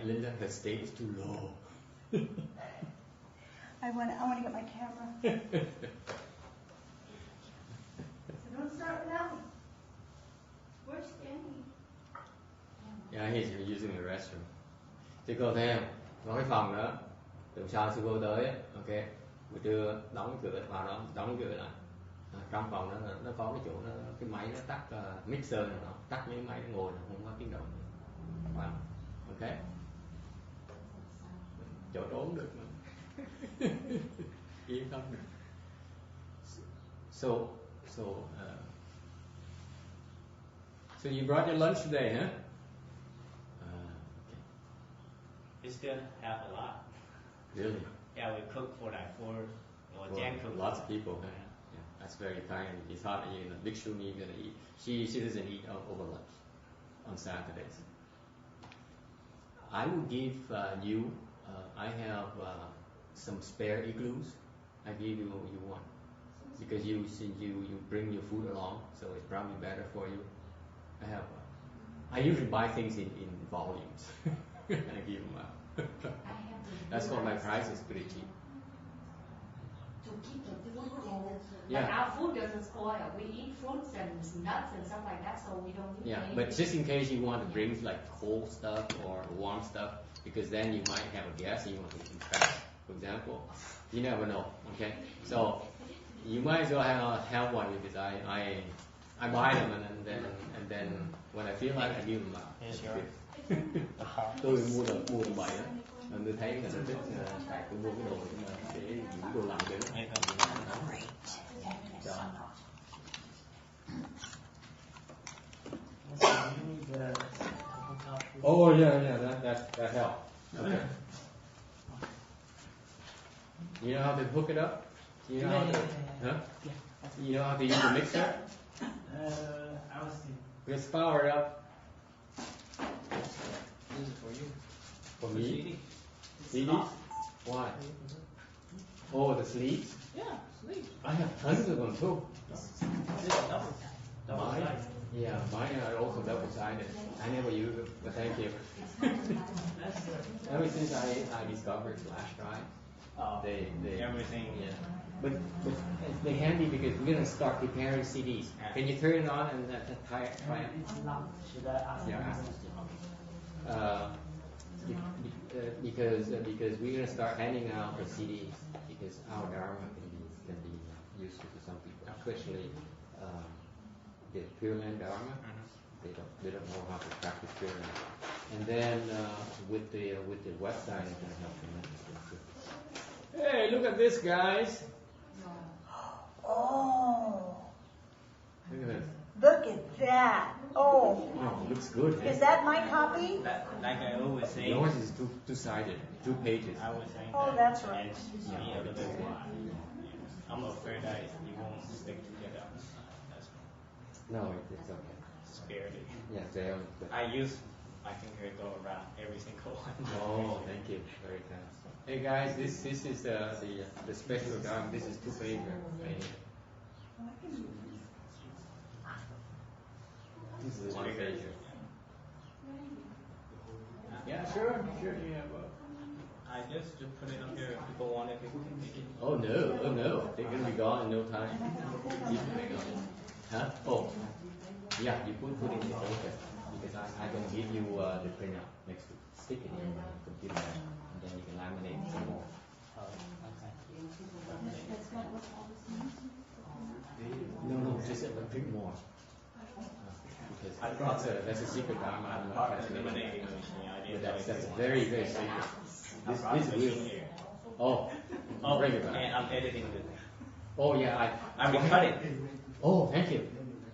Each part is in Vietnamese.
Linda, her state is too low. I want to get my camera. So don't start without me. Where's Danny? Yeah, he's using the restroom. Chứ cô thấy không? Có cái phòng đó. Tuần sau sư cô tới, ok. Buổi trưa đóng cửa vào đó, đóng cửa lại. Trong phòng đó nó có cái chỗ nó, cái máy nó tắt mixer này, nó tắt mấy máy nó ngồi nó không có tiếng động. Wow. Ok. Chỗ trốn được mà. Yên tâm được. So you brought your lunch today, huh? Okay. We still have a lot. Really? Yeah, we cook for like 4 or 10 cook. Lots of people. Huh? Yeah, that's very kind. It's hard. You know, Big Shuni gonna eat. She doesn't eat over lunch on Saturdays. I will give you. I have some spare igloos. I give you one because you bring your food along, so it's probably better for you. I have. I usually buy things in volumes. I give them out. That's why my price is pretty cheap. To keep the food cold. Yeah. Like our food doesn't spoil. We eat fruits and nuts and stuff like that, so we don't need anything. But just in case you want to bring like cold stuff or warm stuff, because then you might have a guest and you want to impress, for example. You never know. Okay, so you might as well have one because I buy them and then when I feel like I give them out. Yes, sure. Tôi mua được bậy đó, tôi thấy là tôi thích tại tôi mua cái đồ để những đồ lạnh cho nó. Oh yeah, that helped. Okay. You know how to hook it up? You know how to, huh? You know how to use the mixer? I was thinking. Just power it up. This is for you. For me? CD? CDs? Why? Oh, the sleeves? Yeah, sleep. I have tons of them too. This is double Mine? sided. Yeah, mine are also double-sided. I never use them, but thank you. Ever since I discovered flash drive, they Everything. yeah. But they're handy because we're gonna start preparing CDs. Can you turn it on and try it? Should I ask? Yeah, ask. Because we're gonna start handing out the CDs because our dharma can be useful to some people, especially the Pure Land Dharma. They don't know how to practice Pure Land, and then with the website it's gonna help tremendously too. Hey, look at this, guys! Oh, Look at this. look at that. Oh, Oh, it looks good. is that my copy? Like I always say. Yours is two-sided, 2 pages. I was saying Oh, that. that's right. It's me a little bit wide. I'm afraid that you won't stick together. That's No, it's okay. spared it. Yeah, they are. I use my finger to go around every single one. Oh, thank you. Very kind. Hey guys, this is the special dharma. This is 2 pages. This is 1 page. Yeah, sure. Yeah, well. I just put it up here if people want it, people can take it. Oh no, they're gonna be gone in no time. Huh? Oh, yeah, you put it in the paper because I'm gonna give you the printout next week. Stick it in the computer and then you can laminate some more. No, just print more. Because that's a secret dharma. I'm not translating. But that's very secret. This is real. Oh, regular. And I'm editing it. Oh yeah, I will cut it. Oh, thank you.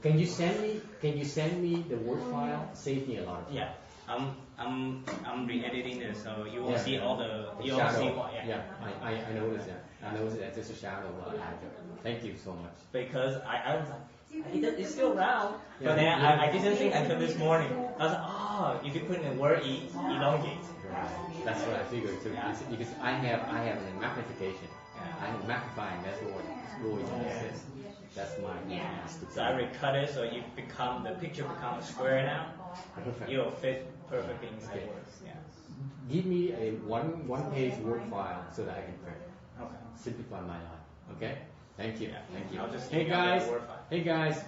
Can you send me the Word file? Save me a lot of time. Yeah, I'm re-editing it, so you will Yeah. see all the you will shadow. see what. Yeah, I noticed that. I noticed that it's a shadow. Thank you so much. Because I was like, it's still round. Yeah. But then I didn't think until this morning. I was like, oh, if you put in the word elongate. That's what I figured too. Yeah. Because I have a magnification. Yeah. I'm magnifying. That's what really is. That's my. So I recut it so the picture becomes square now. Perfect. You'll fit perfectly inside words. Yeah. give me a one page Word file so that I can print. Okay. Simplify my life. Okay? Thank you. Yeah. Thank you. I'll just Hey email you guys. the Word file. Hey guys.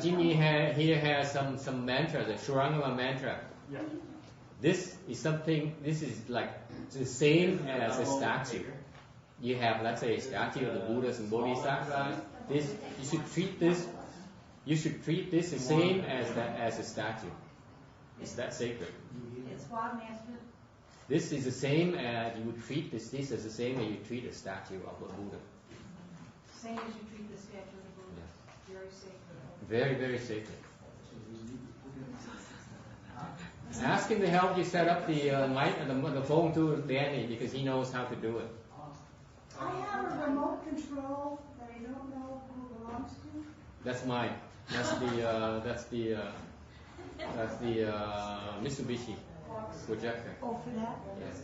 Jimmy here has some mantra, the Shurangama mantra. Yeah. This is like the same as a statue. You have, let's say, a statue of the Buddhas and Bodhisattvas. You should treat this the same as a statue. It's that sacred. It's what, Master? This is the same as you would treat this is the same as you treat a statue of a Buddha. Same as you treat the statue of the Buddha. Yes. Very sacred. Very, very sacred. Ask him to help you set up the mic and the phone to Danny because he knows how to do it. I have a remote control that I don't know who it belongs to. That's mine. That's the Mitsubishi projector. Oh, for that? Yes.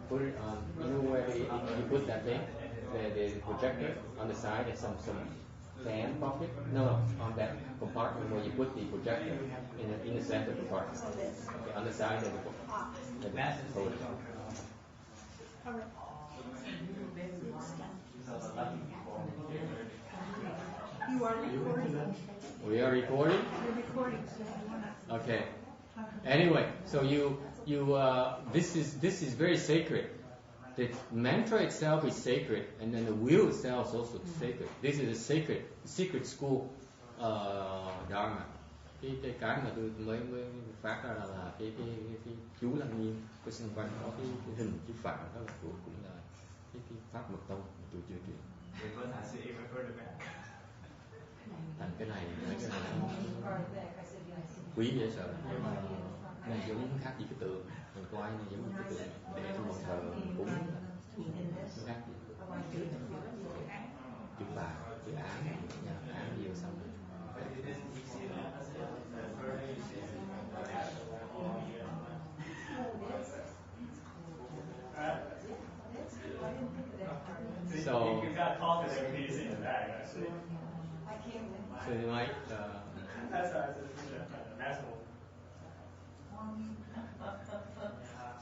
Put it on. You know where you put that thing, the projector on the side and some fan pocket. No, on that compartment where you put the projector in the center compartment. Okay, on the side of the podium. All right. You are recording. We are recording. You're recording, so if you wanna. Okay. Anyway, so this is very sacred. The mantra itself is sacred, and then the will itself is also sacred. This is a secret school dharma. Cái mà tôi mới phát ra là cái chú Lăng Nghiêm, cái xung quanh có cái hình chữ Phạn đó là cũng là cái pháp mật tông mà tôi chưa truyền. Thành cái này quý dễ sợ. Này giống khác gì cái tượng, mình coi này giống như cái tượng để trong một thờ cúng khác gì. Chữ Phạn, chữ án nhiều xong. So you got called to every piece in the bag, actually. So they might. That's how I said national.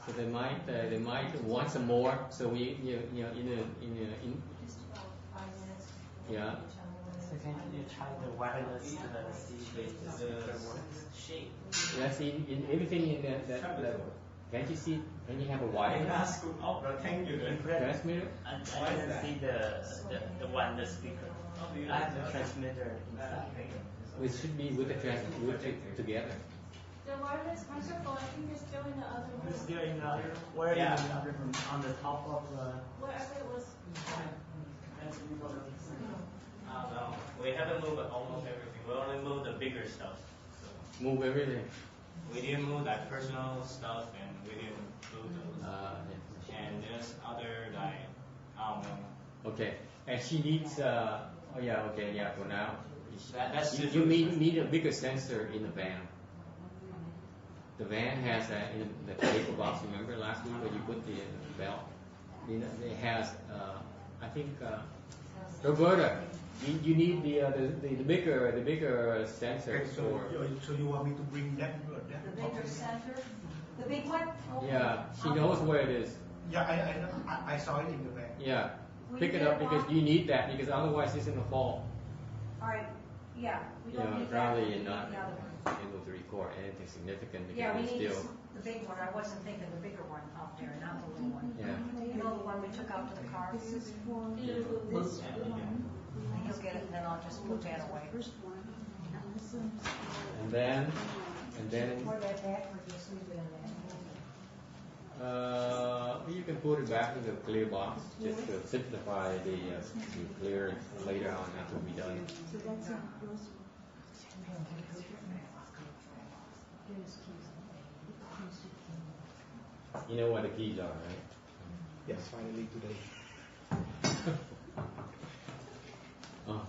So they might want some more. So we in yeah. So can you try the wireless shape? Let's see in everything in that level. Can't you see? Can you have a wire transmitter? I can see the one, the speaker. I have the transmitter inside. We should be with the transmitter together. The wireless microphone, I think, is still in the other room. It's still in the other, where Yeah. in the other room? On the top of the. Wherever it was. No, we haven't moved almost everything. We only moved the bigger stuff. So Move everything. we didn't move like personal stuff, and we didn't move those. Yeah. And there's other like, Okay. And she needs. For now. That's You need a bigger sensor in the van. The van has in the paper box. Remember last week where you put the belt? It has. I think. Roberta, you need the bigger sensor for. So you want me to bring that? The bigger center, the big one? Yeah, she knows where it is. Yeah, I saw it in the bag. Yeah, pick it up because you need that because otherwise it's gonna fall. All right, yeah, we You don't know, need that. probably We you're need not the other one. able to record anything significant because Yeah, we it's need still. the big one. I wasn't thinking the bigger one out there, not the little one. Yeah. You know the one we took out to the car? This one. You'll get it, and then I'll just put that away. And then. Pour that back or just leave it in You can put it back in the clear box just to simplify the clear later on after we're done. So that's a gross. You know where the keys are, right? Yes, finally today. Oh,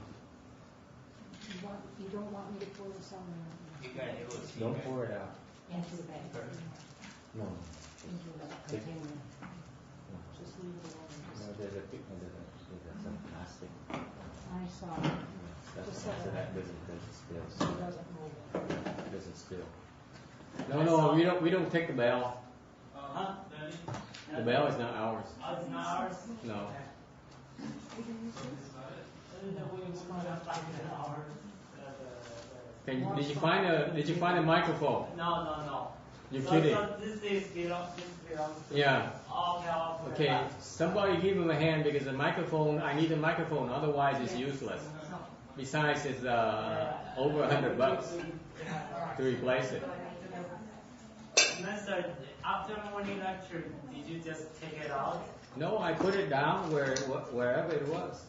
You don't want me to pour this on you got able to see. don't pour it out. into the bag? No. Into the container? Just leave it No, alone. there's some plastic. I saw it. So that doesn't spill. So it doesn't move. Doesn't spill. No, we don't take the bell. Huh? The bell is not ours. Oh, it's not ours? No. Did you find a microphone? No. You're So kidding. this belongs to. Yeah. Okay, I'll put it Okay. back. Somebody give him a hand because the microphone. I need a microphone. Otherwise, it's useless. Besides, it's over $100 to replace it. Master, after morning lecture, did you just take it out? No, I put it down wherever it was.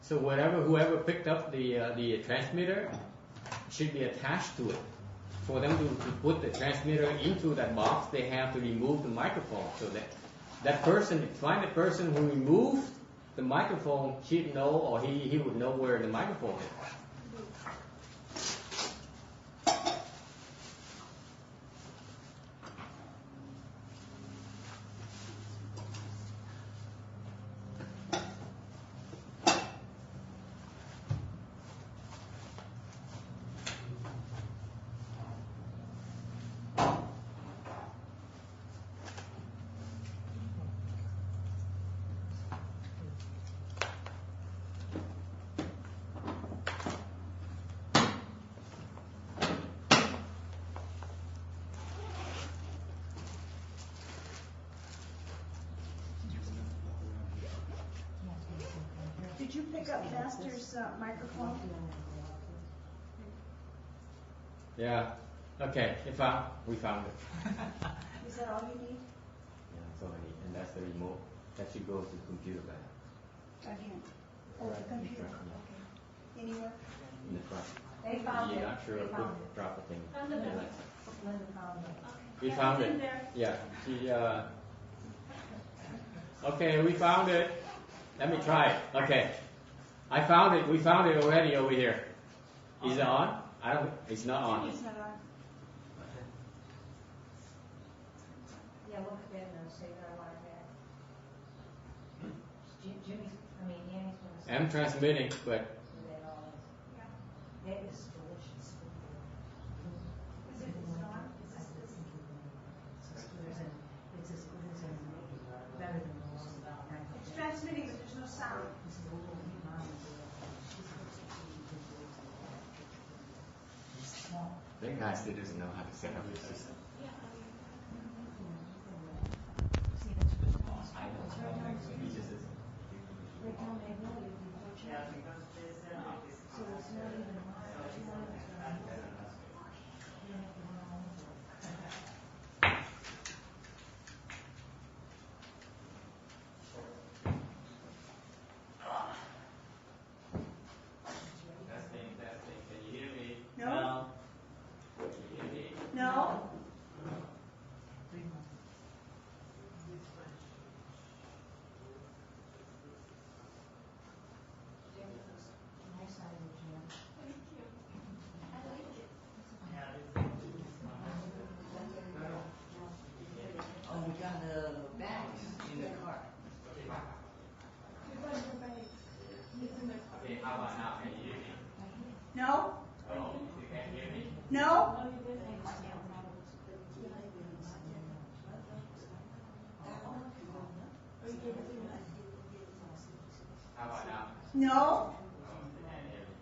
So whoever picked up the transmitter should be attached to it. For them to put the transmitter into that box, they have to remove the microphone. So that person, find the person who removed the microphone, she'd know, or he would know where the microphone is. Did you pick up Pastor's microphone? Yeah. Okay. We found it. Is that all you need? Yeah, that's all I need. And that's the remote. That should go to the computer bag. Right here. Oh, the computer. Okay. Anywhere? In the front. They found You're it. not sure They a found quick drop of thing. Found the bell. Linda found it. We Yeah, found it's in it. there. Yeah. Okay, we found it. Let me try it. Okay. I found it. We found it already over here. Is it on? It's not on. It's not on. Yeah, look at that and say that I want that. Jimmy's, Danny's gonna say. I'm transmitting, but That all is. That is delicious. Is it on? Is this? It's as good as better than the one about. It's transmitting, but there's no sound. that guy still doesn't know how to set up the system. I know. He just isn't. Yeah, because they said it is. Testing. Can you hear me? No? Can you hear me? No? Nice idea, Jim. Thank you. I like it. Oh, we got bags in the car. You're going to bed. It's in the car. Okay, how about now? Can you hear me? No? Oh, you can't hear me? No? Oh, you did? How about now? No? Oh, you can't hear me.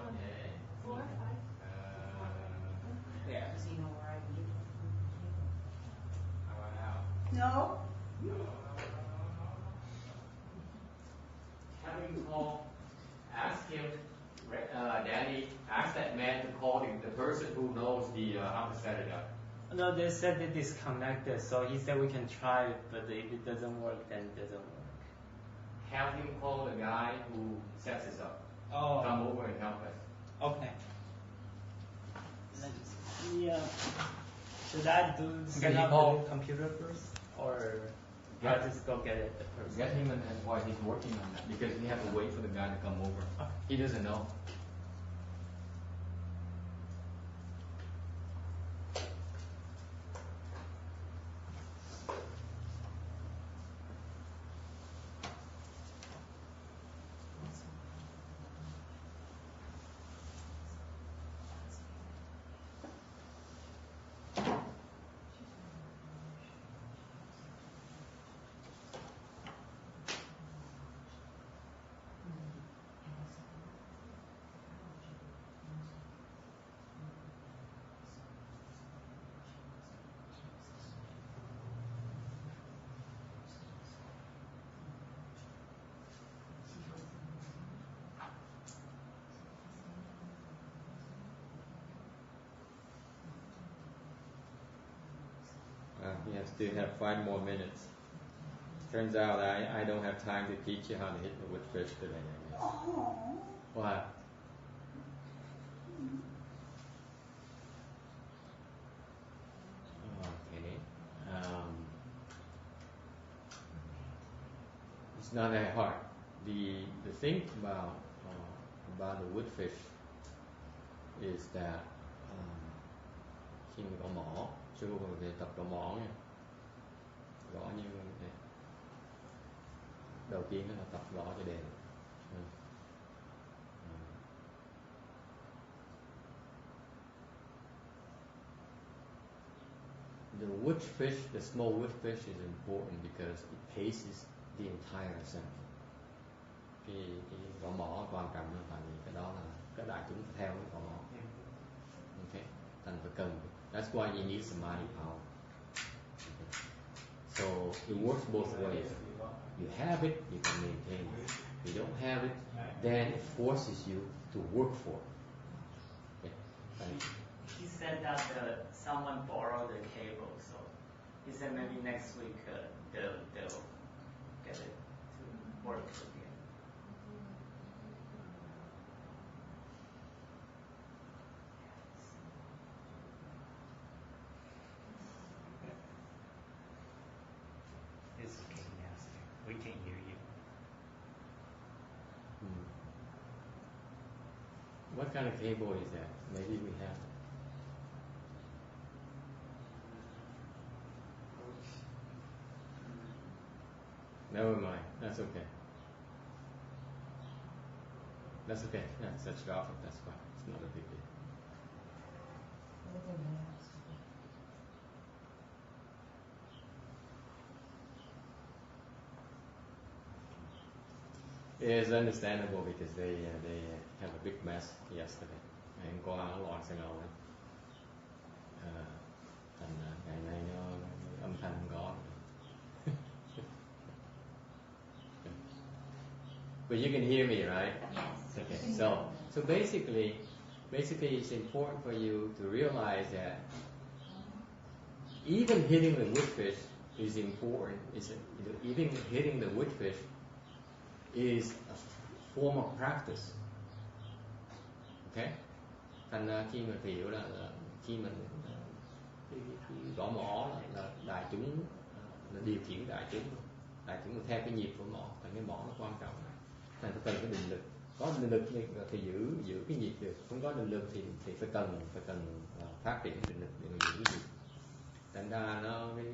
Okay. 4, 5. Yeah. Does he know where I live? How about now? No? Have him call, ask him, Danny, ask that man to call the person who knows how to set it up. No, they said they disconnected, so he said we can try it, but if it doesn't work, then it doesn't work. Have him call the guy who sets this up. Oh. Come over and help us. Okay. Yeah. Should I set you up call- the computer first, or Get- I'll just go get it first? Get him and while he's working on that, because we have to wait for the guy to come over. Okay. He doesn't know. We still have 5 more minutes. Turns out I don't have time to teach you how to hit the wood fish today. I guess. Oh. Why? Okay. It's not that hard. The thing about the wood fish is that khi mình có mỏ, chưa về tập đỏ mỏ nha. Gõ như thế. Đầu tiên là tập gõ cho đều. The wood fish, the small wood fish is important because it paces the entire assembly. Cái gõ mỏ quan trọng là tại vì cái đó là cái đại chúng theo cái gõ mỏ. Okay, thành phải cần. That's why you need samadhi power. Okay. So it works both ways. You have it, you can maintain it. If you don't have it, then it forces you to work for it. Okay. Thank you. He said that someone borrowed the cable, so he said maybe next week they'll get it to work again. It's okay, Master. We can hear you. What kind of cable is that? Maybe we have. Never mind. That's okay. That's okay. Yeah, such drop it. That's fine. It's not a big deal. It's understandable because they have a big mess yesterday and có áo loạn xe ngầu đấy. Thành ngày nay nó âm thanh không có. But you can hear me, right? Yes. Okay. So basically it's important for you to realize that even hitting the wood fish is important. Even hitting the wood fish is a form of practice. Okay? Thành ra khi mà hiểu là khi mình cái gõ mỏ là đại chúng là điều khiển đại chúng theo cái nhịp của mỏ, thành cái mỏ nó quan trọng. Thành phải cần cái định lực. Có định lực thì giữ cái nhịp được, không có định lực thì phải cần phát triển định lực để mà giữ cái nhịp. Thành ra nó cái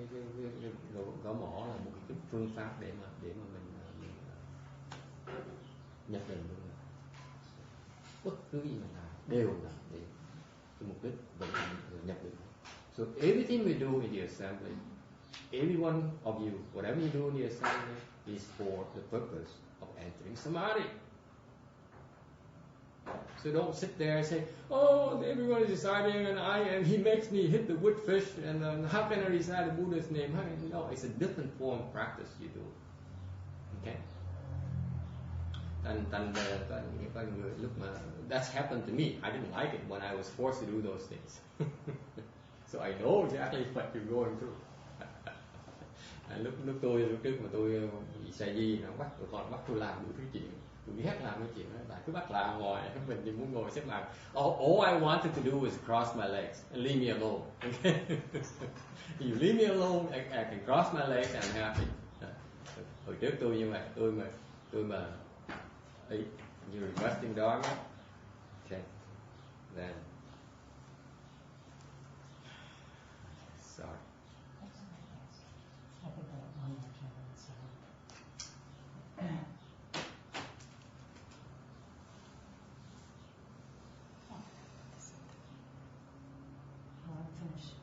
gõ mỏ là một cái phương pháp để mà mình nhận định luôn. Bất cứ gì mình làm đều là để cái mục đích vận nhập định. So everything we do in the assembly, every one of you, whatever you do in the assembly is for the purpose of entering samadhi. So don't sit there and say, oh, everyone is reciting and he makes me hit the wood fish and how can I recite the Buddha's name? No, it's a different form of practice you do. Okay? And look, that's happened to me. I didn't like it when I was forced to do those things. So I know exactly what you're going through. Lúc trước mà tôi bị sa di nó bắt tôi làm đủ thứ chuyện, tôi ghét làm cái chuyện đó, bạn cứ bắt làm ngồi, mình thì muốn ngồi xếp bằng. All I wanted to do is cross my legs and leave me alone. Okay? You leave me alone, I can cross my legs and I'm happy. Hồi trước tôi như vậy, tôi mà you're requesting Dharma, okay, then sorry. I think I have one more channel, so. I'm finished.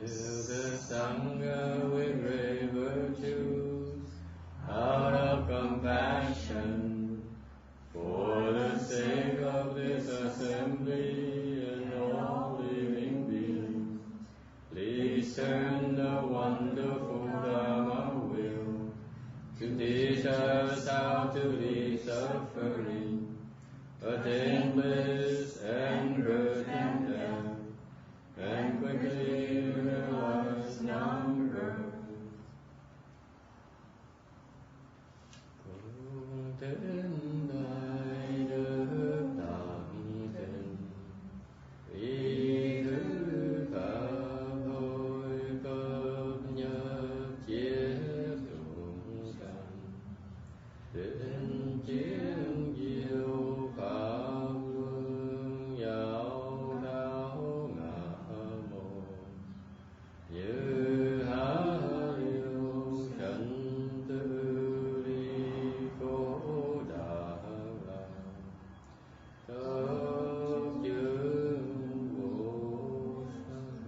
Fill the Sangha with great virtues, out of compassion, for the sake of this assembly and all living beings. Please turn the wonderful Dharma wheel to teach us how to leave suffering, attain bliss and birth and death, and quickly realize non-birth. Cùng đến đại đức tạng tình, ý thức pháp hồi cấp nhập chiết dụng sanh, đến chiến diệu pháp luân giáo đạo ngã môn, như há liêu trần tư ly cố đà la, thất chứng vô sanh.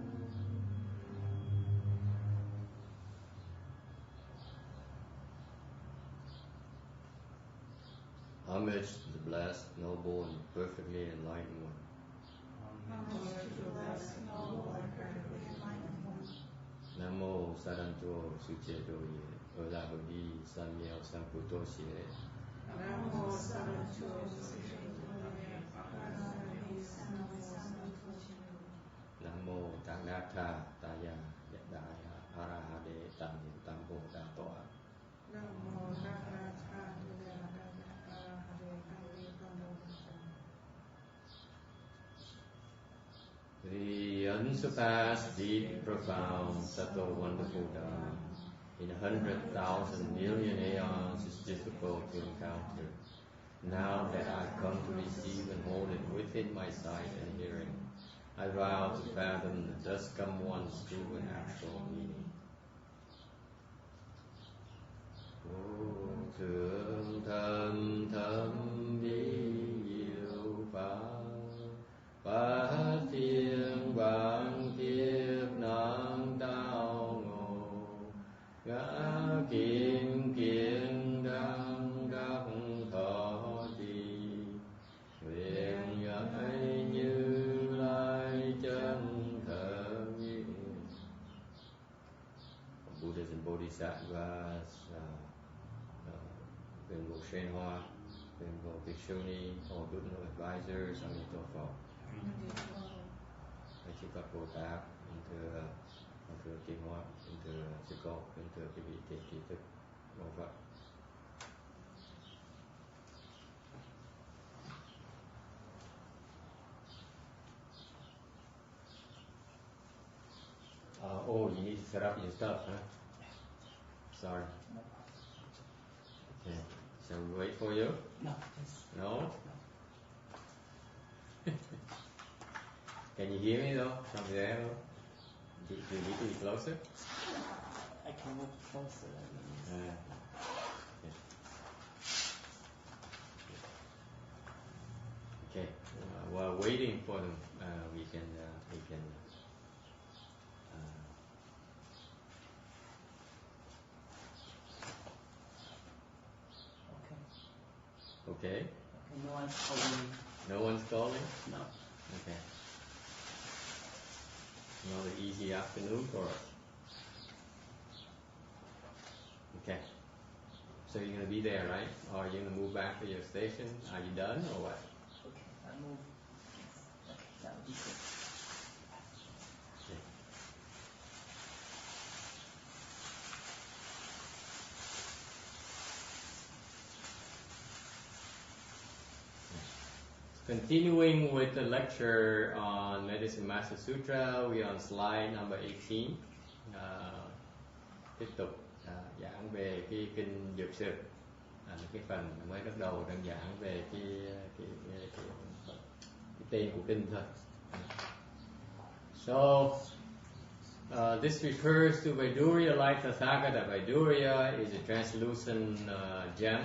Homage to the blessed, noble, and perfectly enlightened one. Nam mô Sa Đan Chô Sư Chế Đô Ye, Ở La Hờ Đi San Miao San Phu Tô Xie. Nam mô Sa Đan Chô Sư Chế Đô Ye, Nam mô Tạng Đa Tha Tà Ya Yat Đaya Arahade Tam Niệm Tam Bồ Đà Tọa. Nam mô Tát Đa Tha Tà Ya Arahate Tam Niệm Tam Bồ Đà Tọa. The unsurpassed, deep, profound, subtle, wonderful Dharma in 100,000 million aeons is difficult to encounter. Now that I've come to receive and hold it within my sight and hearing, I vow to fathom the thus come one's true and actual meaning. Vô thượng thâm thâm vi diệu pháp, phát thiên vạn kiếp nạn đau ngộ, ngã kiến kiến đang đắc thọ trì, nguyện giải như lai chân thật nhiên. Buddhas and Bodhisattvas, Venerable Shenhua, Venerable Bhikshuni, all good no advisors, Amitabha. Thầy Chư Phật Bồ Tát, thưa Kim Hoa, thưa Sư Cô, thưa quý vị thiện tri thức, Bồ Phật. Oh, you need to set up your stuff, huh? Sorry. Okay. Shall we wait for you? No. No? Can you hear me though from there? Do you need to be closer? I can move closer. Okay. While waiting for them, we can. Okay. Okay, no one's calling me. No one's calling? No. Okay. Another easy afternoon for us. Okay. So you're gonna be there, right? Or are you gonna move back to your station? Are you done or what? Okay, I move. Okay, that would be good. Okay. Continuing with the lecture on Medicine Master Sutra, we are on slide number 18. Tiếp tục giảng về cái kinh Dược Sự, cái phần mới bắt đầu đang giảng về cái tên của kinh thôi. So this refers to Vaidurya like Tathagata. Vaidurya is a translucent gem,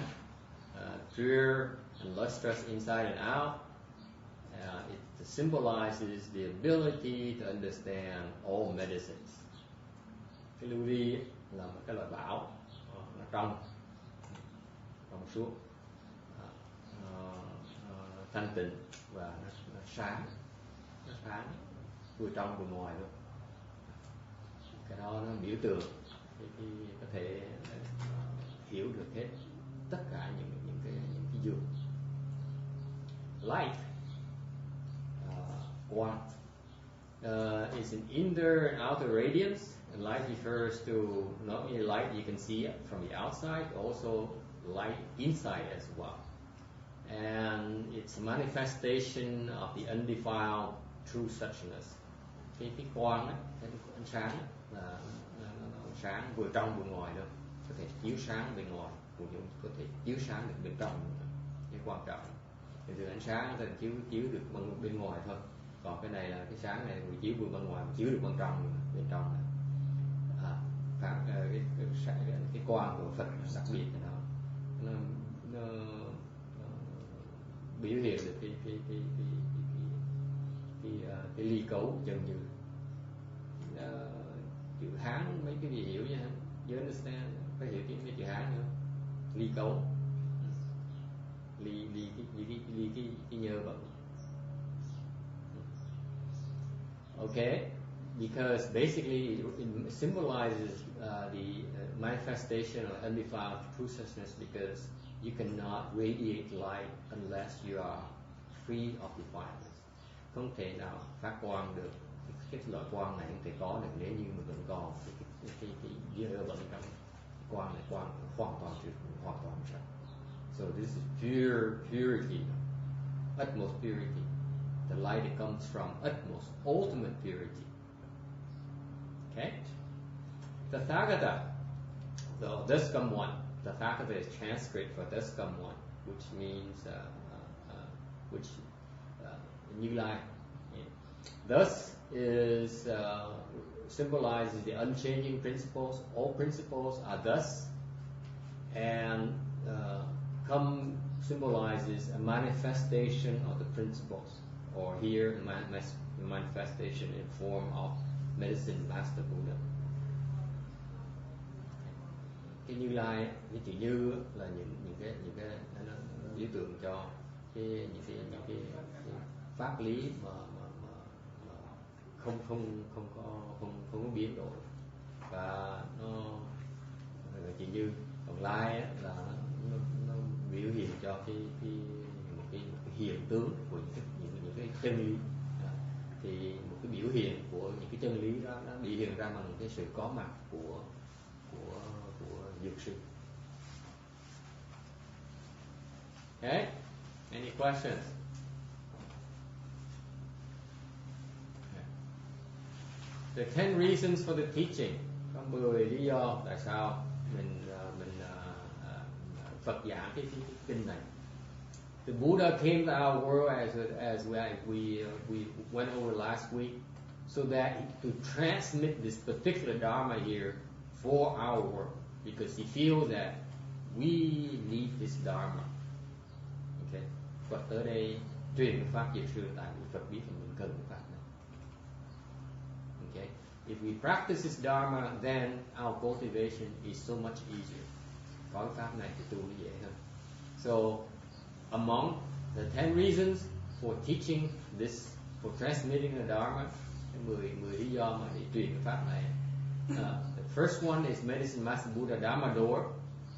pure and lustrous inside and out. it symbolizes the ability to understand all medicines. Cái lưu ly là một cái loại bảo nó trong suốt, thanh tịnh và nó sáng, vừa trong vừa ngoài luôn. Cái đó nó biểu tượng thì có thể hiểu được hết tất cả những cái dược. Light, quang, is an inner and outer radiance. And light refers to not only light you can see from the outside, also light inside as well. And it's a manifestation of the undefiled true suchness. Cái quang ấy, cái ánh sáng ấy, là nó sáng vừa trong vừa ngoài đâu, có thể chiếu sáng bên ngoài cũng có thể chiếu sáng được bên trong. Cái quan trọng thì từ ánh sáng có thể chiếu được bên ngoài thôi, còn cái này là cái sáng này vừa chiếu vừa bên ngoài, chiếu được bên trong này. Cái quang của Phật đặc biệt là nó biểu hiện được cái ly cấu chân như chữ Hán mấy cái gì hiểu nha, you understand, có hiểu mấy chữ Hán không? Ly cấu, ly cái nhơ bẩn. Okay, because basically it symbolizes the manifestation of undefiled true suchness, because you cannot radiate light unless you are free of defilements. Không thể nào phát quang được. Cái loại quang này không thể có được nếu như mà vẫn còn cái dơ bẩn trong quang này, quang hoàn toàn trừ, hoàn toàn sạch. So this is pure purity, utmost purity. The light that comes from utmost, ultimate purity. Okay? Tathagata. So thus come one. Tathagata is Sanskrit for thus come one, which means Như Lai. Thus is symbolizes the unchanging principles. All principles are thus, and come symbolizes a manifestation of the principles, or here the manifestation in form of medicine master Buddha. Cái Như Lai, cái chữ Như là những cái nó biểu tượng cho những cái pháp lý mà không có biến đổi, và nó chữ Như. Còn Lai là nó biểu hiện cho một cái hiện tướng của những cái chân lý. Thì một cái biểu hiện của những cái chân lý đó nó biểu hiện ra bằng cái sự có mặt của dược sư. Okay, any questions? The 10 reasons for the teaching. Có 10 lý do tại sao mình Phật giảng cái kinh này. The Buddha came to our world as we went over last week, so that to transmit this particular Dharma here for our world, because he feels that we need this Dharma. Okay, Phật tới đây truyền cái pháp dược sư, tại vì Phật biết là mình cần cái pháp này. Okay, if we practice this Dharma, then our cultivation is so much easier. Có cái pháp này thì tu nó dễ hơn. So among the 10 reasons for teaching this, for transmitting the Dharma, 10 lý do mà để truyền cái pháp này. The first one is Medicine Master Buddha Dharma door.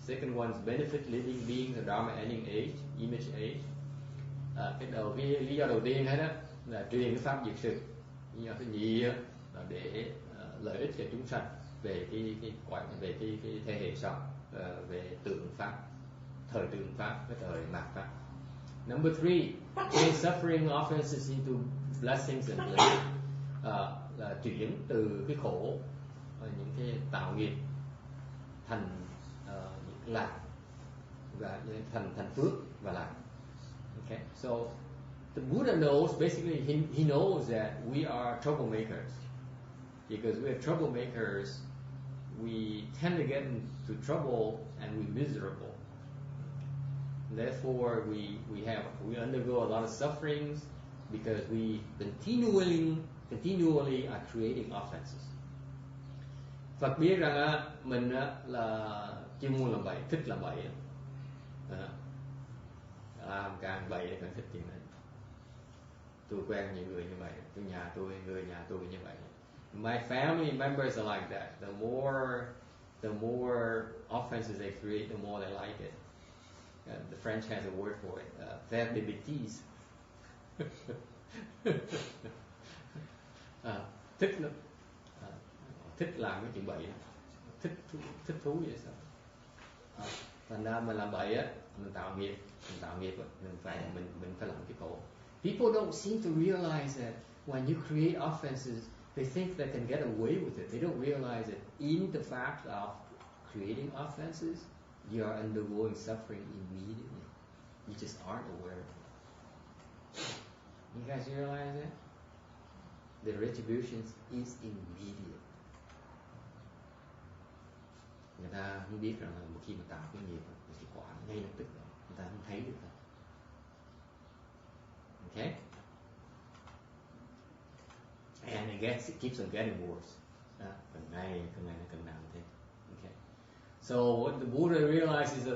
Second one is benefit living beings, the Dharma ending age, image age. Cái lý do đầu tiên hết đó là truyền cái pháp diệt sự. Lý do thứ nhì là để lợi ích cho chúng sanh về về cái thế hệ sau, về tượng pháp, thời tượng pháp với thời mạt pháp. Number 3, change suffering offenses into blessings and bliss. Là chuyển từ cái khổ, những cái tạo nghiệp thành những lạc, và thành phước và lạc. Okay, so the Buddha knows, basically he knows that we are troublemakers. Because we are troublemakers, we tend to get into trouble and we're miserable. Therefore, we undergo a lot of sufferings because we continually are creating offenses. Phật biết rằng á, mình á, là chuyên môn làm bậy, thích làm bậy, làm càng bậy thì càng thích chuyện này. Tôi quen nhiều người như vậy, người nhà tôi như vậy. My family members are like that. The more offenses they create, the more they like it. The French has a word for it, faire des bêtises. Thích lắm, thích làm cái chuyện bậy, thích thú vậy sao? Thành ra mình làm bậy á, mình tạo nghiệp á, mình phải làm cái khổ. People don't seem to realize that when you create offenses, they think they can get away with it. They don't realize that in the fact of creating offenses, you are undergoing suffering immediately. You just aren't aware of it. You guys realize that? The retribution is immediate. Người ta không biết rằng là một khi mà tạo cái nghiệp thì cái quả ngay lập tức người ta không thấy được. Okay? And it keeps on getting worse. Càng ngày nó càng nặng thêm. Okay? So what the Buddha realizes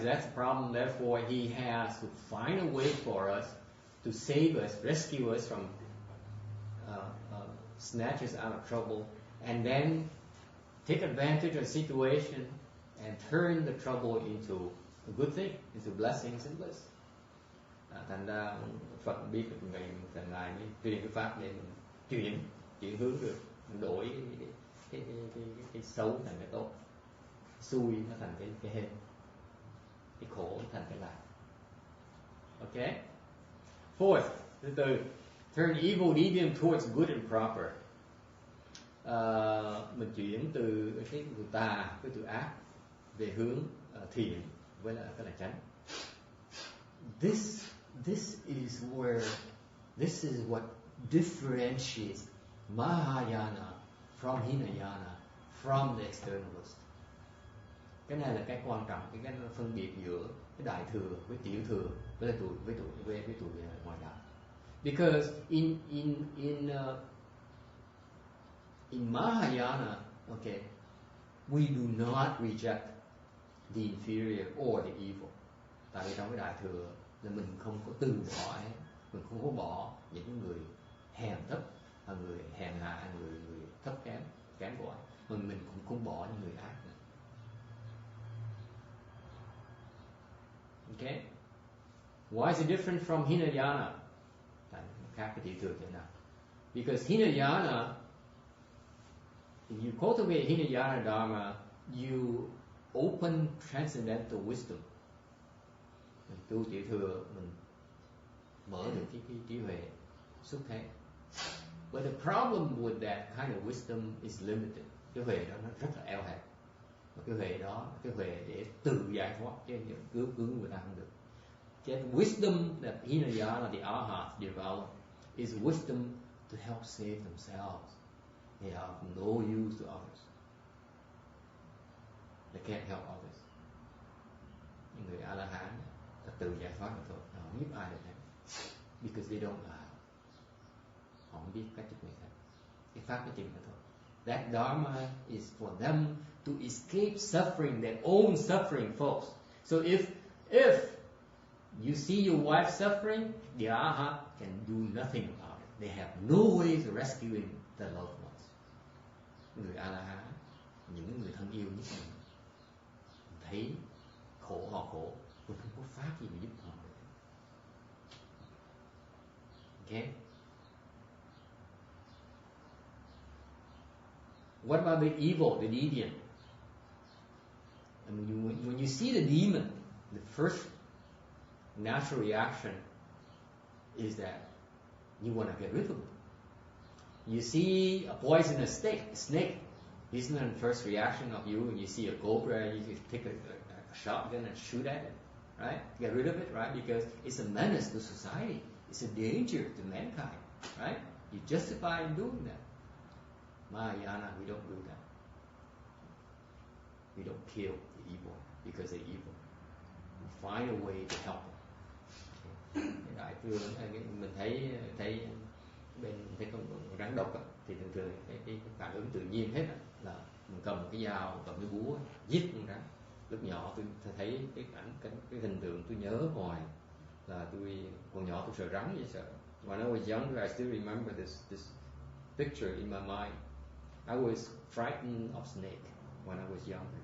that's the problem. Therefore, he has to find a way for us to save us, rescue us from, snatch us out of trouble, and then take advantage of the situation and turn the trouble into a good thing, into blessings and bliss. Thành ra Phật biết được càng ngày mới truyền cái pháp để mình chuyển hướng được, mình đổi cái xấu thành cái tốt, xui nó thành cái hên, cái khổ nó thành cái lạc. Okay. Fourth, thứ tư, turn evil deviant towards good and proper. Mình chuyển từ cái từ tà, cái từ ác về hướng thiện với lại cái là chánh. This is what differentiates Mahayana from Hinayana from the externalist. Cái này là cái quan trọng, cái phân biệt giữa cái đại thừa với tiểu thừa với tụi ngoại đạo. Because in Mahayana, okay, we do not reject the inferior or the evil. Tại vì trong cái đại thừa là mình không có từ bỏ ấy, mình không có bỏ những người hèn thấp, người hèn hạ, người thấp kém cỏi, mình cũng không bỏ những người ác nữa. Okay? Why is it different from Hinayana? Khác cái tiểu thừa thế nào? Because Hinayana, if you cultivate Hinayana Dharma, you open transcendental wisdom. Mình tu tiểu thừa, mình mở được cái trí huệ xuất thế. But the problem with that kind of wisdom is limited. Cái huệ đó nó rất là eo hẹp. Và cái huệ đó, cái huệ để tự giải thoát, chứ cứu người ta không được. The wisdom that Hinayana, the Arhat, develop is wisdom to help save themselves. They are of no use to others. They can't help others. Những người A-la-hán là tự giải thoát được thôi, họ không giúp ai được hết. Because they don't know. Họ không biết cách giúp người khác. Cái pháp cái chuyện đó thôi. That Dharma is for them to escape suffering, their own suffering, folks. So if you see your wife suffering, the Arhat can do nothing about it. They have no ways of rescuing their loved ones. Người A-la-hán, những người thân yêu nhất mình thấy khổ, họ khổ, mình không có pháp gì mà giúp họ được. Okay? What about the evil, the deviant? I mean, when you see the demon, the first natural reaction is that you want to get rid of it. You see a poisonous snake. Isn't that the first reaction of you when you see a cobra? You take a shotgun and shoot at it, right? Get rid of it, right? Because it's a menace to society. It's a danger to mankind, right? You justify in doing that. Mahayana, we don't do that. We don't kill the evil because they're evil. We find a way to help them. Okay? đại thương mình thấy bên thấy con rắn độc á, thì thường thường cái phản ứng tự nhiên hết á, là mình cầm cái dao, cầm cái búa giết con rắn. Lúc nhỏ tôi thấy cái hình tượng tôi nhớ hoài là tôi còn nhỏ tôi sợ rắn vậy sợ. When I was younger, I still remember this picture in my mind. I was frightened of snake when I was younger.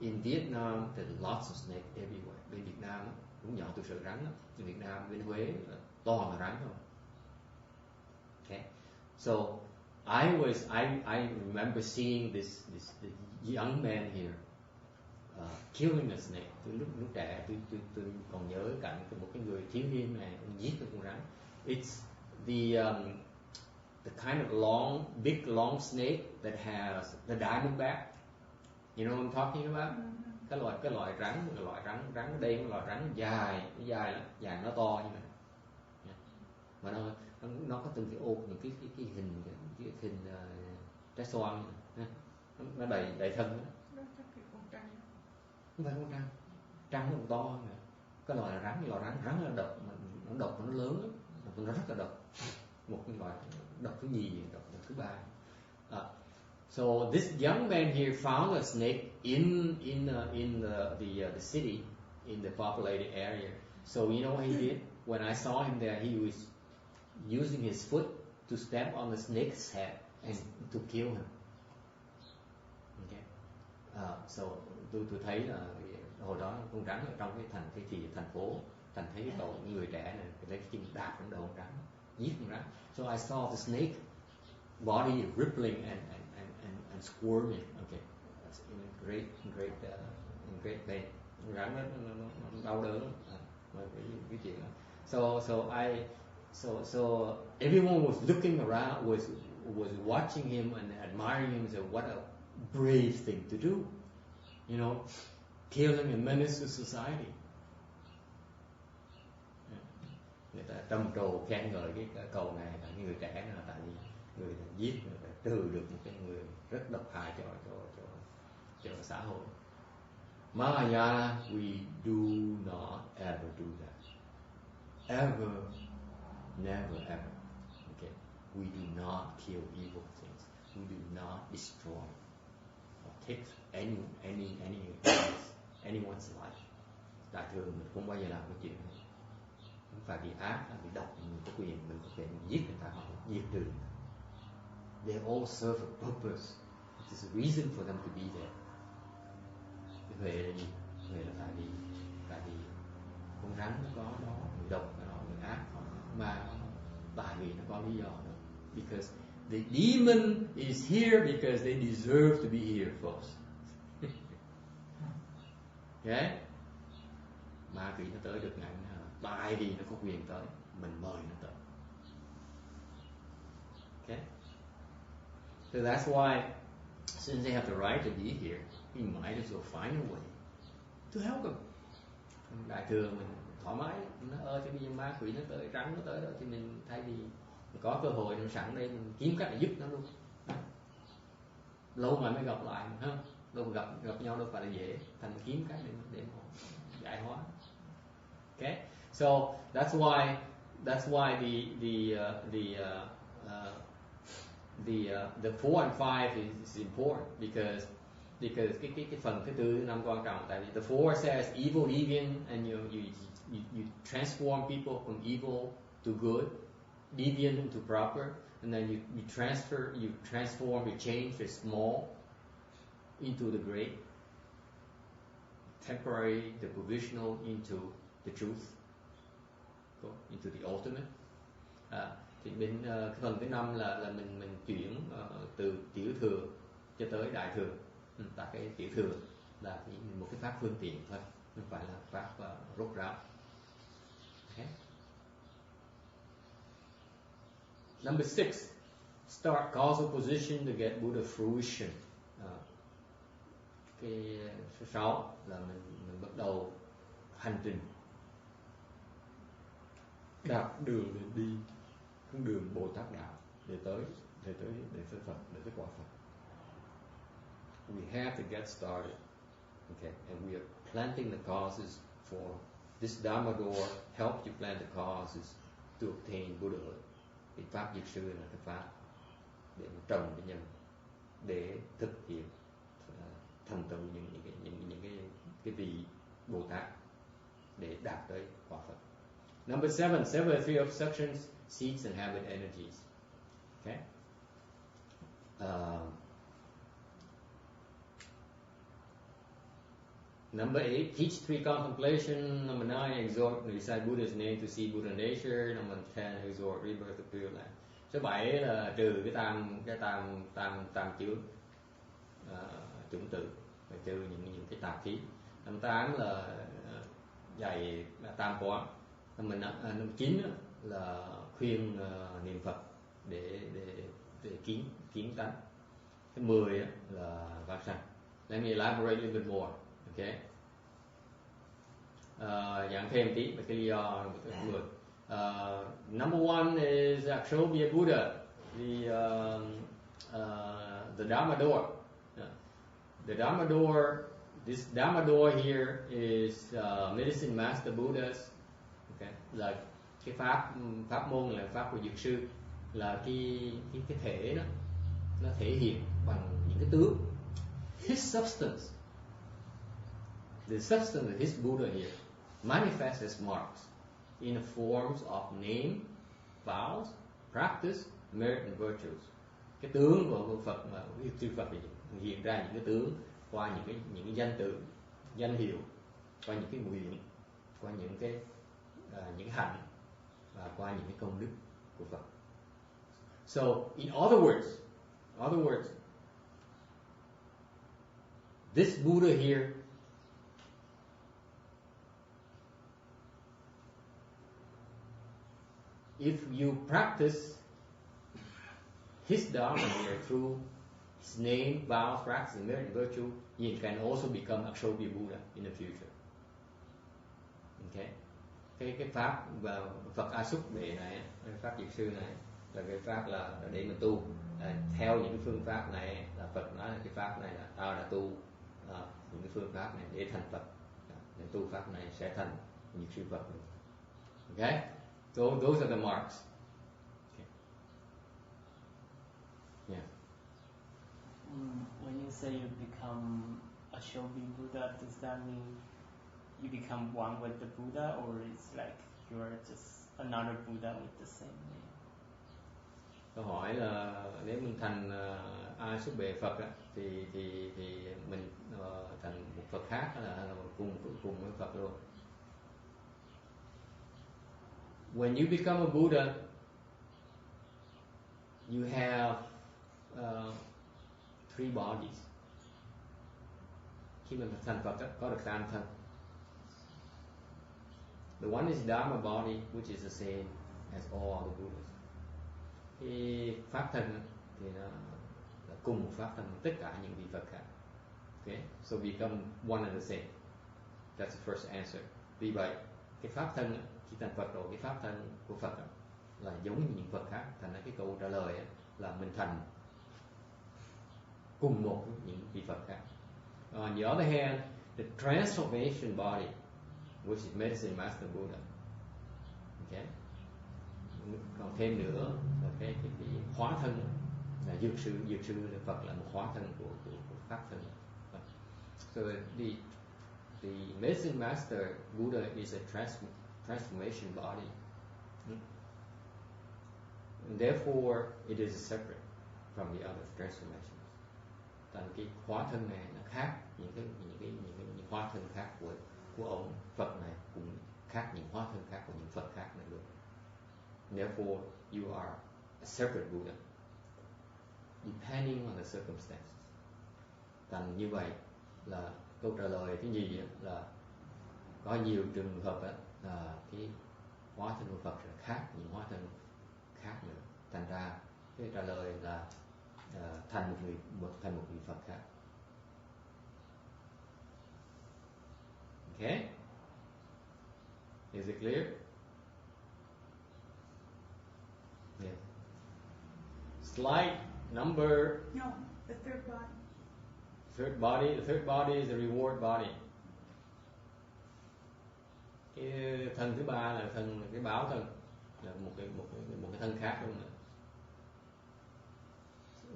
In Vietnam, there's lots of snake everywhere. Bên Việt Nam lúc nhỏ tôi sợ rắn á. Bên Việt Nam, bên Huế toàn là rắn thôi. Okay, so I remember seeing this young man here killing a snake. Lúc trẻ tôi còn nhớ cảnh một cái người thiếu niên này ông giết được con rắn. It's the kind of big long snake that has the diamond back. You know what I'm talking about? Cái loại rắn ở đây là loại rắn dài nó to như này. Mà nó có từng cái ô, những cái hình trái xoan nó đầy thân đó. Nó chắc cái con trăng. Không phải con trăng, trăng nó còn to hơn. Cái loại rắn là độc, mà nó độc mà nó lớn lắm, nó rất là độc. Một cái loại độc thứ nhì, độc thứ ba. So this young man here found a snake in the city, in the populated area. So you know what he did? When I saw him there, he was using his foot to step on the snake's head and to kill him. Okay. So tôi thấy là hồi đó con rắn ở trong cái thành thấy cái cậu người trẻ này lấy cái chân đạp lên đầu con rắn, giết con rắn. So I saw the snake body rippling and squirming. Okay, that's in great pain. Rắn nó đau đớn lắm. Cái chuyện đó. So everyone was looking around, was watching him and admiring him. So what a brave thing to do, you know, killing a menace to society. Người ta trầm trồ khen ngợi cái cầu này là cái người trẻ này, là tại vì người ta giết, người ta trừ được một cái người rất độc hại cho xã hội. Mahayana, we do not ever do that. Ever, never ever. Okay, we do not kill evil things. We do not destroy or take anyone's life. Đại thường mình không bao giờ làm cái chuyện này. Không phải vì ác, vì độc mình có quyền mình giết người ta hoặc diệt trừ. They all serve a purpose. It is a reason for them to be there. Cái huệ là gì? Huệ là tại vì con rắn nó có người độc, người ác, mà tại vì nó có lý do nữa. Because the demon is here because they deserve to be here first. Okay? Ma quỷ nó tới được ngày nào? Tại vì nó có quyền tới, mình mời nó tới. Okay? So that's why, since they have the right to be here, we might as well find a way to help them. Đại thừa mình thoải mái, nó thì bây giờ ma quỷ nó tới, rắn nó tới đó, thì mình thay vì mình có cơ hội nó sẵn đây, mình kiếm cách để giúp nó luôn. Lâu mà mới gặp lại, ha? Lâu mà gặp nhau đâu phải là dễ, thành kiếm cách để giải hóa. Okay, so that's why the 4 and 5 is important because cái phần thứ tư thứ năm quan trọng, tại vì the 4 says evil, deviant, and you transform people from evil to good, deviant into proper, and then you transform, you change the small into the great, temporary, the provisional into the truth, into the ultimate. Thì bên cái phần thứ 5 là mình chuyển từ tiểu thừa cho tới đại thừa. Tại cái tiểu thừa là một cái pháp phương tiện thôi, không phải là pháp rốt ráo. Okay. Number 6, start causal position to get Buddha fruition. Cái số 6 là mình bắt đầu hành trình đạp đường để đi con đường Bồ Tát đạo để tới Phật, để tới quả Phật. We have to get started, okay, and we are planting the causes for This Dharma door helps you plan the causes to obtain Buddhahood. Cái pháp diệt sư là cái pháp để trồng cái nhân, để thực hiện thành tựu những cái vị Bồ Tát để đạt tới quả Phật. Number 7, sever 3 obstructions, seeds and habit energies. Okay. Number 8, teach 3 contemplation. Number 9, exhort and recite Buddha's name to see Buddha nature. Number 10, exhort rebirth of Pure Land. Số 7 là trừ cái tam chướng, chủng tử, và trừ những cái tà khí. Number 8 là dạy tam quán. Number 9 là khuyên niệm Phật để kiến tánh. Cái 10 là vãng sanh. Let me elaborate a little bit more. Okay. Giảng thêm tí về cái lý do của người. Number 1 is Akshobhya Buddha, the Dharma door. The Dharma door, this Dharma door here is Medicine Master Buddha's. Okay. Là cái pháp môn là pháp của dược sư, là cái thể đó, nó thể hiện bằng những cái tướng. His substance, the substance of his Buddha here manifests as marks in the forms of name, vows, practice, merit and virtues. Cái tướng của Phật mà chư Phật hiện ra những cái tướng qua những cái danh từ, danh hiệu, qua những cái nguyện, qua những cái hạnh và qua những cái công đức của Phật. So in other words, this Buddha here if you practice his Dharma here through his name, vows, practice, and merit and virtue, you can also become Akshobhya Buddha in the future. Okay? Cái pháp và Phật A Xúc Bệ này, cái pháp diệt sư này là cái pháp là để mà tu. Theo những cái phương pháp này là Phật nói là cái pháp này là tao đã tu những cái phương pháp này để thành Phật. Để tu pháp này sẽ thành diệt sư Phật. Okay? So those are the marks. Okay. Yeah. When you say you become a Shobhi Buddha, does that mean you become one with the Buddha, or it's like you're just another Buddha with the same name? Câu hỏi là nếu mình thành A Xúc Bệ Phật thì mình thành một Phật khác là cùng với Phật luôn. When you become a Buddha, you have 3 bodies. Khi mình thành Phật có được 3 thân. The one is Dharma body, which is the same as all the Buddhas. Cái pháp thân thì nó là cùng một pháp thân tất cả những vị Phật khác. Okay, so become one and the same. That's the first answer. Vì vậy, cái pháp thân khi thành Phật rồi, cái pháp thân của Phật là giống như những Phật khác. Thành ra cái câu trả lời là mình thành cùng một với những vị Phật khác. On the other hand, the transformation body, which is Medicine Master Buddha. Okay. Còn thêm nữa là cái hóa thân là dược sư Phật là một hóa thân của pháp thân. So the Medicine Master Buddha is a transformation body. And therefore it is separate from the other transformations. Thành cái hóa thân này nó khác những hóa thân khác của ông Phật này, cũng khác những hóa thân khác của những Phật khác này luôn. Therefore you are a separate Buddha, depending on the circumstances. Thành như vậy là câu trả lời cái gì là có nhiều trường hợp là cái hóa thân của Phật là khác những hóa thân khác nữa. Thành ra cái trả lời là thành một vị Phật khác. Okay? Is it clear? Yeah. Slide number. No, the third body. The third body is the reward body. Cái thân thứ ba là cái báo thân, là một cái thân khác luôn nữa.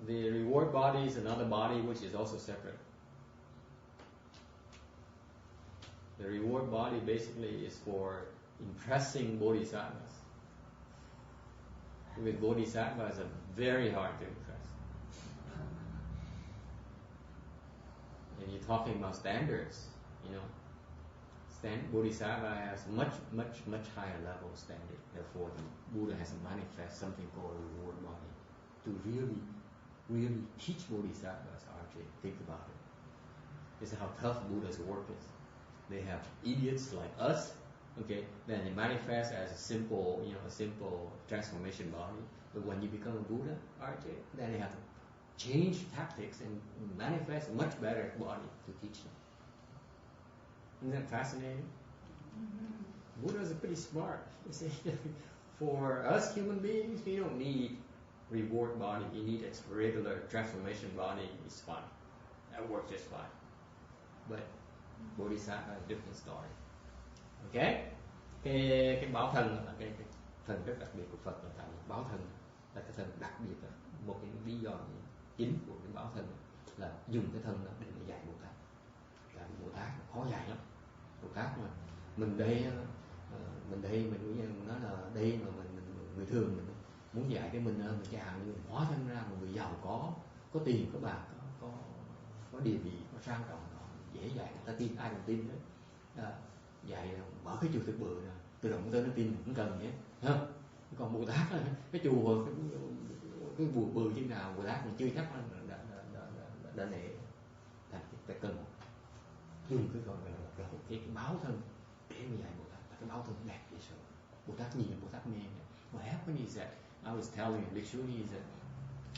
The reward body is another body which is also separate. The reward body basically is for impressing bodhisattvas. Because bodhisattvas are very hard to impress. And you're talking about standards, you know. Bodhisattva has much higher level standard. Therefore, the Buddha has to manifest something called a reward body to really teach bodhisattvas. Archie, think about it. This is how tough Buddha's work is. They have idiots like us, okay, then they manifest as a simple transformation body. But when you become a Buddha, Archie, then they have to change tactics and manifest a much better body to teach them. Isn't that fascinating? Mm-hmm. Buddhas are pretty smart. You see, for us human beings, we don't need reward body. You need a regular transformation body. It's fine. That works just fine. But Bodhisattva is a different story. Okay? Cái báo thân là cái thần rất đặc biệt của Phật, là tại báo thân là cái thần đặc biệt, là một cái lý do chính của cái báo thân là dùng cái thân để mà dạy Bồ Tát. Tại vì Bồ Tát khó dạy lắm. Bồ Tát mà mình đây mình nói là đây mà mình người thường mình muốn dạy cái mình chàng như mình hóa thân ra một người giàu có tiền có bạc, có địa vị, có sang trọng, dễ dạy, người ta tin, ai cũng tin đấy. Dạy mở cái chùa Thực Bự nè, tự động tới nó tin cũng cần nhé, không? Còn Bồ Tát là cái chùa cái bùa bự chứ nào Bồ Tát còn chưa chắc đã nể, thành phải cần dùng cái gọi là cái báo thân để mà dạy Bồ Tát. Cái báo thân đẹp dễ sợ. Bồ Tát nhìn Bồ Tát mê. What happened is that I was telling Bhikshuni is that,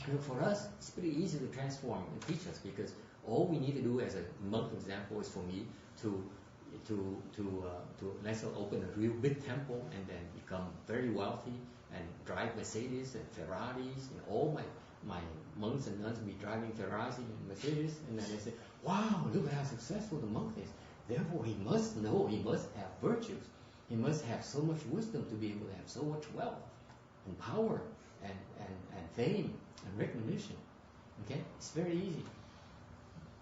you know, for us it's pretty easy to transform and teach us, because all we need to do as a monk example is for me to let's say open a real big temple and then become very wealthy and drive Mercedes and Ferraris, and all my monks and nuns will be driving Ferraris and Mercedes, and then they say, wow, look at how successful the monk is. Therefore, he must have virtues. He must have so much wisdom to be able to have so much wealth and power and fame and recognition. Okay, it's very easy.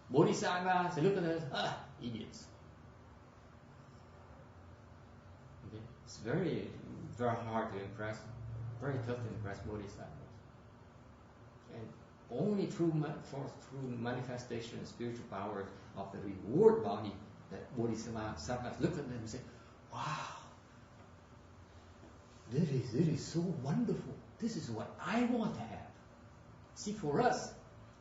Bodhisattva, they look at us, idiots. Okay, it's very hard to impress, very tough to impress bodhisattvas. And only through manifestation of spiritual power of the reward body that bodhisattvas look at them and say, wow, this is so wonderful. This is what I want to have. See, for us,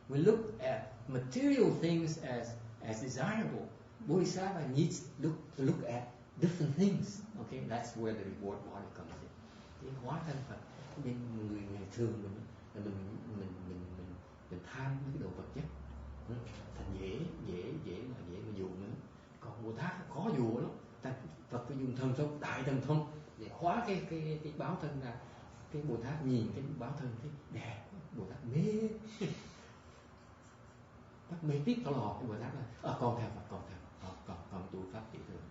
we look at material things as desirable. Bodhisattva needs to look at different things. Okay, that's where the reward body comes in. Cái hóa thân Phật, bên người thường mình tham những cái đồ vật chất, thành dễ mà dụ nữa. Còn Bồ Tát khó dụ lắm. Phật phải dùng thần thông, đại thần thông để hóa cái báo thân ra. Cái Bồ Tát nhìn cái báo thân thấy đẹp, Bồ Tát mê. Bác mê tiếp tỏ lò, cái Bồ Tát là con theo Phật, con tu pháp tỷ thường.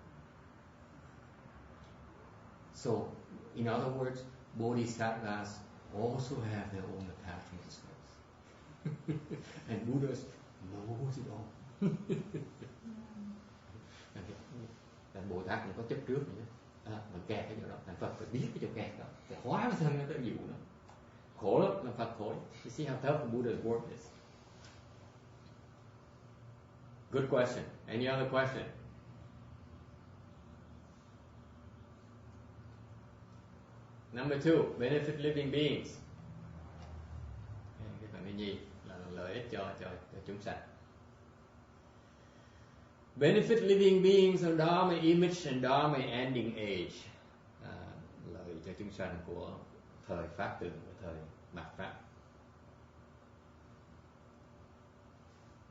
So, in other words, bodhisattvas also have their own attachment styles. And Buddhas knows it all. Thành Bồ Tát cũng có chấp trước vậy đó. Mình kẹt cái chỗ đó, thành Phật phải biết cái chỗ kẹt đó, phải hóa cái thân nó tới dụ nó. Khổ lắm, làm Phật khổ. You see how tough the Buddha's work is. Good question. Any other question? Number 2, benefit living beings. Cái phần thứ nhì là lợi ích cho chúng sanh. Benefit living beings of Dharma image and Dharma ending age. Lợi cho chúng sanh của thời Pháp Tường và thời mạt Pháp.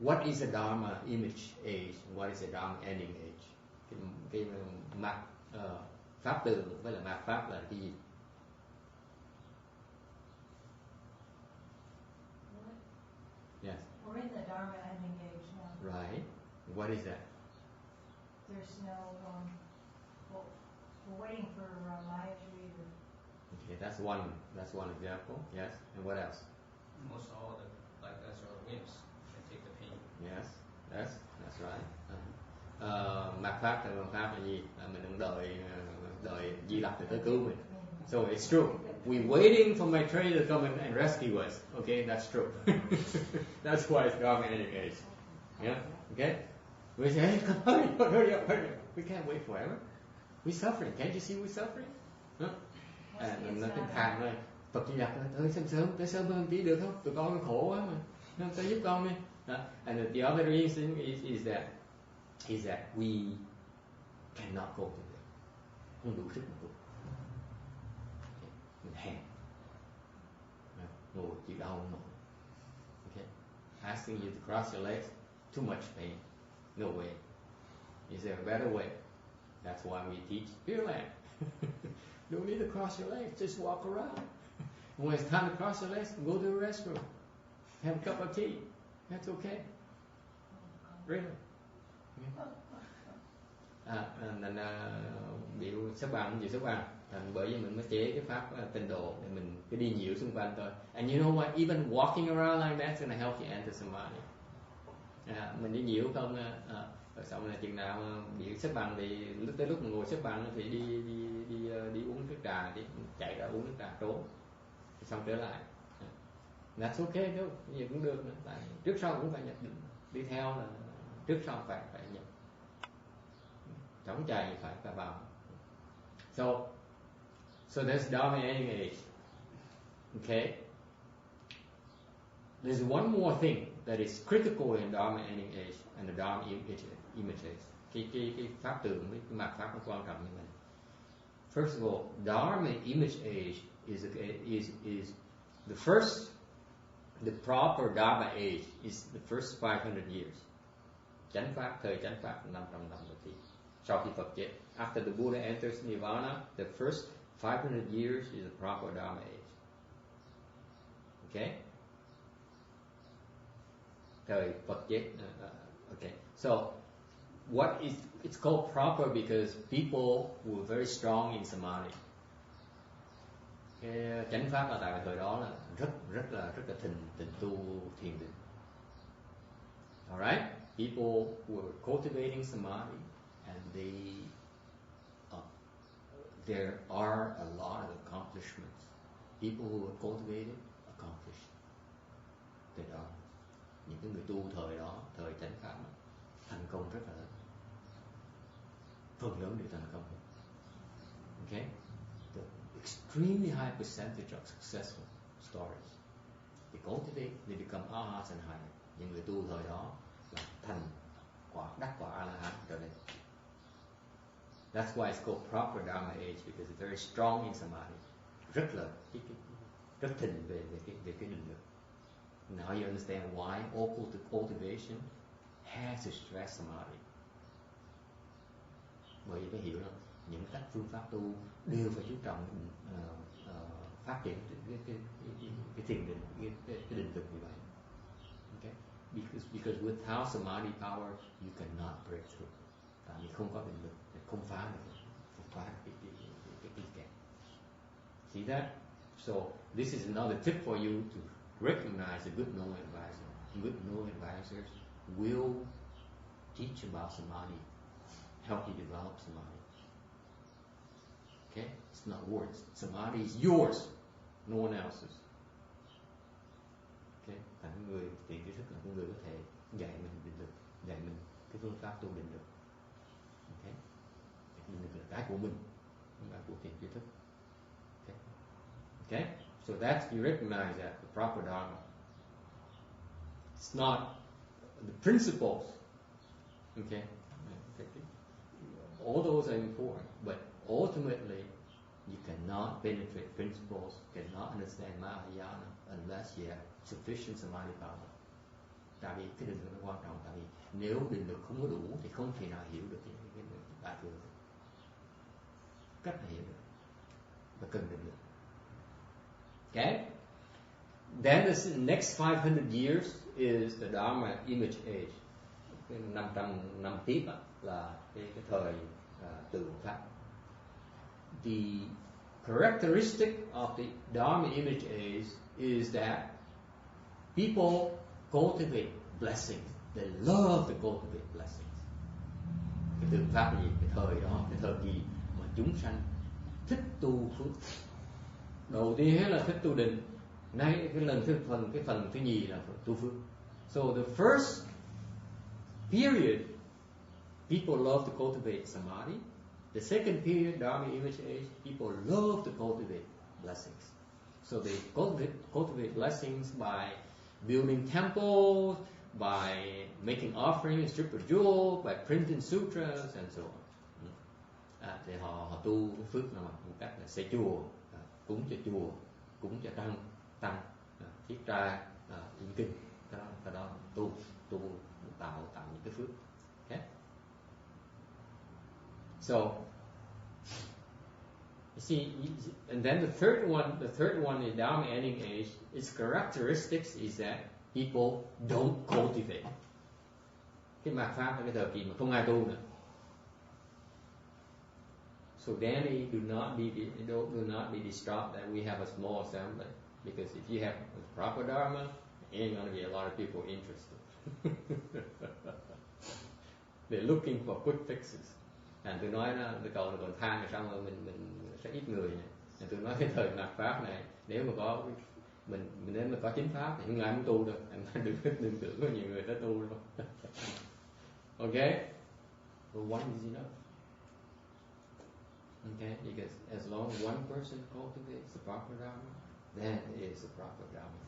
What is a Dharma image age? What is a Dharma ending age? Cái mặt Pháp Tường với là mạt Pháp là cái gì? Yes. We're in the Dharma ending age now. Right. What is that? There's no, well, we're waiting for Mayashri to. Okay, that's one example. Yes, and what else? Most all the like us are wimps that take the pain. Yes, that's right. Mạt pháp là mạt pháp là gì? Là mình đang đợi Di Lặc để tới cứu mình. So it's true. We're waiting for Maitreya to come and rescue us. Okay, that's true. That's why it's Dharma age. Yeah. Okay. We say, hey, come hurry up. We can't wait forever. We're suffering. Can't you see we're suffering? Huh? Nó cái thằng này, Phật Di Lặc tới tới sớm hơn tí được không? Tụi con khổ quá mà. Tới giúp con đi. And the other reason is that we cannot go to them. Không đủ sức mà tu. Mình hèn. Ngồi chịu đau không nổi. Okay. Asking you to cross your legs, too much pain. No way. Is there a better way? That's why we teach Pure Land. Don't need to cross your legs, just walk around. When it's time to cross your legs, go to the restroom. Have a cup of tea. That's okay. Really. Biểu xếp bằng, thành bởi vì mình mới chế cái pháp tịnh độ để mình cứ đi nhiễu xung quanh thôi. And you know what? Even walking around like that's gonna help you enter samadhi. Mình đi nhiễu không, rồi xong là chừng nào biểu xếp bằng thì lúc mình ngồi xếp bằng thì đi uống nước trà, đi chạy ra uống nước trà trốn, xong trở lại. That's okay đâu, gì cũng được nữa. Tại trước sau cũng phải nhập định, đi theo là trước sau phải nhập. Chống chạy phải vào. So there's Dharma ending age. Okay. There's one more thing that is critical in Dharma ending age and the Dharma image age. Cái pháp tường với cái mạt pháp nó quan trọng như vậy. First of all, Dharma image age is the proper Dharma age is the first 500 years. Thời chánh pháp 500 năm đầu tiên. Sau khi Phật chết, after the Buddha enters Nirvana, the first 500 years is the proper Dharma age. Okay? Thời Phật chết. Okay. So, it's called proper because people were very strong in samadhi. Cái chánh pháp là tại thời đó là rất là thịnh tu thiền định. Alright? People were cultivating samadhi and there are a lot of accomplishments. People who were cultivated accomplished. Từ đó những cái người tu thời đó, thời chánh pháp thành công rất là lớn. Phần lớn đều thành công. Okay? The extremely high percentage of successful stories. They cultivate, they become arhats and higher. Những người tu thời đó là thành đắc quả A-la-hán trở lên. That's why it's called proper Dharma age because it's very strong in samadhi. Rất thịnh về cái định lực. Now you understand why all cultivation has to stress samadhi. Bởi vì phải hiểu rằng những các phương pháp tu đều phải chú trọng phát triển cái thiền định, cái định lực như vậy. Okay? Because without samadhi power, you cannot break through. Tại vì không có định lực, không phá được cái kẹt. See that? So this is another tip for you to recognize a good knowing advisor. Good knowing advisors will teach about samadhi, help you develop samadhi. Okay? It's not words. Samadhi is yours, no one else's. Okay? Thành người tiền tri thức là người có thể dạy mình định lực, dạy mình cái phương pháp tu định lực. Okay? Định lực là cái của mình, không phải của tiền tri thức. Okay? Okay? So that's, you recognize that, the proper Dharma. It's not the principles. Okay? All those are important, but ultimately you cannot penetrate principles, cannot understand Mahayana unless you have sufficient samadhi power. Tại vì cái định lực nó quan trọng, tại vì nếu định lực không có đủ thì không thể nào hiểu được cái đại thừa. Cách là hiểu được và cần định lực. Okay? Then the next 500 years is the Dharma image age. 500 năm tiếp là cái thời tự pháp. the characteristic of the Dharma image age is that people cultivate blessings. They love to cultivate blessings. Cái tượng pháp là gì? Cái thời đó, cái thời kỳ mà chúng sanh thích tu phước. Đầu tiên hết là thích tu định. Nay cái phần thứ nhì là tu phước. So the first period, people love to cultivate samadhi. The second period, Dharma image age, people love to cultivate blessings. So they cultivate blessings by building temples, by making offerings, strip of jewel, by printing sutras and so on. Thì họ tu phước nào một cách là xây chùa, cúng cho chùa, cúng cho tăng, thiết trai, in kinh, cái đó tu tạo những cái phước. Okay? So you see, and then the third one is Dharma ending age. Its characteristics is that people don't cultivate. Cái mạt pháp là cái thời kỳ mà không ai tu nữa. So then do not be distraught that we have a small assembly, because if you have a proper Dharma, ain't going to be a lot of people interested. They're looking for quick fixes. Tôi nói nó, tôi cầu là còn than xong rồi mình sẽ ít người này. Tôi nói cái thời mạt pháp này, nếu mà có nếu mà có chính pháp thì không ai muốn tu đâu. Đừng tưởng có nhiều người tới tu đâu. Okay? But one is enough. Okay? Because as long as one person cultivates the proper Dharma, then it is the proper Dharma.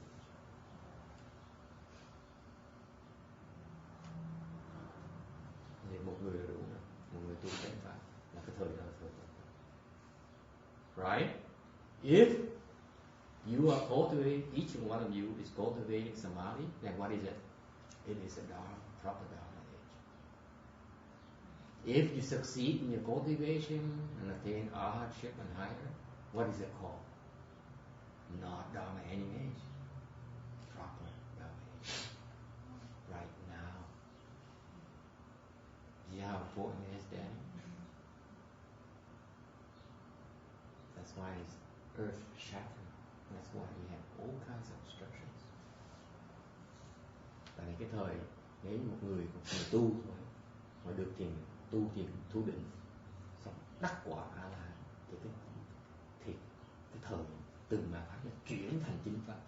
Thì một người là đủ rồi. Một người tu chánh pháp là cái thời đó là thời chánh pháp. Right? If you are cultivating, each one of you is cultivating samadhi, then what is it? It is a Dharma, proper Dharma age. If you succeed in your cultivation and attain arhatship and higher, what is it called? Not Dharma ending age. Proper Dharma age. Right now. See how important it is then? That's why it's earth shattering. That's why we have all kinds of obstructions. Tại vì cái thời nếu một người tu thôi mà được thiền tu định xong đắc quả A La thì cái thời từng mà pháp nó chuyển thành chính pháp.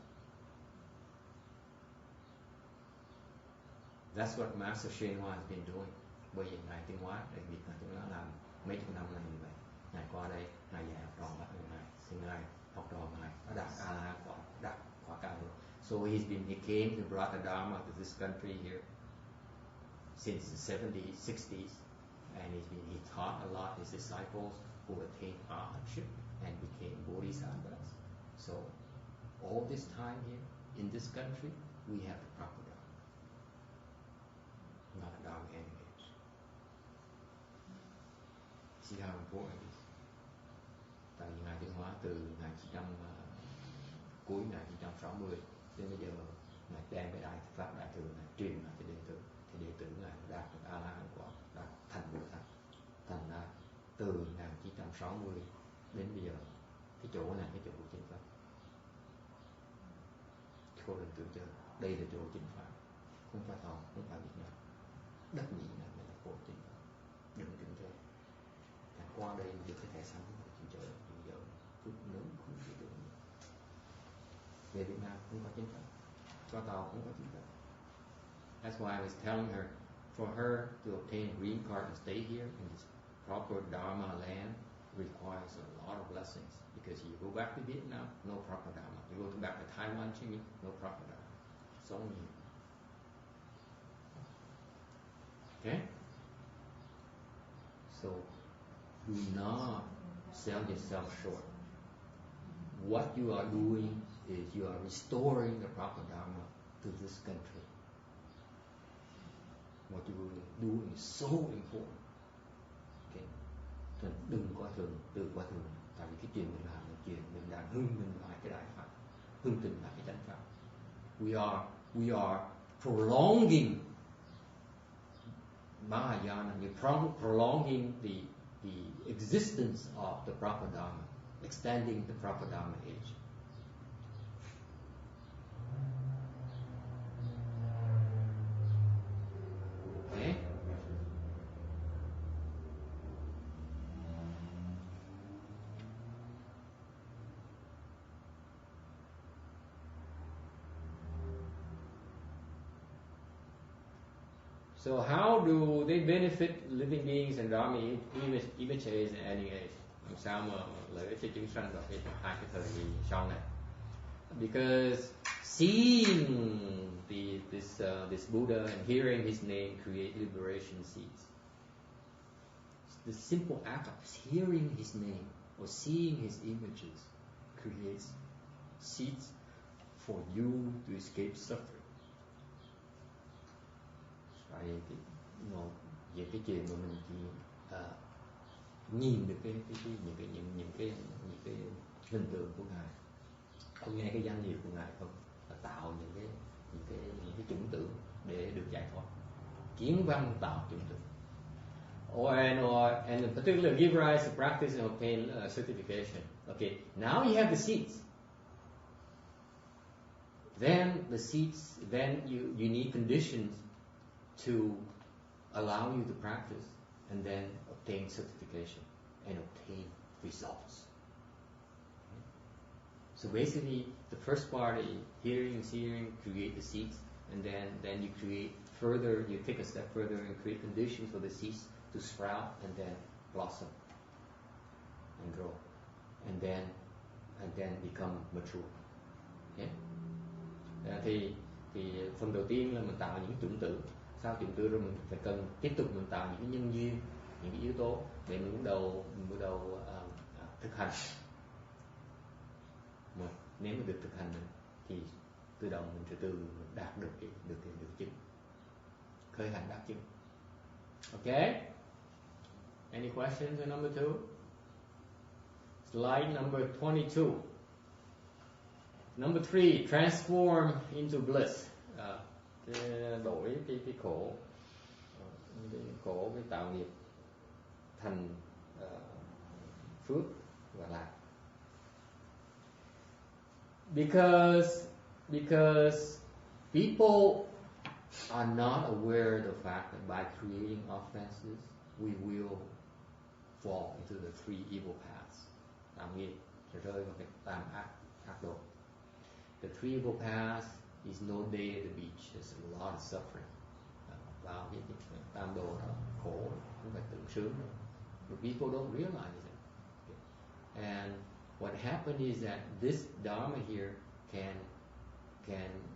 That's what Master Shen Hoa has been doing. Bởi vì ngài Tiên Hóa, đặc biệt là chúng nó làm mấy chục năm là như vậy. Ngài qua đây, ngài dạy học trò bắt ngài, thì ngài học trò ngài nó đạt A La quả, đạt quả cao rồi. So he came to brought the Dharma to this country here since the 70s, 60s, and he taught a lot his disciples who attained arhatship and became bodhisattvas. So all this time here in this country, we have the proper Dharma, not a Dharma ending age. See how important it is. Tại vì ngài Tiên Hóa từ 1900 cuối 1960 đến bây giờ ngài đem cái đại pháp đại thừa này truyền lại cho đệ tử, thì đệ tử ngài đạt được A La Hán quả, đạt thành Bồ Tát. Thành ra từ 1960 đến bây giờ cái chỗ này cái chỗ của chính pháp. Cô đừng tưởng chơi, đây là chỗ chính pháp, không phải Tàu, không phải Việt Nam. Đất Mỹ này là chỗ chính pháp, đừng tưởng chơi. Qua đây được cái thẻ xanh của chính chơi, bây giờ phước lớn không thể tưởng. Về Việt Nam không có chính pháp, qua Tàu không có chính pháp. That's why I was telling her, for her to obtain a green card and stay here in this proper Dharma land requires a lot of blessings. Because you go back to Vietnam, no proper Dharma. You go back to Taiwan, Chile, no proper Dharma. It's only here. Okay? So, do not sell yourself short. What you are doing is you are restoring the proper Dharma to this country. What you are doing is so important. Okay? So đừng coi thường, từ coi thường. Tại vì cái chuyện mình làm là chuyện mình đang hưng mình lại cái đại pháp, hưng tình lại cái chánh pháp. We are prolonging Mahayana, you're prolonging the the existence of the proper Dharma, extending the proper Dharma age. Okay? So how do they benefit living beings and Dharma images in any age? Làm sao mà lợi ích cho chúng sanh vào hai cái thời kỳ sau này? Because seeing this Buddha and hearing his name create liberation seeds. The simple act of hearing his name or seeing his images creates seeds for you to escape suffering. Tại vì về cái chuyện mà mình chỉ nhìn được những cái hình tượng của ngài, không nghe cái danh hiệu của ngài không, là tạo những cái chủng tử để được giải thoát. Kiến văn tạo chủng tử. And in particular, give rise to practice and obtain certification. Okay, now you have the seeds. Then you need conditions to allow you to practice and then obtain certification and obtain results. Okay? So basically, the first part is hearing, seeing, create the seeds, and then you create further. You take a step further and create conditions for the seeds to sprout and then blossom and grow, and then become mature. Okay? Thì phần đầu tiên là mình tạo những chủng tử. Sau chủng tử rồi mình phải cần tiếp tục mình tạo những cái nhân duyên, những cái yếu tố để mình bắt đầu thực hành. Mà nếu mà được thực hành thì tự động mình từ từ đạt được chứng, khởi hành đạt chứng. Okay? Any questions on number 2? Slide number 22. Number 3, transform into bliss. Đổi cái khổ, cái tạo nghiệp thành phước và lạc. Because people are not aware of the fact that by creating offenses, we will fall into the three evil paths. Tạo nghiệp sẽ rơi vào cái tam ác độ. The three evil paths is no day at the beach. There's a lot of suffering. Vào cái tam đồ đó khổ, không phải tưởng sướng đâu. But people don't realize it. Okay. And what happened is that this Dharma here can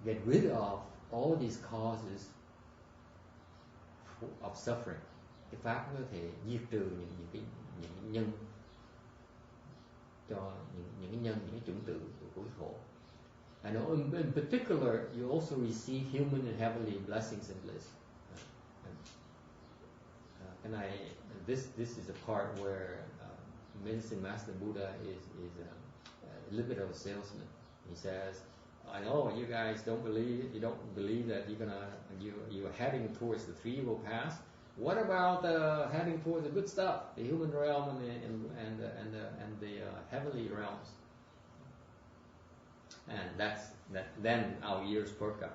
get rid of all these causes of suffering. Cái pháp có thể diệt trừ những cái nhân cho những cái nhân, những cái chủng tử của cái khổ. And in particular, you also receive human and heavenly blessings and bliss. This is a part where Medicine Master Buddha is a little bit of a salesman. He says, "I know you guys don't believe that you're heading towards the three evil paths. What about heading towards the good stuff, the human realm and the heavenly realms?" And then our ears perk up.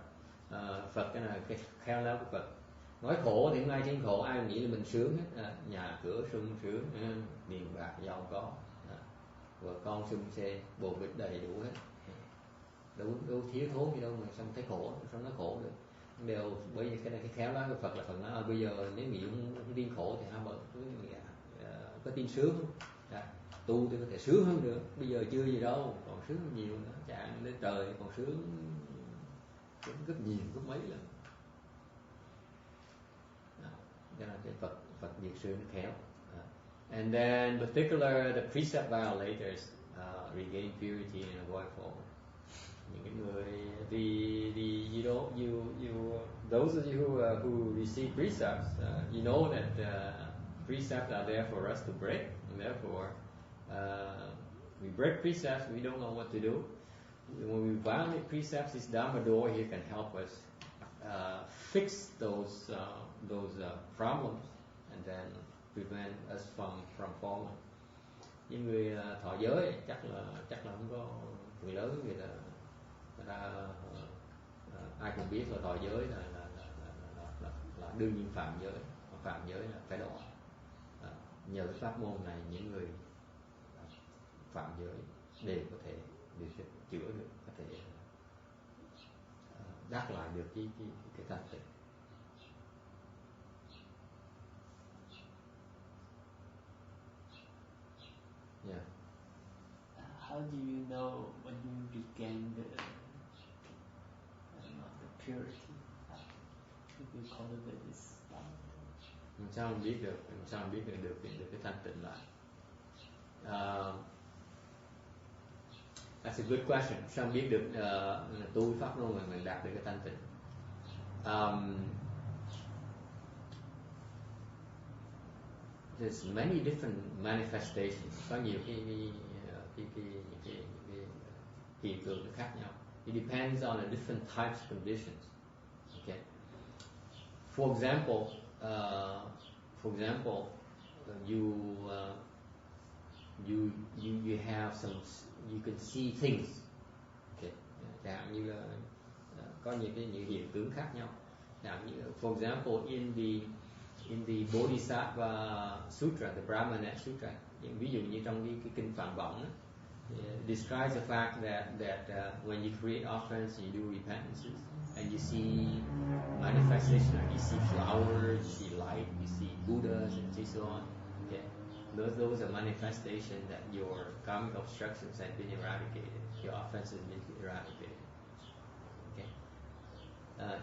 Phật cái này cái khéo léo của Phật. Nói khổ thì hôm nay trên khổ ai nghĩ là mình sướng hết, nhà cửa sung sướng, tiền bạc giàu có, vợ con sum xe, bồ bịch đầy đủ hết, đâu thiếu thốn gì đâu mà xong thấy khổ, xong nó khổ được. Đều bởi vì cái này cái khéo léo của Phật là Phật nói bây giờ nếu nghĩ không tin khổ thì hai bờ có tin sướng không? Tu thì có thể sướng hơn nữa. Bây giờ chưa gì đâu, còn sướng nhiều nữa. Chạng đến trời còn sướng rất nhiều, gấp mấy lần. Cho nên cái Phật diệt sướng khéo. And then particular the precept violators regain purity and avoid fall. Những cái người those of you who receive precepts, you know that precepts are there for us to break, and therefore we break precepts, we don't know what to do. When we violate precepts, this Dharma door here can help us fix those problems, and then prevent us from falling. Những người thọ giới chắc là không có, phần lớn người ta ai cũng biết là thọ giới là đương nhiên phạm giới, phạm giới là phải độ. Nhờ cái pháp môn này những người phạm giới đều có thể chữa được, có thể đáp lại được cái thanh tịnh. Yeah. How do you know when you regain the purity? If you cultivate this Làm sao mình biết được? Làm sao mình biết được cái thanh tịnh lại? That's a good question. Sao biết được tu pháp luôn mà mình đạt được cái thanh tịnh? There's many different manifestations. Có nhiều cái hiện tượng khác nhau. It depends on the different types of conditions. Okay. For example, you have some, you can see things. Okay. Chẳng hạn như là có những hiện tượng khác nhau. Chẳng hạn như, for example, in the Bodhisattva Sutra, the Brahmana Sutra, ví dụ như trong cái kinh Phạn Võng, describes the fact that when you create offerings, you do repentances, and you see manifestation, you see flowers, you see light, you see Buddhas, and so on. Okay, those are manifestations that your karmic obstructions have been eradicated, your offenses have been eradicated. Okay,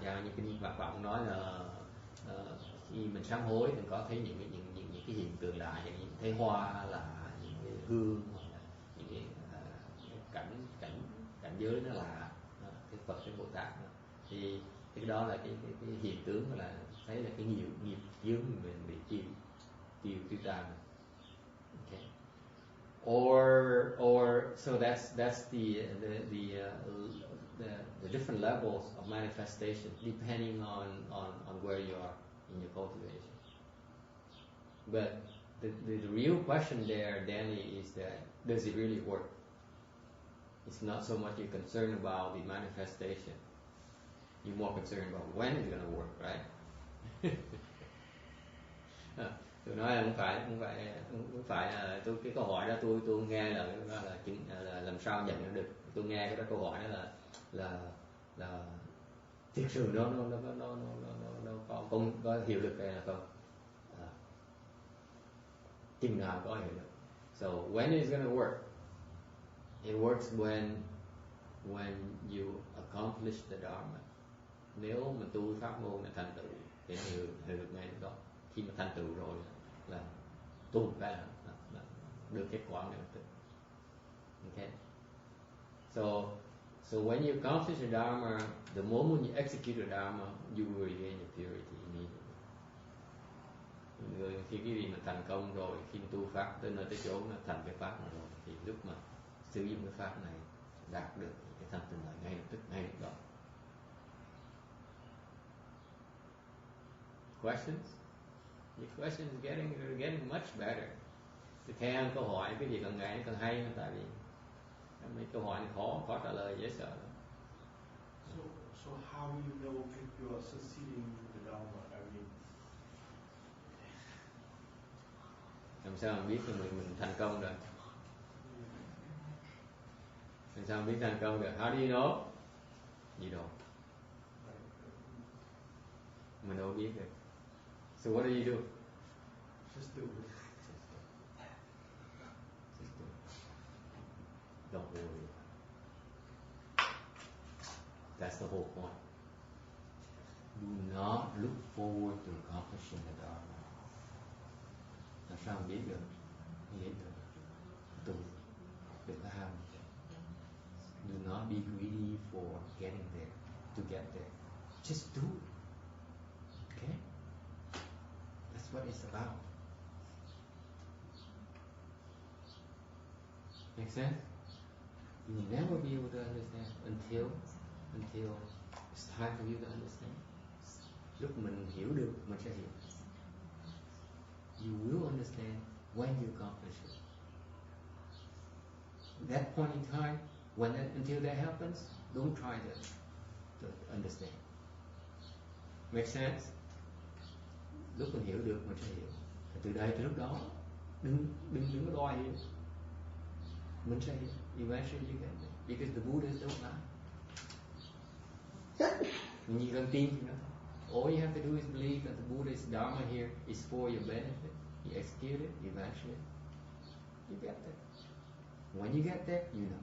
và như kinh Phạn Võng nói là khi mình sám hối thì có thấy những cái hiện tượng lạ, những thấy hoa lạ, những cái hương, hoặc là những cái cảnh giới nó lạ, cái Phật, cái Bồ Tát, thì cái đó là cái hiện tướng là thấy là cái nghiệp chướng mình bị tiêu tan. Okay. Or so that's the different levels of manifestation depending on where you are in your cultivation. But the real question there, Danny, is that does it really work? It's not so much you're concerned about the manifestation. You're more concerned about when it's going to work, right? Tôi nói là không phải là cái câu hỏi đó tôi nghe là làm sao nhận được. Tôi nghe cái đó câu hỏi đó là thực sự nó có hiệu lực hay là không, chừng nào có hiệu lực. So when is going to work? It works when you accomplish the Dharma. Nếu mình tu pháp môn là thành tựu thì nó hiệu lực ngay lúc đó. Khi mà thành tựu rồi là tu cái là được kết quả ngay lập tức. Okay. So when you accomplish the Dharma, the moment you execute the Dharma, you will regain your purity immediately. Người khi cái gì mà thành công rồi, khi tu pháp tới nơi tới chỗ nó thành cái pháp rồi, thì lúc mà sử dụng cái pháp này đạt được cái thanh tịnh lại ngay lập tức, ngay lúc đó. Questions? Your question is getting much better. Thì theo câu hỏi cái gì càng ngày càng hay, tại vì mấy câu hỏi này khó trả lời, dễ sợ. So how do you know if you are succeeding with the Dharma? I mean, làm sao mình biết là mình thành công được? Làm sao mình biết thành công được? How do you know? You don't. Mình đâu biết được. So what do you do? just do it. Just do it. Don't worry. That's the whole point. Do not look forward to accomplishing the Dharma. Làm sao mình biết được? Biết được. Tu. Đừng có ham. Do not be greedy for getting there. To get there. Just do it. Okay? That's what it's about. Make sense? You will never be able to understand until it's time for you to understand. Lúc mình hiểu được, mình sẽ hiểu. You will understand when you accomplish it. That point in time, until that happens, don't try to understand. Make sense? Lúc mình hiểu được mình sẽ hiểu. Từ đây tới lúc đó, đừng có đòi hiểu. Mình sẽ hiểu. Eventually you get there. Because the Buddhas don't lie. Mình chỉ cần tin thì nó. All you have to do is believe that the Buddha's Dharma here is for your benefit. You execute it, eventually you get there. When you get there, you know.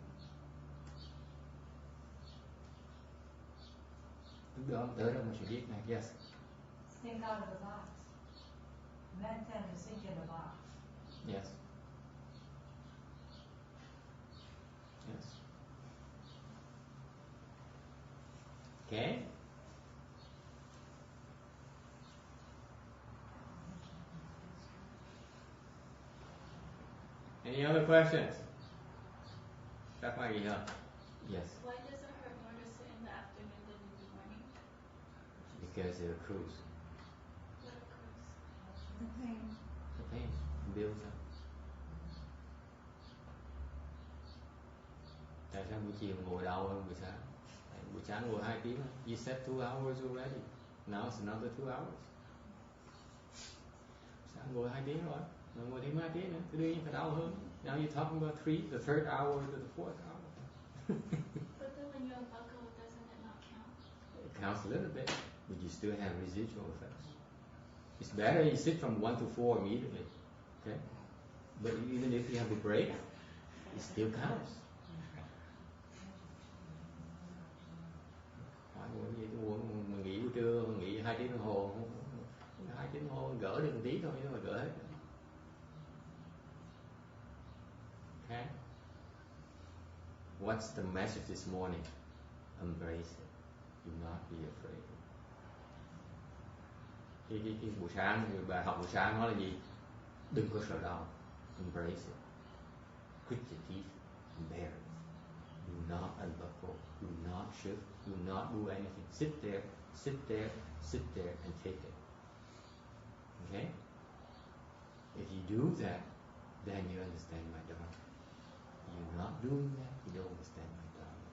Lúc đó tới đâu mình sẽ biết này. Yes. Think out of the box. Men tend to think in the box. Yes. Yes. Okay. Any other questions? Các bạn gì không? Yes. Why does it hurt more to sit in the afternoon than in the morning? Because it accrues. What accrues? The pain. The pain builds up. Tại sao buổi chiều ngồi đau hơn buổi sáng? Buổi sáng ngồi 2 tiếng. You said 2 hours already. Now it's another 2 hours. Sáng ngồi 2 tiếng rồi. Ngồi thêm 2 tiếng nữa. Thì đương nhiên phải đau hơn. Now you're talking about the third hour to the fourth hour. But then when you have alcohol, doesn't it not count? It counts a little bit, but you still have residual effects. It's better you sit from 1 to 4 immediately. Okay? But even if you have a break, it still counts. Hỏi uống gì tôi uống, mình nghỉ buổi trưa, mình nghỉ 2 tiếng đồng hồ, 2 tiếng đồng hồ gỡ được một tí thôi nhưng mà gỡ hết. Okay? What's the message this morning? Embrace it. Do not be afraid. Cái buổi sáng, người bà học buổi sáng nói là gì? Đừng có sợ đau. Embrace it. Grit your teeth and bear it. Do not unbuckle. Do not shift. Do not do anything. Sit there, sit there, sit there and take it. Okay? If you do that, then you understand my Dharma. You're not doing that, you don't understand my Dharma.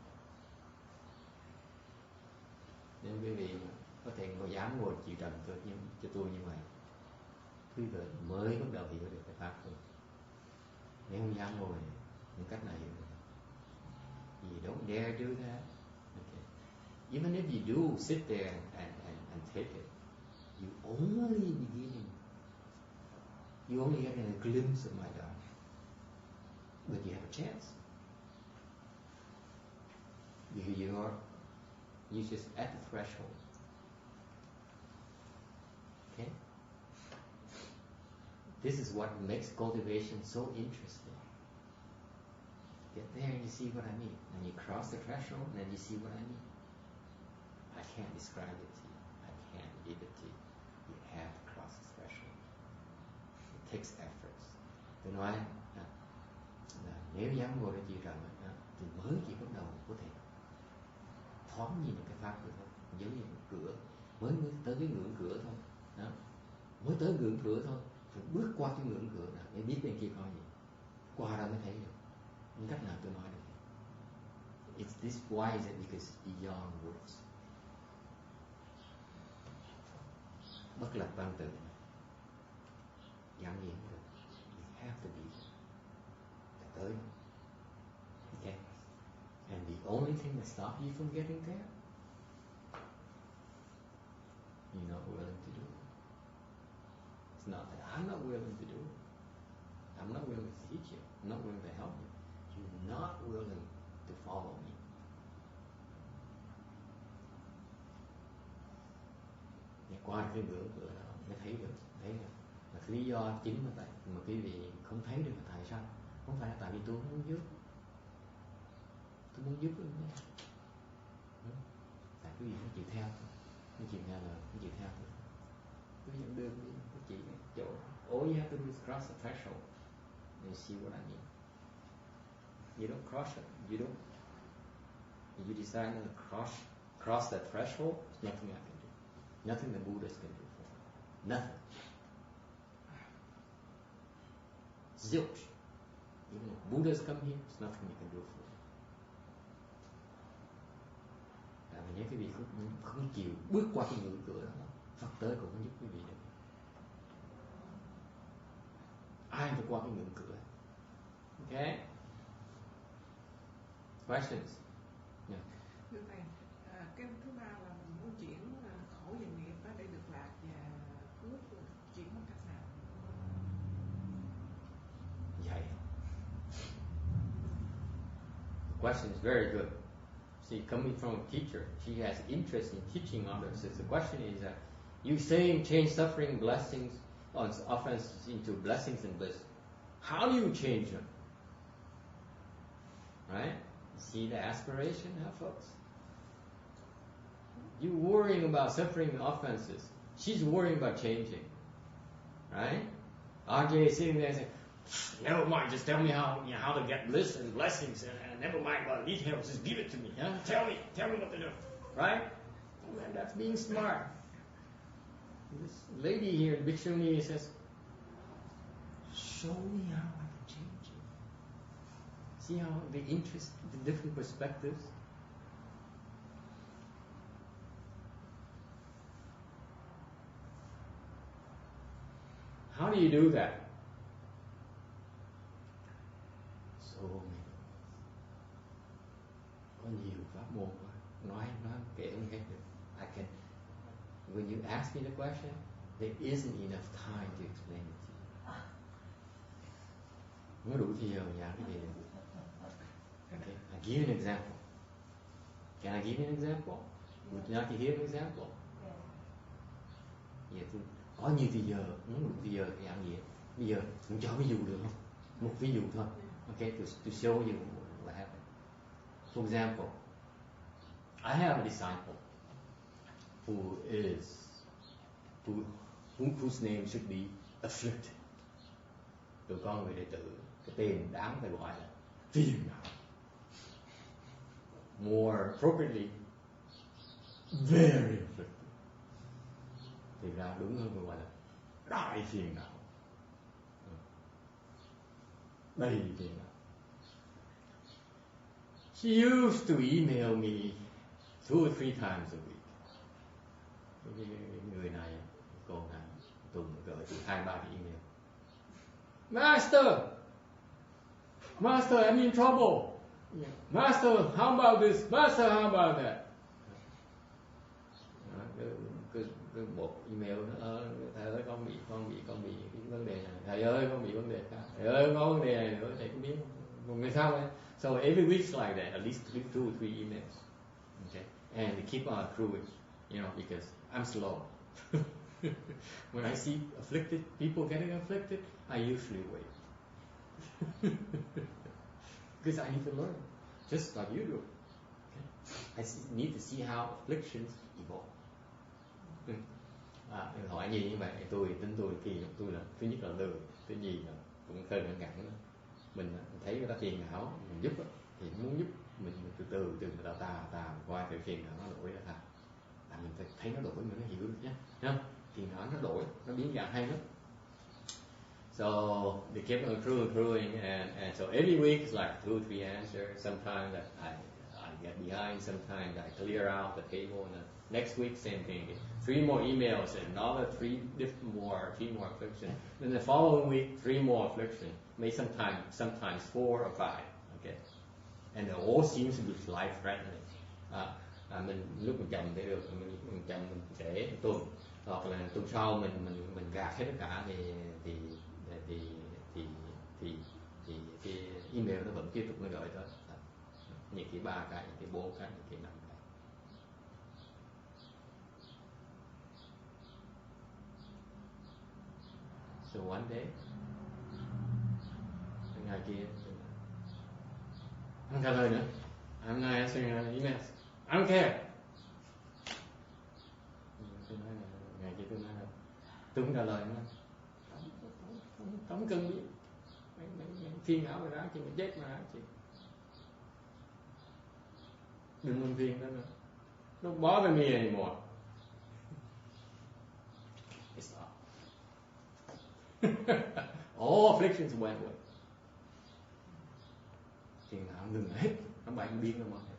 Nên quý vị có thể dám ngồi chịu trần cho tôi như vậy. Quý vị mới bắt đầu hiểu được cái pháp thôi. Nếu không dám ngồi, những cách này hiểu được. You don't dare do that. Okay. Even if you do sit there and take it, you only beginning. You only getting a glimpse of my Dharma. But you have a chance. Because you're just at the threshold. Okay? This is what makes cultivation so interesting. Get there and you see what I mean. And you cross the threshold and then you see what I mean. I can't describe it to you. I can't give it to you. You have to cross the threshold. It takes efforts. Tôi nói là nếu dám ngồi để chịu trần thì mới chỉ bắt đầu có thể thoáng nhìn cái pháp được thôi. Giống như một cửa, mới tới cái ngưỡng cửa thôi. Đó. Mới tới ngưỡng cửa thôi, rồi bước qua cái ngưỡng cửa đó để biết bên kia coi gì. Qua đó mới thấy được. Nhưng cách nào tôi nói được? It's this, why is it? Because it's beyond words. Bất lập văn tự. Dám nhìn được. You have to be there. Tới. Okay. And the only thing that stops you from getting there, you're not willing to do it. It's not that I'm not willing to do it. I'm not willing to teach you. I'm not willing to help you. You're not willing to follow me. Để qua cái ngưỡng cửa đó mới thấy được. Mà cái lý do chính là vậy. Mà quý vị không thấy được là tại sao? Không phải là tại vì tôi không muốn giúp. Tôi muốn giúp với mình. Tại quý vị không chịu theo. Không chịu theo là không chịu theo. Quý vị dẫn đường đi. Quý chị chỗ. All you have to do is cross the threshold. And you see what I mean. You don't cross it. You don't. If you decide to cross that threshold, nothing I can do. Nothing the Buddhas can do for you. Nothing. Zilch. Even if Buddhas come here, there's nothing you can do for them. Tại vì nếu quý vị không chịu bước qua cái ngưỡng cửa đó, Phật tới cũng không giúp quý vị được. Ai phải qua cái ngưỡng cửa. Okay? Questions? Yeah. Thưa thầy, cái thứ ba là mình muốn chuyển khổ và nghiệp để được lạc và phước, chuyển bằng cách nào? Dạy. The question is very good. See, coming from a teacher, she has interest in teaching others. So the question is that you saying change suffering, blessings, offenses into blessings and bliss. How do you change them? Right? See the aspiration, huh, folks? You worrying about suffering and offenses. She's worrying about changing. Right? RJ is sitting there saying, never mind, just tell me how to get bliss and blessings, and never mind about details, just give it to me. Huh? Tell me what to do. Right? Oh man, that's being smart. This lady here, Bhikshuni, says, show me how I can change it. See how the interest, the different perspectives. How do you do that? So many. Có nhiều pháp môn quá. Nói kể không hết được. I can. When you ask me the question, there isn't enough time to explain it to you. Không có đủ thời giờ nhà cái gì. Okay, I give you an example. Can I give you an example? Would you like to hear an example? Yeah, có nhiều thời giờ, không đủ thời giờ thì làm gì? Bây giờ mình cho ví dụ được không? Một ví dụ thôi. Okay, to show you what happened. For example, I have a disciple whose name should be afflicted. Tụi con người đệ tử, cái tên đáng phải gọi là phiền não. More appropriately, very afflicted. Thì ra đúng hơn phải gọi là đại phiền não. Đầy phiền não. She used to email me 2 or 3 times a week. Người này, cô này, tuần gửi 2-3 cái email. Master, I'm in trouble. Master, how about this? Master, how about that? Cứ một email nó thầy ơi con bị cái vấn đề này, thầy ơi con bị vấn đề khác, thầy ơi có vấn đề này nữa, thầy cũng biết một người sao ấy. So every week's like that, at least 2 or 3 emails. Okay, and they keep on accruing, because I'm slow. When I see afflicted people getting afflicted, I usually wait. Because I need to learn, just like you do. Okay? I need to see how afflictions evolve. Hỏi gì như vậy, tính tôi kỳ, tôi là thứ nhất là lười, thứ nhì là cũng hơi ngăn cản. Mình thấy người ta phiền não, mình giúp thì muốn giúp mình từ từ người ta qua cái phiền não nó đổi ra thành mình phải thấy nó đổi mình mới hiểu được nhé, phiền não nó đổi, nó biến dạng hay lắm. So they kept on accruing, and so every week is like 2 or 3 answers. Sometimes I get behind, sometimes I clear out the table, and then next week same thing. 3 more emails, and another 3 more affliction. Then the following week 3 more affliction. Maybe sometimes 4 or 5. Okay, and it all seems to be life threatening. Mình lúc mình chậm để được, mình chậm mình trễ một tuần, hoặc là tuần sau mình gạt hết tất cả thì cái email nó vẫn tiếp tục nó gửi tới. Những cái 3 cái, những cái 4 cái, những cái 5 cái. So one day, cái ngày kia, không trả lời nữa. I'm not answering emails. I don't care. Tôi nói là, ngày kia tôi nói là, tôi không trả lời nữa. Không cần biết. Mấy phiền não rồi đó, chị mình chết mà chị. Đừng muốn phiền đó nữa. Don't bother me anymore. It's not. all afflictions went away. Chừng nào ngừng hết, nó bệnh điên rồi mọi người.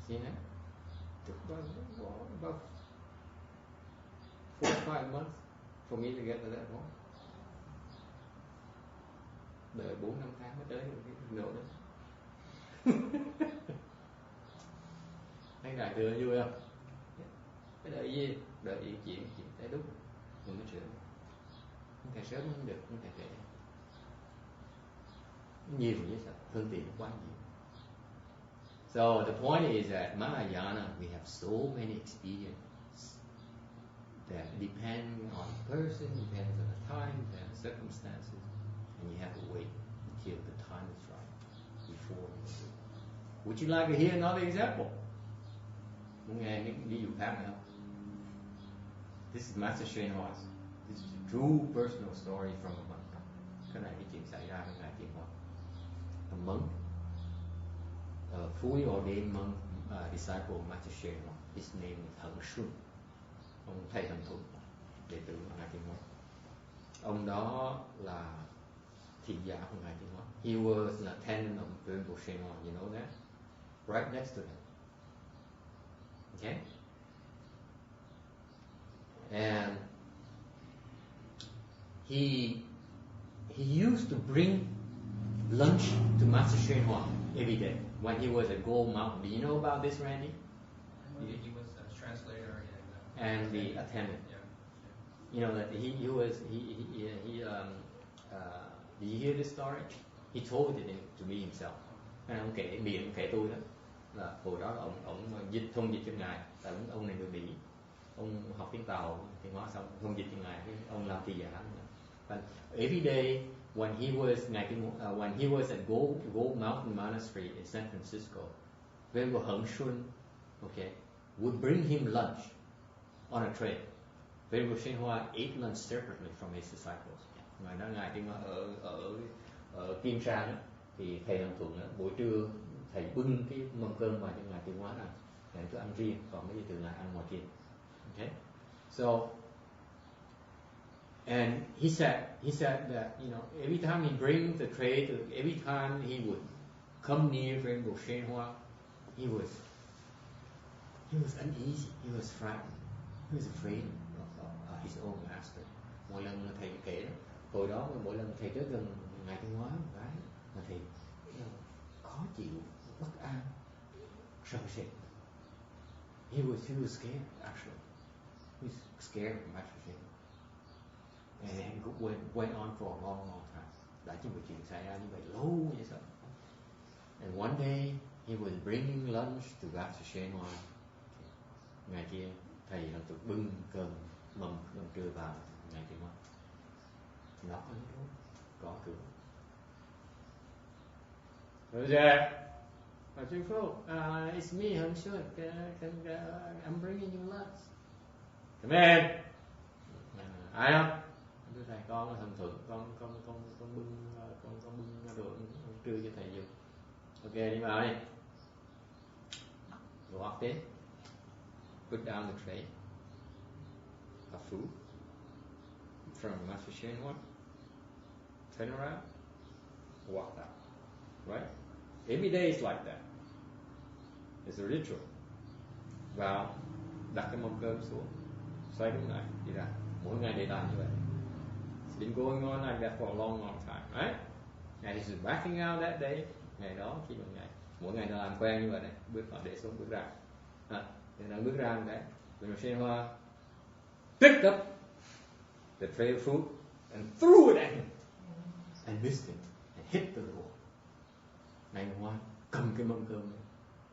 See that? Took about 4 or 5 months for me to get to that point. Đợi 4-5 tháng mới tới được cái nđộ đó. Thấy đại thừa vui không? Cái đợi gì? Đợi chuyện tới đúng mình mới sửa. Không thể sớm không được, không thể trễ. Nhiều vậy sao? Phương tiện quá nhiều. So the point is that Mahayana, we have so many experiences that depend on the person, depends on the time, depends on the circumstances, and you have to wait until the time is right before you do. Would you like to hear another example? Muốn nghe những ví dụ khác nữa? This is Master Shenhua. This is a true personal story from a monk. Cái này cái chuyện xảy ra với ngài Thiên Hoa. A monk, a fully ordained monk, disciple of Master Shenhua. His name is Hận Xuân. Ông thầy Hận Thuận, đệ tử của ngài Thiên Hoa. Ông đó là thị giả của ngài Thiên Hoa. He was an attendant of Venerable Shenhua. You know that? Right next to him. Okay? And he used to bring lunch to Master Shenhua every day when he was at Gold Mountain. Do you know about this, Randy? He was a translator and the attendant. Yeah. You know that he was did you hear this story? He told it to me himself. Anh ông kể tôi đó là hồi đó là ông thông dịch cho ngài, tại ông này người Mỹ, ông học tiếng Tàu tiếng Hóa xong thông dịch cho ngài, ông làm thị giả. But every day when he was at Gold Mountain Monastery in San Francisco, Venerable Hận Xuân, okay, would bring him lunch on a tray. Venerable Shenhua ate lunch separately from his disciples. Ngài nói ngài tiếng ở Kim Sa đó, thì thầy Hận Thuận đó, buổi trưa thầy bưng cái mâm cơm vào cho ngài Thiên Hóa này, ngài cứ ăn riêng, còn mấy từ ngài ăn ngoài kia. Okay, so and he said that every time he brings the tray, every time he would come near Venerable Shenhua, he was uneasy, he was frightened, he was afraid of his own master. Mỗi lần thầy kể đó, hồi đó mỗi lần thầy tới gần ngài Thiên Hóa cái mà thầy khó chịu, bất an, sợ sệt. He was scared actually. He was scared of Master Shenhua. And it went on for a long time. Đã chứ một chuyện xảy ra như vậy lâu như vậy. And one day he was bringing lunch to Master Shenhua. Ngày kia thầy Hận Thuận bưng cơm mâm trưa vào ngày Thiên Hoa. Knock on the door, gõ cửa. Who's there? Master Phu, it's me, Hận Xuân. I'm bringing you lunch. Come in. Ai không? Thưa thầy, con là Hận Thuận, con bưng đồ trưa cho thầy dùng. Ok, đi vào đi. Walk in, put down the tray of food from Master Shenhua, turn around, walk out. Right? Every day is like that. It's a ritual. Vào, đặt cái mâm cơm xuống, xoay đúng lại, đi ra. Mỗi ngày để làm như vậy. It's been going on like that for a long time, right? And he's backing out that day. Ngày đó khi mà mỗi ngày nó làm quen như vậy này, bước vào để xuống bước ra. Thì nó bước ra một cái, Venerable Shenhua picked up the tray of food and threw it at him and missed him and hit the door. Ngày hôm cầm cái mâm cơm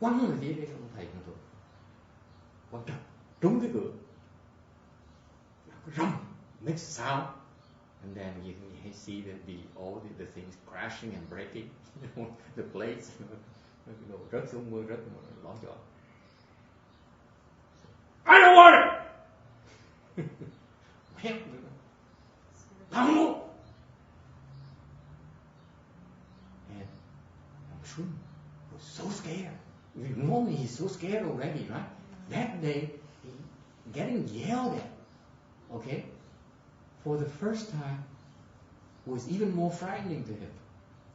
quăng về phía cái ông thầy Hận Thuận, quăng trúng cái cửa, rung, makes a sound, and then you see all the things crashing and breaking, the plates, đồ rớt xuống mưa, rớt ló chọn. I don't want it. Help me. Come. And Shun was so scared. Normally he's so scared already, right? That day, he getting yelled at Okay? For the first time, was even more frightening to him.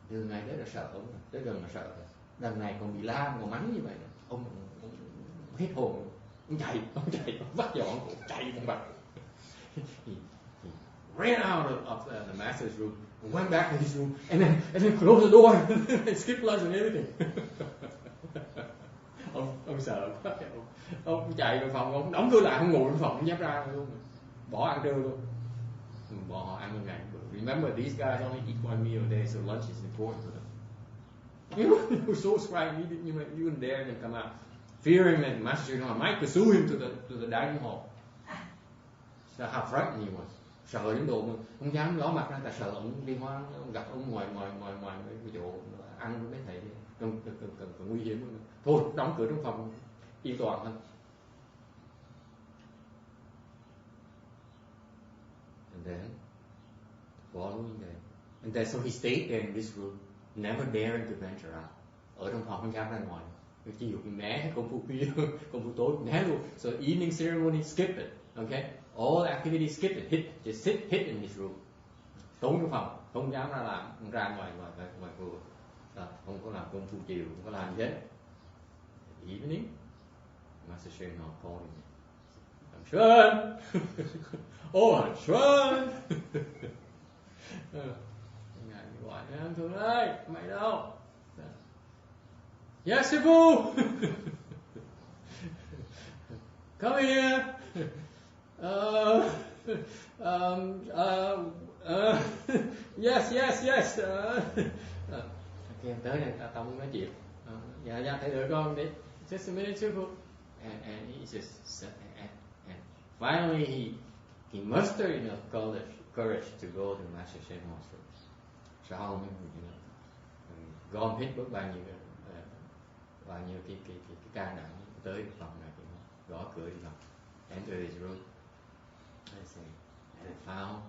Từ ngày tới là sợ ông, tới gần là sợ. Lần này còn bị la, còn mắng như vậy. Ông hết hồn, ông chạy, ông vắt vào ông chạy con bạch. He ran out of the master's room, went back to his room, and then closed the door and skipped lunch and everything. ông sợ quá, ông chạy vào phòng, ông đóng cửa lại, không ngồi trong phòng, không dám ra luôn, bỏ ăn trưa luôn. Bỏ họ ăn một ngày. Remember, these guys only eat one meal a day, so lunch is important to them. He was so frightened, he didn't dare even come out, fearing that Master Sri might pursue him to the dining hall. So how frightened he was. Sợ đến độ mà không dám ló mặt ra, tại sợ ông liên hoan, ông gặp ông ngoài cái chỗ ăn với mấy thầy đi, cần nguy hiểm hơn. Thôi đóng cửa trong phòng yên toàn thôi. And then following day, and then so he stayed there in this room, never daring to venture out. Ở trong phòng không dám ra ngoài. Chiều né công phu khuya, công phu tối né luôn. So evening ceremony, skip it, okay? All activities, skip it. Just hit in his room. Trốn trong phòng, không dám ra ngoài vườn. Không có làm công phu chiều, không có làm gì hết. Evening, Master Sri called him. I'm Xuân. Oh, I'm Xuân. Ngài gọi em Thường ơi, mày đâu? Yes, sư phụ. Come here. Yes. Okay, tới này, tao muốn nói chuyện. Dạ, thầy đợi con đi. Just a minute, sư phụ. And he just and finally he mustered enough courage to go to Master Shen Hospital. Sau mới gom hết bớt bao nhiêu cái can đảm tới phòng này, gõ cửa đi vào. Enter his room. And found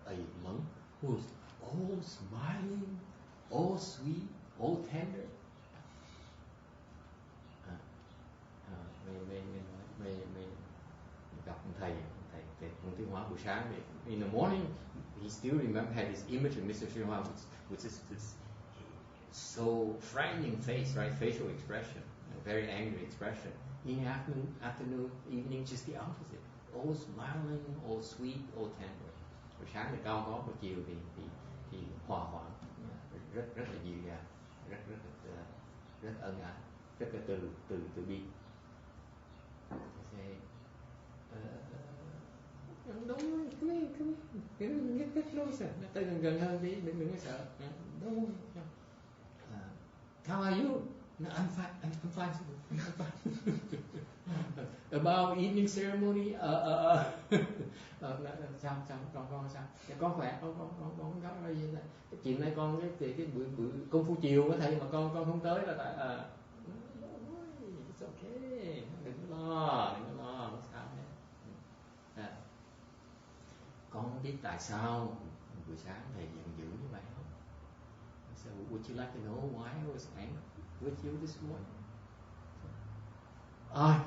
a monk who was all smiling, all sweet, all tender. Mình gặp thầy tiếng Hoa buổi sáng. In the morning, he still had this image of Mr. Sri Hoa, which is this so frightening face, right? Facial expression, a very angry expression. In the afternoon, evening, just the opposite. All smiling, all sweet, all tender. Buổi sáng thì cao có, buổi chiều thì hòa hoãn, rất là dịu dàng, rất ân ái, rất là từ bi. Don't get closer. Tới gần hơn đi, đừng có sợ. Don't. How are you? No, I'm fine. About evening ceremony, sao con sao? Con khỏe, con không có gì hết. Cái chuyện này con cái buổi công phu chiều thầy mà con không tới là tại it's okay, đừng có lo, không sao hết. Con biết tại sao buổi sáng thầy giận dữ như vậy không? So would you like to know why I was angry with you this morning? I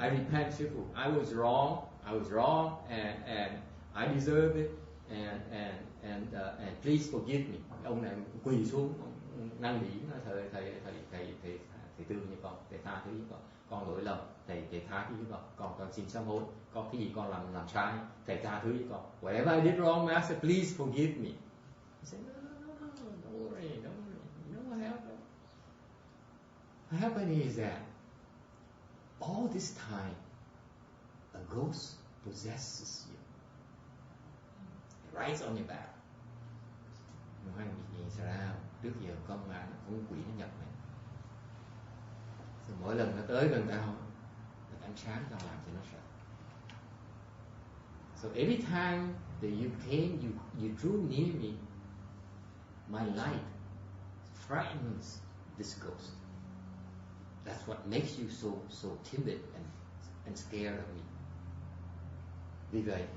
repent, sư phụ. I was wrong, and I deserve it, and please forgive me. Ông này quỳ xuống, năn nỉ nói thầy thương như con, thầy tha thứ với con lỗi lầm, thầy tha thứ với con xin sám hối, có cái gì con làm sai, thầy tha thứ với con. Whatever I did wrong, Master, please forgive me. He said, no, don't worry. You know what happened? What happened is that all this time, a ghost possesses you. It rides on your back. Nói gì xảy ra trước giờ con quỷ nó nhập mình. Rồi mỗi lần nó tới gần tao, ánh sáng tao làm cho nó sợ. So every time that you came, you drew near me, my light frightens this ghost. That's what makes you so timid and scared of me. Vì vậy,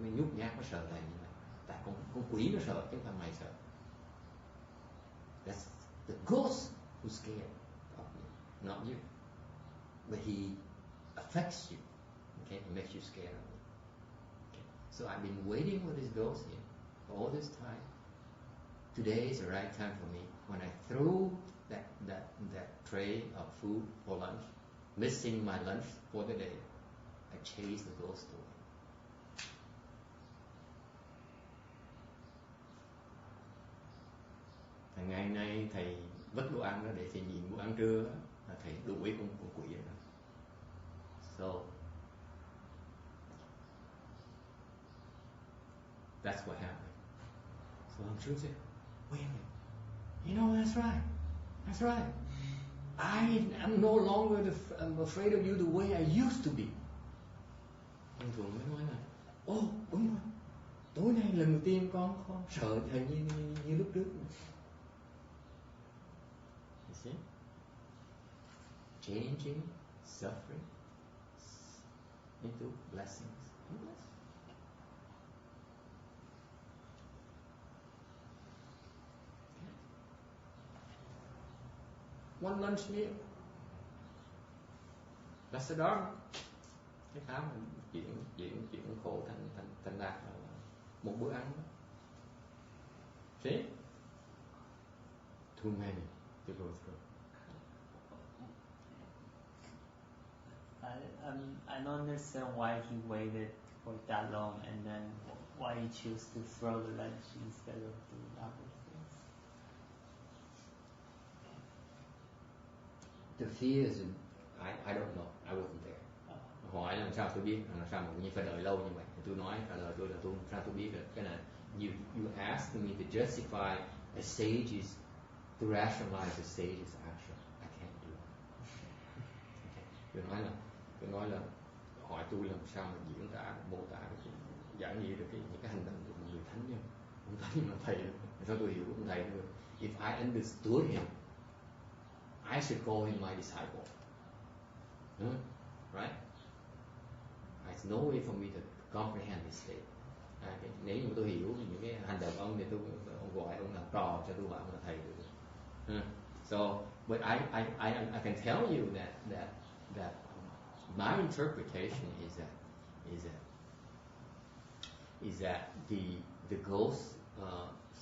mình nhút nhát, nó sợ thầy như vậy. Tại con quỷ nó sợ, chứ không phải mày sợ. That's the ghost who's scared of me, not you. but he affects you. Okay, it makes you scared of it. Okay. So I've been waiting for this ghost here all this time. Today is the right time for me. When I threw that tray of food for lunch, missing my lunch for the day, I chased the ghost away. Ngày nay thầy vứt đồ ăn đó để thầy nhìn bữa ăn trưa đó, là thầy đuổi con quỷ rồi. So that's what happened. So I'm sure said, wait a minute, you know that's right. I am no longer I'm afraid of you the way I used to be. Anh Thuận mới nói là, đúng rồi, tối nay lần đầu tiên con sợ thầy như lúc trước. You see? Changing suffering into blessings. One lunch meal. That's the Dharma. Cái khá mình chuyển khổ thành đạt là một bữa ăn đó. See? Too many to go through. I don't understand why he waited for that long, and then why he chose to throw the lunch instead of doing other things. The fear is, I don't know, I wasn't there. Hỏi làm sao tôi biết, làm sao mà như phải đợi lâu như vậy. Tôi nói trả lời tôi là tôi làm sao tôi biết được. Cái này you asked me to justify a sage's, to rationalize a sage's action. I can't do it. Okay. Tôi nói là hỏi tôi làm sao mà diễn tả, mô tả được, giải nghĩa được những cái hành động của một người thánh nhân. Ông thánh mà thầy, sao tôi hiểu ông thầy được. If I understood him, I should call him my disciple. Right? There's no way for me to comprehend his state. Nếu như tôi hiểu những cái hành động ông thì ông gọi ông làm trò cho tôi, gọi ông là thầy được. So, but I can tell you that my interpretation is that the ghost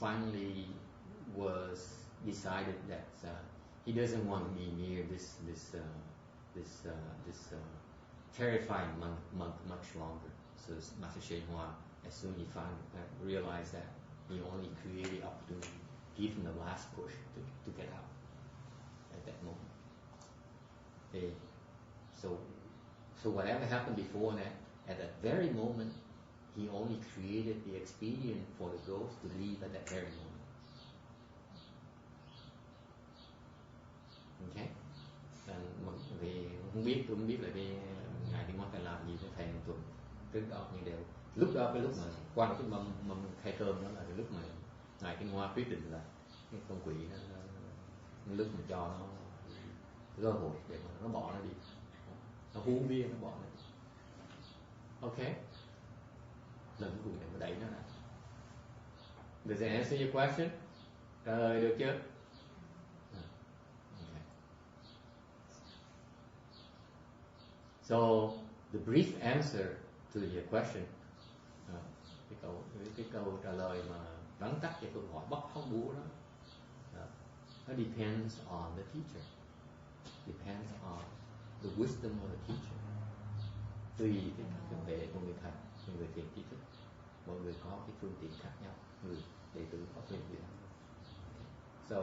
finally was decided that he doesn't want to be near this terrifying monk much longer. So Master Shen Hua, as soon as he realized that he only created opportunity, give him the last push to get out at that moment. So whatever happened before that, at that very moment, he only created the expedient for the ghost to leave at that very moment. Okay? Vì tôi không biết là cái ngài Thiên Hoa phải làm gì với thầy một tuần trước đó, nhưng đều lúc đó cái lúc mà quăng cái mâm khai cơm đó là cái lúc mà ngài Thiên Hoa quyết định là cái con quỷ nó lúc mà cho nó cơ hội để mà nó bỏ nó đi, nó hú bia nó bỏ nó đi. Ok, lần cuối cùng để mà đẩy nó lại. Does that answer your question? Trả lời được chưa? So the brief answer to your question, cái câu trả lời mà vắn tắt cho câu hỏi bất hóc búa đó, nó depends on the teacher, depends on the wisdom of the teacher. Tùy cái huệ của người thầy, người thiền tri thức, mọi người có cái phương tiện khác nhau, người đệ tử có phương tiện. So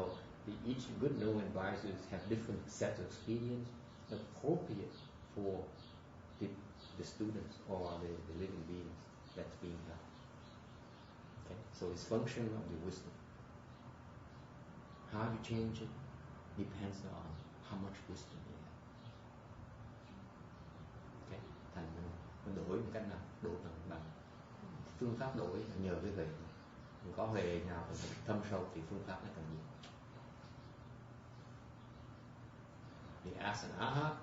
each good knowing advisors have different sets of experience appropriate for the students or the living beings that's being helped. Okay? So it's function of the wisdom. How you change it depends on how much wisdom you have. Okay? Thành mình đổi một cách nào, đổi bằng phương pháp đổi nhờ cái huệ. Mình có huệ nào thâm sâu thì phương pháp nó càng nhiều. The as an arhat,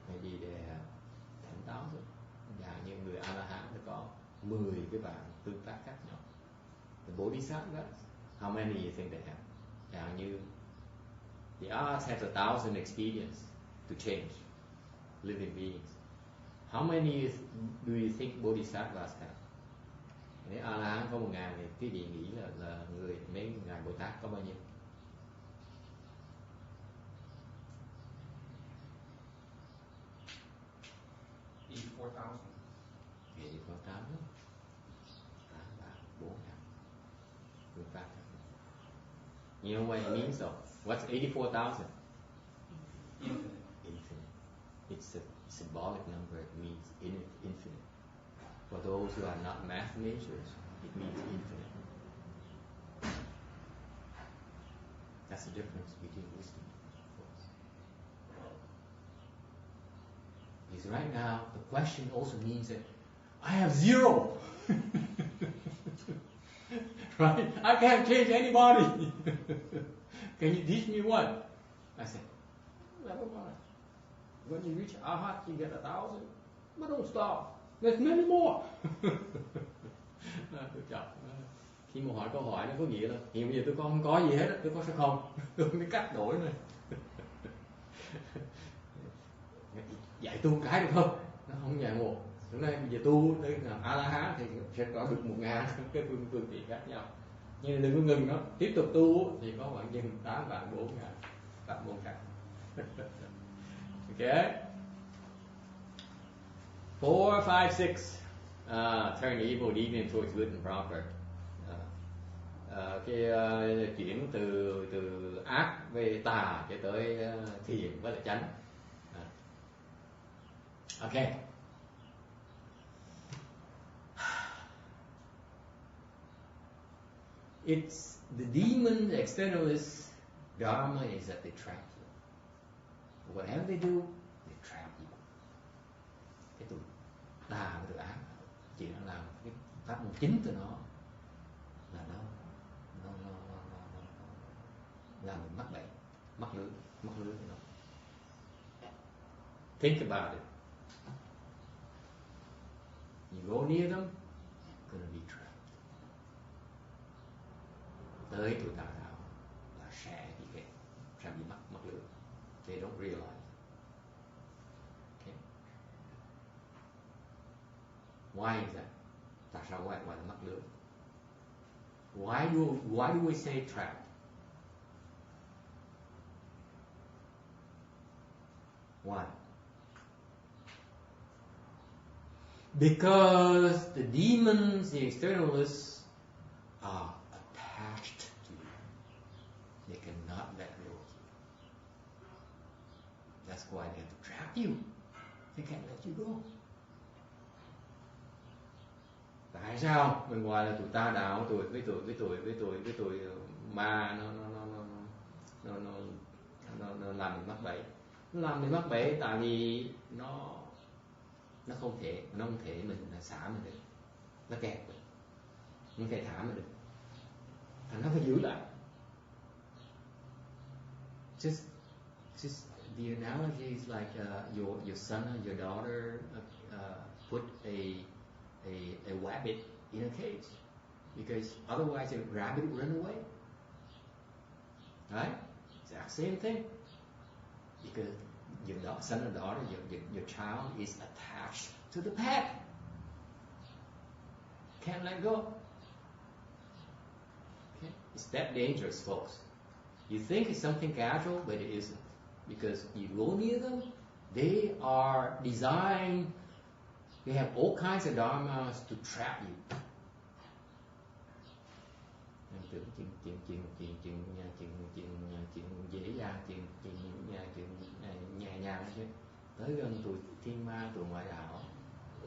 maybe they have 10,000. Và như người A-la-hán nó có 10 cái bảng phương pháp khác nhau. The Bodhisattvas, how many you think they have? Và như the arhats have 1,000 experience to change. living beings. How many do you think bodhisattvas have? Nếu A La Hán có 1.000 thì quý vị nghĩ là mấy ngài Bồ Tát có bao nhiêu? 84,000. 84,000. In fact, you know what it means though? What's 84,000? Infinite. Infinite. It's a symbolic number. It means infinite. For those who are not math majors, it means infinite. That's the difference between wisdom and force. Because right now, the question also means that I have zero. Right? I can't change anybody. Can you teach me what? I said, never mind. When you reach Arhat, you get 1,000. But don't stop. There's many more. Tôi chọc. Khi mà hỏi câu hỏi nó có nghĩa là hiện bây giờ tôi không có gì hết, tôi có sao không? Tôi mới cách đổi này. Dạy tu cái được không? Nó không dạy một. Hôm nay bây giờ tu tới A La Hán thì sẽ có được 1.000 cái phương tiện khác nhau. Nhưng đừng có ngừng nó, tiếp tục tu thì có khoảng chừng 8 vạn 4.000 pháp môn khác. Okay. 4, 5, 6. Turn evil deviant towards good and proper. Chuyển từ ác về tà cho tới thiện với lại chánh. Okay. It's the demon, the externalist dharma is that they trap you. Whatever they do, they trap you. Cái tụi tà và tụi ác, chỉ nó làm cái pháp môn chính của nó là nó làm mình mắc bẫy, mắc lưới của nó. Think about it. You go near them, you're gonna be trapped. Tới tụi tà đạo là sẽ bị mắc lưới. They don't realize. Okay. Why is that? Tại sao gọi là mắc lưới? Why do we say trap? Why? Because the demons, the externalists, are attached to you. They cannot let go of you. That's why they have to trap you. They can't let you go. Tại sao mình gọi là tụi tà đạo, với tụi ma nó làm mình mắc bẫy. Nó làm mình mắc bẫy tại vì nó không thể mình xả mình được, nó kẹt mình, không thể thả mình được, thành nó phải giữ lại. Just the analogy is like your son or your daughter put a rabbit in a cage, because otherwise the rabbit would run away. Right? Exact same thing. Because your son or daughter, your child is attached to the pet. Can't let go. Okay? It's that dangerous, folks. You think it's something casual, but it isn't. Because you go near them, they are designed, they have all kinds of dharmas to trap you. Chuyện dễ dàng, chuyện nhẹ nhàng chứ. Tới gần tụi thiên ma, tụi ngoại đạo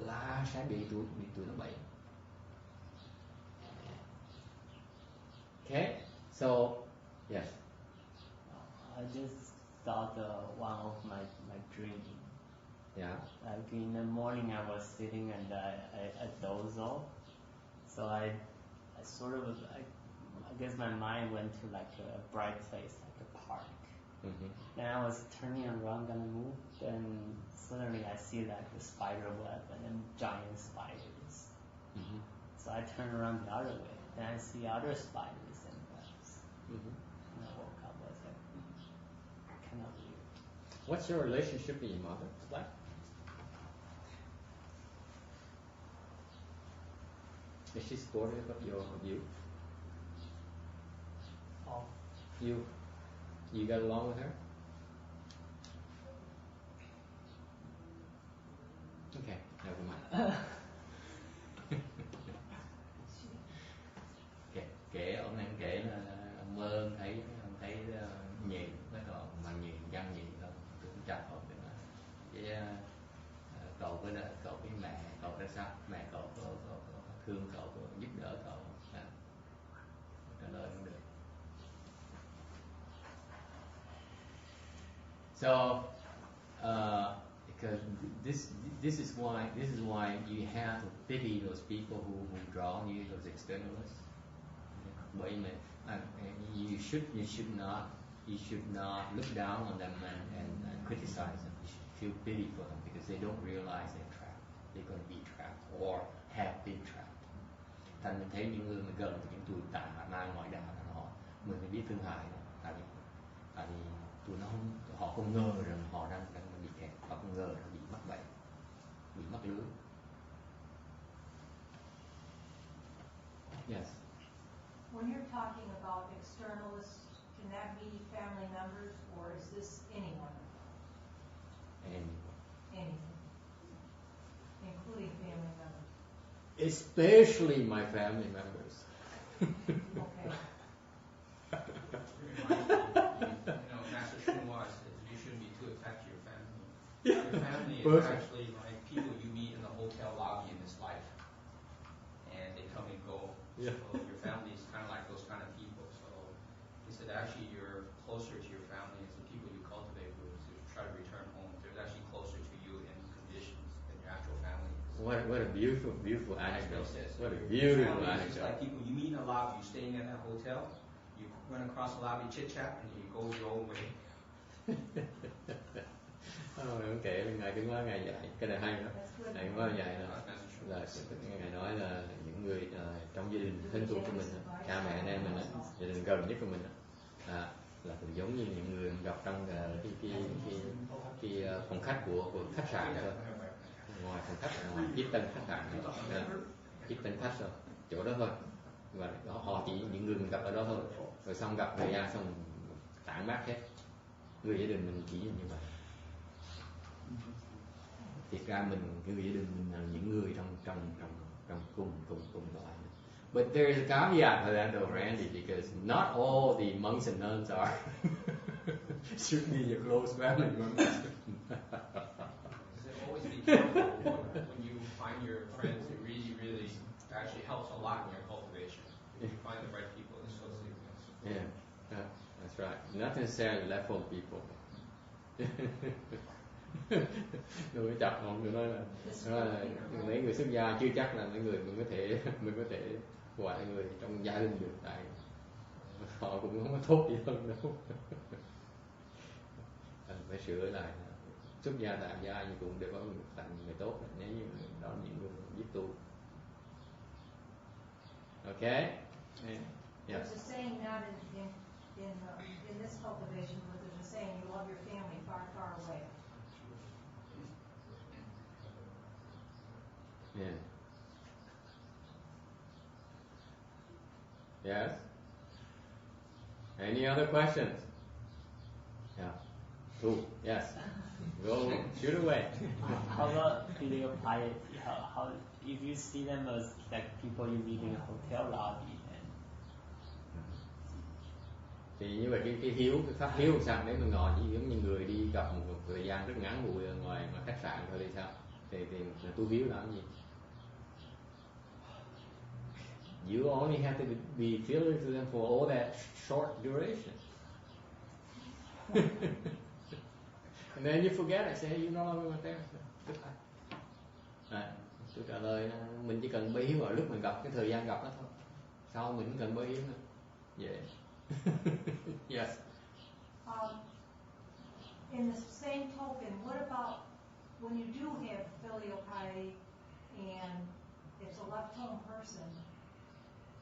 là sẽ bị tụi nó bẫy. Okay, so yes. I just thought one of my dream. Yeah. Like in the morning, I was sitting and I dozed off. So I sort of I guess my mind went to like a bright place, like a park. Mm-hmm. Then I was turning around, gonna move. Then suddenly I see like the spider web and then giant spiders. Mm-hmm. So I turn around the other way. Then I see other spiders and webs. Mm-hmm. And I woke up. I was like, kind of weird. What's your relationship with your mother like? Is she supportive of you? Oh, You got along with her? Okay, never mind. Kể ông đang kể là ông mơ thấy nhện, nó còn mà nhện văn nhện không, tôi cũng chặt không được nữa. Cái cậu với mẹ cậu ra sao? Mẹ cậu có thương cậu, có giúp đỡ cậu không? Trả lời không được. So, because this is why you have to pity those people who draw you, those externalists. Bởi vì you should not look down on them and criticize them. You should feel pity for them because they don't realize they're trapped. They're going to be trapped or have been trapped. Thành mình thấy những người mà gần những tụi tà ma ngoại đạo là mình phải biết thương hại nó. Tại vì tụi họ không ngờ rằng họ đang bị kẹt, họ không ngờ rằng bị mắc bẫy, bị mắc lưới. Yes. When you're talking about externalists, can that be family members or is this anyone? Anything. Including family members. Especially my family members. Okay. Master Shunwa says you shouldn't be too attached to your family. Your family is actually like people you meet in the hotel lobby in this life, and they come and go. Yeah. So your family is kind of like those kind of people. So he said actually you're closer to your family as the people you cultivate with to try to return home. They're actually closer to you in conditions than your actual family. What a beautiful anecdote. What a beautiful anecdote. It's just like people you meet in a lobby, you're staying in that hotel, you run across the lobby chit chat, and you go your own way. Ông kể là ngài đứng đó ngài dạy cái này hay lắm. Ngài có dạy là ngài nói là những người trong gia đình thân thuộc của mình, cha mẹ anh em mình, gia đình gần nhất của mình là cũng giống như những người gặp trong cái phòng khách của khách sạn thôi. Ngoài phòng khách, ngoài tiếp tân khách sạn, tiếp tân khách rồi, chỗ đó thôi. Và họ chỉ những người mình gặp ở đó thôi. Rồi xong gặp thời gian xong tản mát hết. Người gia đình mình chỉ như vậy. Thiệt ra người gia đình mình là những người trong cùng loại. But there is a caveat to that though, Randy, because not all the monks and nuns are should be your close family members. So always be careful when you find your friends. It really actually helps a lot in your cultivation. If you find the right people to associate with. Yeah, that's right. Not necessarily level people. Người chặt một người nói là mấy người xuất gia chưa chắc là mấy người mình có thể gọi là người trong gia đình được, tại họ cũng không có tốt gì hơn đâu. Phải sửa lại xuất gia tại gia nhưng cũng đều có người tốt nếu như đó những người biết tu. Okay. Yeah. There's a saying not in this cultivation, but there's a saying you love your family far, far away. Yeah. Yes. Any other questions? Yeah. Cool. Yes. Go shoot away. How about filial piety? How if you see them as like people you meet in a hotel lobby and thì như vậy cái hiếu, cái pháp hiếu sao nếu mình ngồi chỉ giống như người đi gặp một thời gian rất ngắn ngủi ở ngoài khách sạn thôi thì sao? Thì tu hiếu làm gì? You only have to be filial to them for all that short duration. And then you forget it, say you no longer want them. Tôi trả lời mình chỉ cần bấy hiếu ở lúc mình gặp, cái thời gian gặp đó thôi. Sau mình cũng cần bấy hiếu nữa. Yeah. Yes. In the same token, what about when you do have filial piety and it's a left home person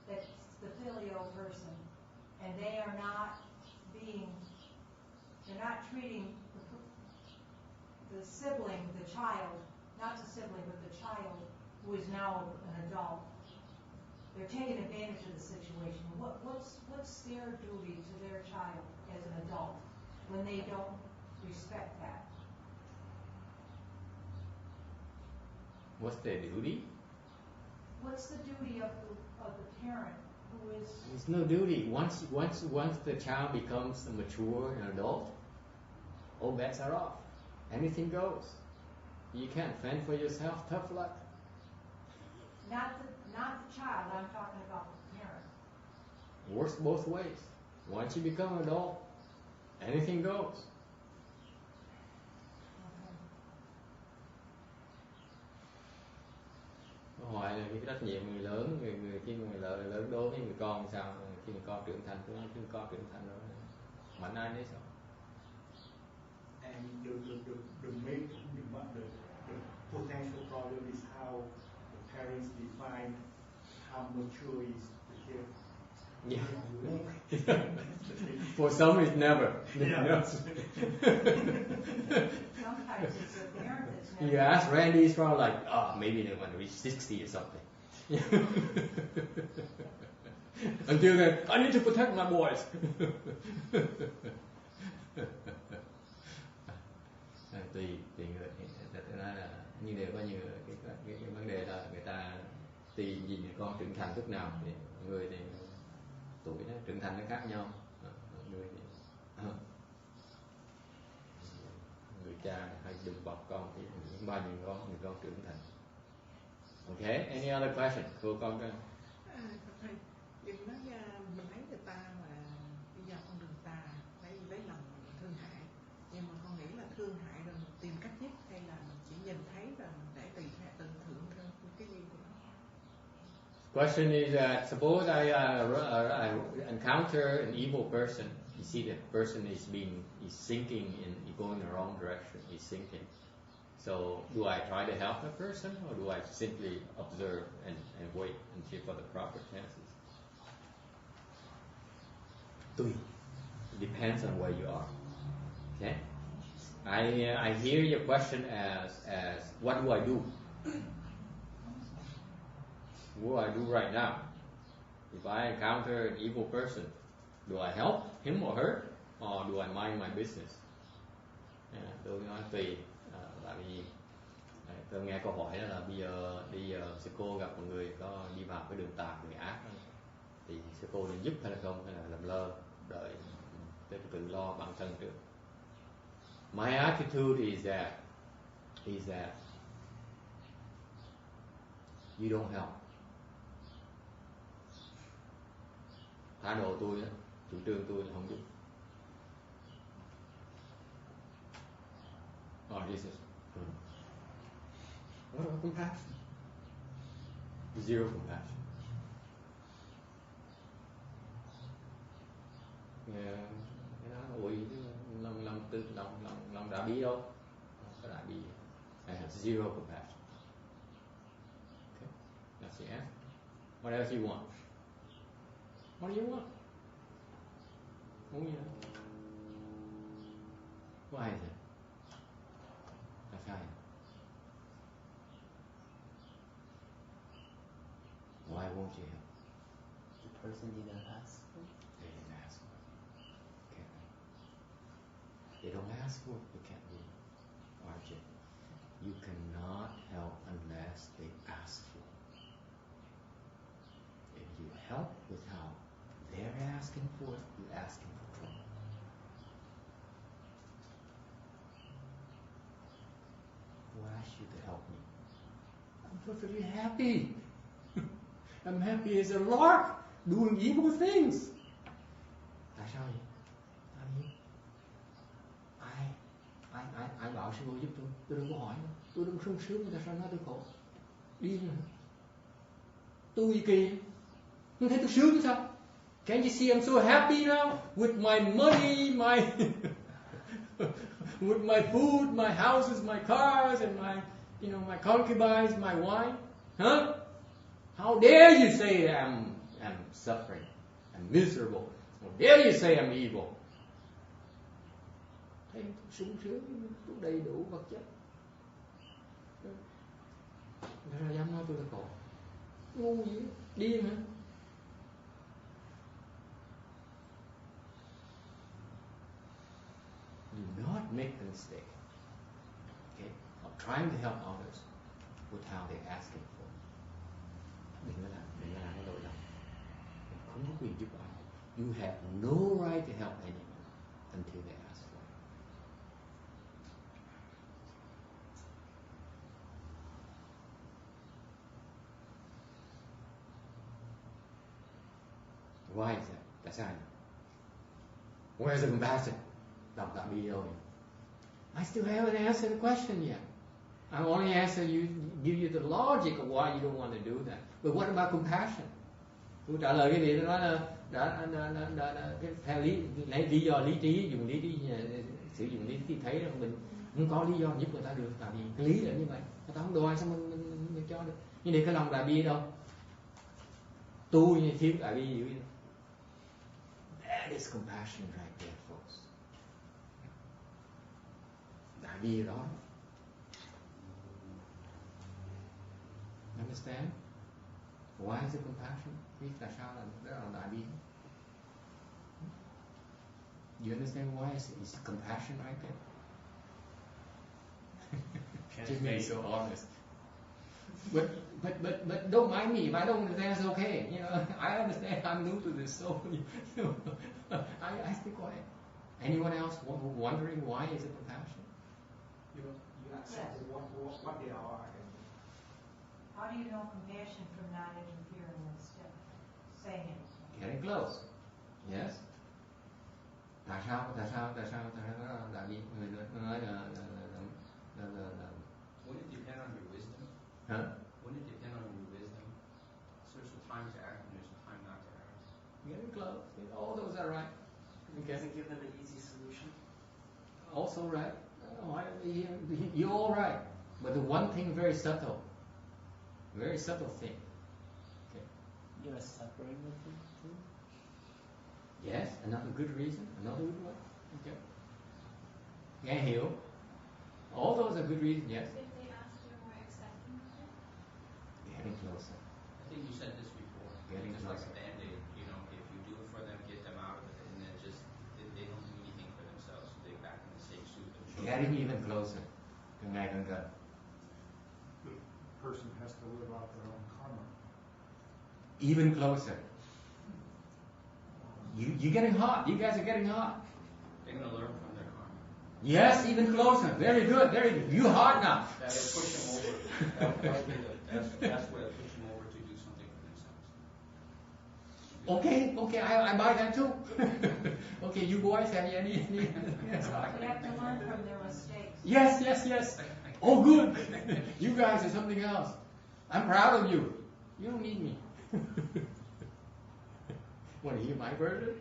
that's the filial person and they're not treating the sibling, the child, not the sibling, but the child who is now an adult, they're taking advantage of the situation. What's their duty to their child as an adult when they don't respect that? What's their duty? What's the duty of the parent who is? There's no duty. Once the child becomes a mature and adult, all bets are off. Anything goes. You can't fend for yourself. Tough luck. Not the child. I'm talking about the parent. Works both ways. Once you become an adult, anything goes. Câu hỏi là cái trách nhiệm người lớn, khi người lớn đối với người con sao? Khi người con trưởng thành, khi người con trưởng thành rồi, mạnh ai nấy sao? And the potential problem is how the parents define how mature is the kid. Yeah. For some, it's never. Yeah. Sometimes it's the parent that's never. You ask Randy, he's probably like, maybe they want to reach 60 or something. Until then, I need to protect my boys. Tùy người, tôi nói là như đều có nhiều cái vấn đề là người ta tùy nhìn con trưởng thành lúc nào thì người thì tuổi nó trưởng thành nó khác nhau, người thì người cha hay đừng bọc con thì những bao nhiêu người con trưởng thành. Okay, any other question? Cô con coi. Thầy, đừng nói mình thấy người ta mà đi vào con đường tà lấy lòng thương hại, nhưng mà con nghĩ là thương hại rồi mình tìm cách giúp hay là mình chỉ nhìn thấy rồi để tùy thưởng theo cái duyên của nó. Question is that suppose I encounter an evil person. You see that person is sinking going in the wrong direction. He's sinking. So do I try to help the person, or do I simply observe and wait until for the proper chances? It depends on where you are. Okay. I hear your question as what do I do? What do I do right now? If I encounter an evil person, do I help him or her, or do I mind my business? Tôi nói tùy. Tại vì tôi nghe câu hỏi đó là bây giờ sư cô gặp một người có đi vào cái đường tà, người ác đó, thì sư cô nên giúp hay là không, hay là làm lơ đợi tôi tự lo bản thân trước. My attitude is that you don't help. Thái độ tôi đó, chủ trương tôi là không giúp. Oh, this is what about compassion? Zero compassion. Yeah, cái đó ủi lòng đã bí đâu, không có đã bí. I have zero compassion. Okay, that's the answer. What else you want? What do you want? Oh yeah. Why is it? That's how. Why won't you help? The person didn't ask for it. They didn't ask for it. Okay. They don't ask for it, you can't do it. Archie, you cannot help unless they ask for it. If you help without they're asking for it, you're asking for trouble. Who asked you to help me? I'm perfectly happy. I'm happy as a lark doing evil things. Tại sao vậy? Tại vì ai bảo sư cô giúp tôi đừng có hỏi nữa. Tôi đừng sung sướng, tại sao nói tôi khổ? Điên hả? Tôi kỳ, không thấy tôi sướng hay sao? Can't you see I'm so happy now with my money, with my food, my houses, my cars, and my concubines, my wine? Huh? How dare you say I'm suffering, I'm miserable? How dare you say I'm evil? Thấy sung sướng, tôi đầy đủ vật chất. Tại sao dám nói tôi là khổ? Ngu gì? Điên hả? Do not make the mistake, okay, of trying to help others without they're asking for. Đừng có làm cái lỗi đó. Mình không có quyền giúp ai. You have no right to help anyone until they ask for it. Why is that? Tại sao nhỉ? Where's the compassion? Đọc tạ bi đâu nhỉ? I still haven't answered the question yet. I only give you the logic of why you don't want to do that. But what about compassion? Tôi trả lời cái gì tôi nói là theo lấy lý do lý trí, dùng lý trí, sử dụng lý trí thấy rằng mình không có lý do giúp người ta được, tại vì cái lý là như vậy, người ta không đòi sao mình cho được. Nhưng để cái lòng đại bi đâu? Tu như thiếu đại bi dữ. That is compassion right there, folks. Đại bi đó. Understand? Why is it compassion? Biết tại sao là đó là đại bi? You understand why it's compassion right there? Jimmy is so honest. But don't mind me. If I don't understand, it's okay. You know, I understand. I'm new to this, so I stay quiet. Anyone else wondering why is it compassion? You accept what they are. How do you know compassion from not interfering instead of saying it? Getting close. Yes. Tại sao đại bi người nói là Wouldn't it depend on your wisdom? hả? Wouldn't it depend on your wisdom? So there's a time to act and there's a time not to act. Getting close. All those are right. Okay. Doesn't give them the easy solution. Also right. You're all right. But the one thing very subtle thing. Okay. You're suffering with it too? Yes, another good reason, another good one. Okay. Nghe hiểu. All those are good reasons, yes. If they ask, you're more accepting of it? Getting closer. I think you said this before. Getting just like closer. a Band-Aid, you know, if you do it for them, get them out of it, and then just they don't do anything for themselves, so they're back in the same soup and sugar. Getting even closer. Càng ngày càng gần. The person has to live out their own karma. Even closer. You're getting hot. You guys are getting hot. They're going to learn from their karma. Yes, even closer. Very good. Very good. You hot now. That will push them over. That's what will push them over to do something for themselves. Okay, I buy that too. Okay, you boys have any yes, We have to learn from their mistakes. Yes. Oh, good. You guys are something else. I'm proud of you. You don't need me. Want to hear my version?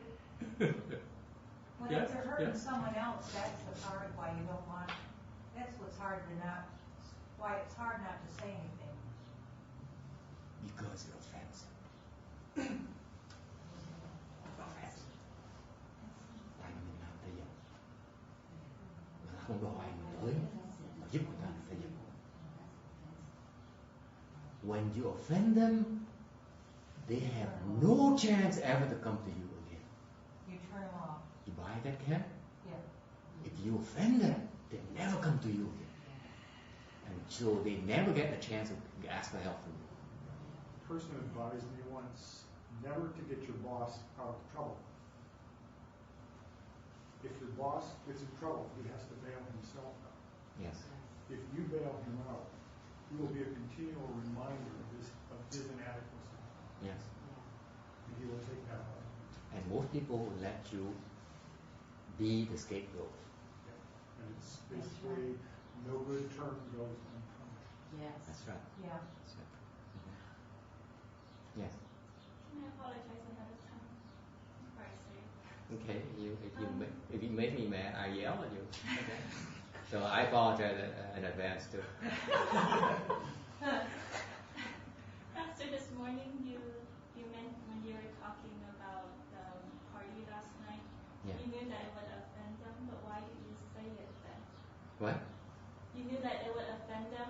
When Yes, if they're hurting yes. someone else, that's the part why you don't want, that's what's hard to not, why it's hard not to say anything. Because it offends. Offensive. Tại vì mình làm tới giờ. Mình không đòi mình tới mà giúp người ta tới giờ. When you offend them, they have no chance ever to come to you again. You turn them off. You buy that, Ken? Yeah. If you offend them, they never come to you again. And so they never get the chance to ask for help from you. A person advised me once never to get your boss out of trouble. If your boss gets in trouble, he has to bail himself out. Yes. If you bail him out, he will be a continual reminder of his inadequacy, Yes. and he will take that out. And most people will let you be the scapegoat. And it's basically no good turn goes unpunished. Yes. That's right. Yeah. That's right. Yes. Can I apologize ahead of time before I say it? Okay. If you make me mad, I yell at you. Okay. So I apologize in advance too. Pastor, this morning you meant when you were talking about the party last night, Yeah. you knew that it would offend them, but why did you say it then? What? You knew that it would offend them,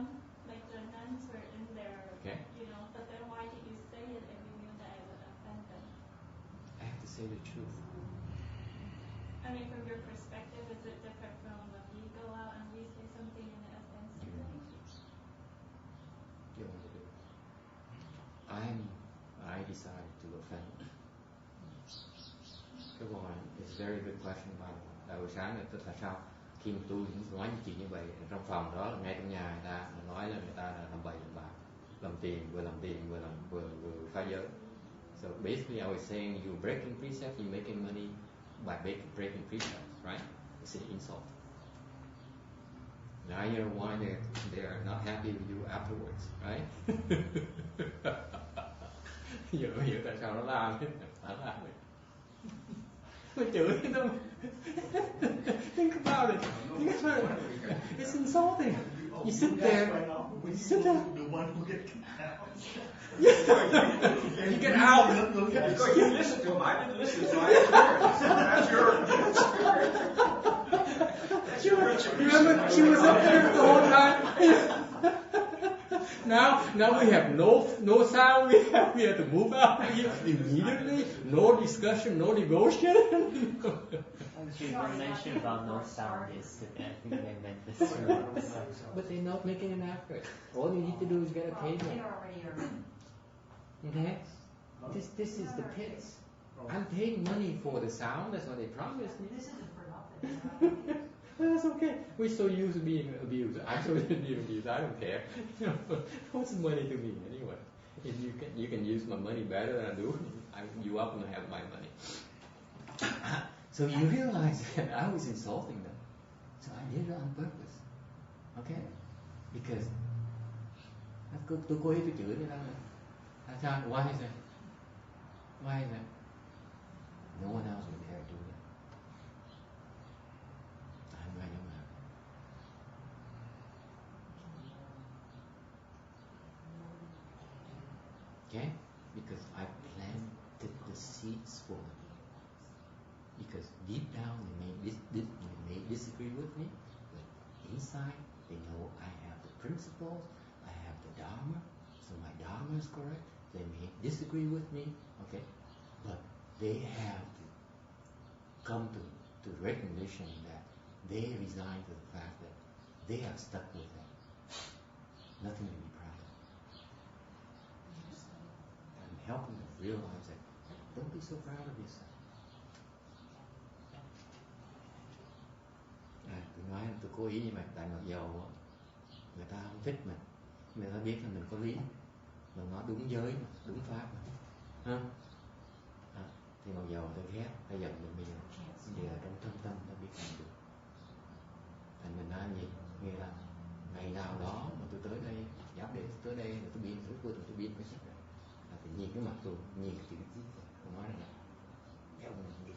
like the nuns were in there, Okay. you know, but then why did you say it if you knew that it would offend them? I have to say the truth. I mean, from your perspective, is it different from when we go out and we say something and it offends you? You want to do it. I decided to offend. Cái câu hỏi is very good question by the way. Tại buổi sáng là sao khi mà tôi nói những chuyện như vậy trong phòng đó là ngay trong nhà người ta nói là người ta là làm bậy làm bạ, làm tiền vừa phá giới. So basically I was saying you breaking precepts, you making money by breaking precepts, right? It's an insult. Now you know why they are not happy with you afterwards, right? Giờ hiểu tại sao nó làm đấy. Nó chửi đâu. Think about it. It's insulting. You sit there. You sit there. The one who gets kicked out. Yes. You get out. Because you listen to him. I didn't listen, so I didn't hear. That's your. Remember, she was up there the whole time. Now we have no sound. We have to move out immediately. No discussion, no devotion. Actually, the mention about no sound is I think they meant this too. But they're not making an effort. All you need to do is get a cable. They already are. Okay? This is the pits. I'm paying money for the sound. That's what they promised me. This isn't for nothing. That's okay. We're so used to being abused. I'm so used to being abused. I don't care. What's money to me anyway? If you can use my money better than I do, you up and have my money. So you realize that I was insulting them. So I did it on purpose. Okay? Because tôi cố ý tôi chửi người ta này. Why is that? Why is that? No one else would dare do that. I'm right on that. Okay? Because I planted the seeds for them. Because deep down they may disagree with me, but inside they know I have the principles, I have the Dharma, so my Dharma is correct. They may disagree with me, okay, but they have to come to recognition that they resign to the fact that they are stuck with that. Nothing to be proud of. I'm helping them realize that don't be so proud of yourself. Tôi nói tôi cố ý mà tại mặc dầu người ta không thích mình, người ta biết là mình có lý, mình nói đúng giới mà, đúng pháp mà, thì mặc dầu tôi ghét, ta giận mình bây giờ trong thâm tâm ta biết làm được. Thành mình nói gì, nghĩa là ngày nào đó mà tôi tới đây, giáo để tới đây rồi tôi biên thử tôi biên cái sách này, là thì nhìn cái mặt tôi, nhìn cái chữ viết, tôi nói là cái ông này đi,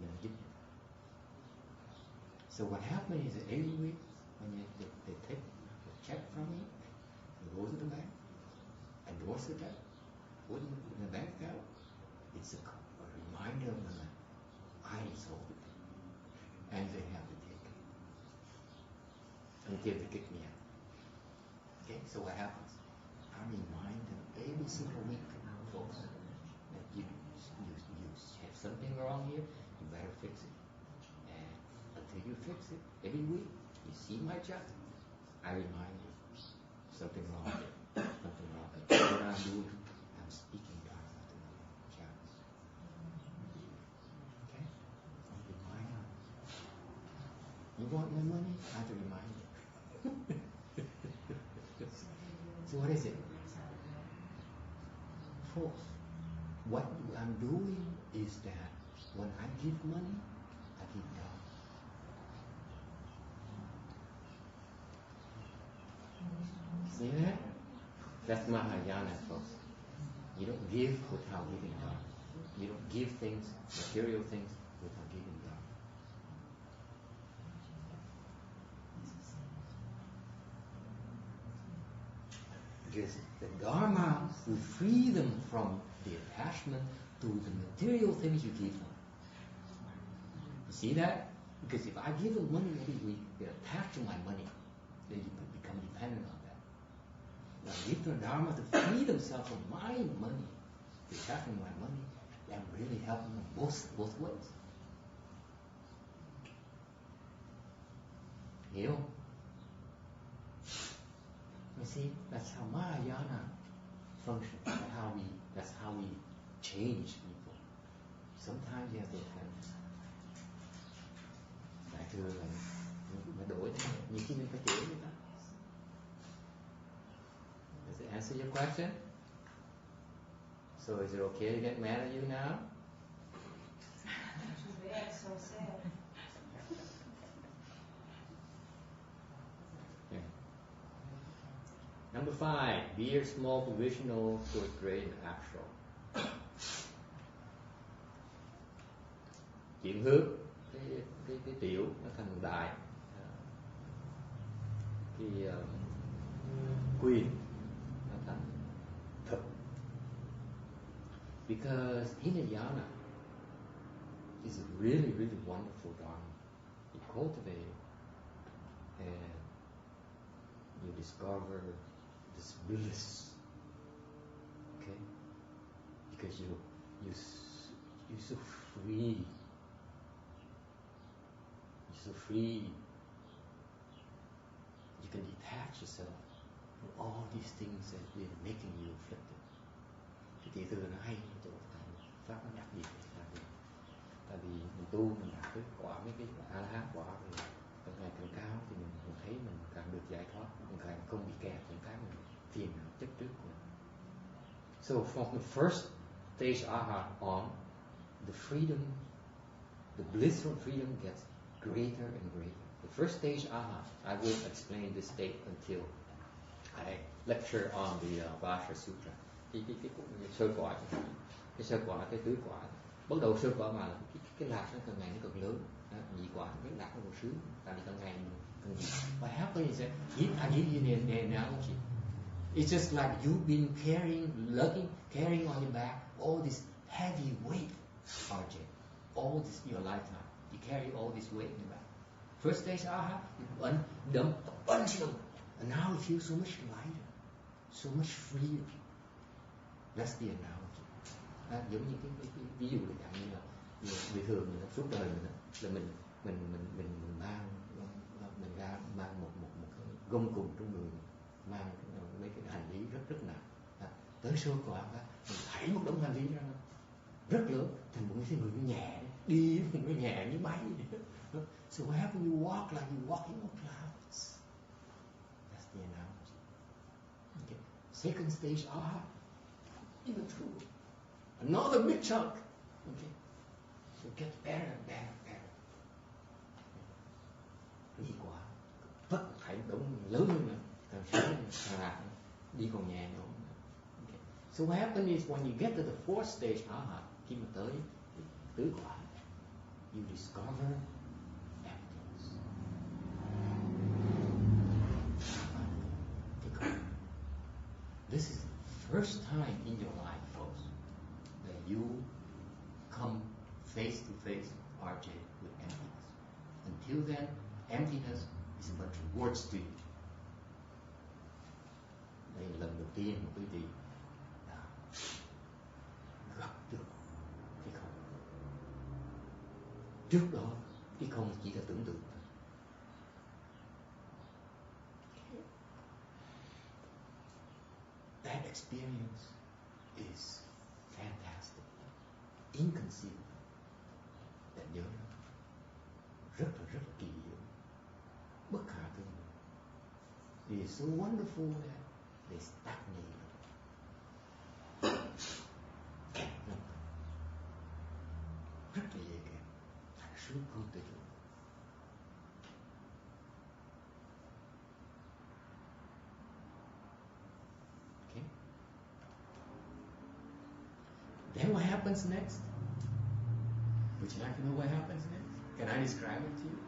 mình giúp. So what happened is that every week when they take a check from me, they go to the bank, endorse the check, put it in the bank account. It's a reminder of them that I insulted them, and they have to take it until they kick me out. Okay, so what happens? I remind them every single week, folks, that you have something wrong here, you better fix it. Until you fix it, every week you see my check, I remind you something wrong here, something wrong here. What I'm doing, I'm speaking Dharma to the check. Okay? I'm reminding you. You want my money? I have to remind you. So what is it? Folks, what I'm doing is that when I give money, I give Dharma. See that? That's Mahayana, folks. You don't give without giving Dharma. You don't give things, material things, without giving Dharma. Because the Dharma will free them from the attachment to the material things you give them. You see that? Because if I give them money every week, they're attached to my money. They become give to the Dharma to free themselves from my money, detaching my money, I'm really helping them both ways. Hiểu không? You see, that's how Mahayana functions. That's how we change people. Sometimes you have to đại thừa là mà đổi thế này, nhiều khi mình phải chửi người ta. Does it answer your question? So is it okay to get mad at you now? Too bad, so sad. Okay. Number 5, be a small provisional towards great and actual. Chuyển hướng cái tiểu nó thành đại, cái quyền nó thành thực. Because Hinayana is a really, really wonderful dharma. You cultivate it and you discover this bliss. Okay? Because you're so free. You're so free. You can detach yourself from all these things that have been making you afflicted. Cái kỳ thư nó hay ở chỗ pháp nó đặc biệt tại vì mình tu mình đạt tới quả mấy cái A La Hán quả thì càng ngày càng cao thì mình thấy mình càng được giải thoát, mình càng không bị kẹt những cái mình phiền não chấp trước của mình. So from the first stage aha on, the freedom, the bliss from freedom gets greater and greater. The first stage aha, I will explain this state until I lecture on the Vasha Sutra. Cái sơ quả, cái tứ quả. Bắt đầu sơ quả mà cái lạc nó càng ngày nó càng lớn, nhị quả cái lạc nó càng sướng, tại vì càng ngày càng nhiều. What happens is that I give you an analogy. It's just like you've been carrying on your back all this heavy weight, RJ, all this your lifetime. You carry all this weight in your back. First stage aha, you dump a bunch of them, and now you feel so much lighter, so much freedom. That's the analogy. Giống như cái ví dụ chẳng như là người thường mình suốt đời mình là mình mang một cái gông cùm trong người mình, mang mấy cái hành lý rất nặng. Tới sơ quả mình thảy một đống hành lý ra rất lớn, thì mỗi cái người nó nhẹ đi nó nhẹ như bay. So what happens? You walk like you walking on clouds. That's the analogy. Okay. Second stage, even true. Another big chunk. Okay. So it gets better and better and better. Đi quả, vất thảy đống lớn hơn nữa, càng sớm càng lạc, đi còn nhẹ nữa. Okay. So what happens is when you get to the fourth stage, khi mà tới tứ quả, you discover emptiness. This is the first time in your life, folks, that you come face to face, RJ, with emptiness. Until then, emptiness is a bunch of words to you. Đây là lần đầu tiên mà quý vị gặp được cái không. Trước đó, cái không chỉ là tưởng tượng. That experience is fantastic, inconceivable. That nhớ rất là kỳ diệu, bất khả tư nghị. It is so wonderful that they stagnate. Kẹt lắm, rất là dễ kẹt, thật sướng không thể tưởng. Okay. Then what happens next? Would you like to know what happens next? Can I describe it to you?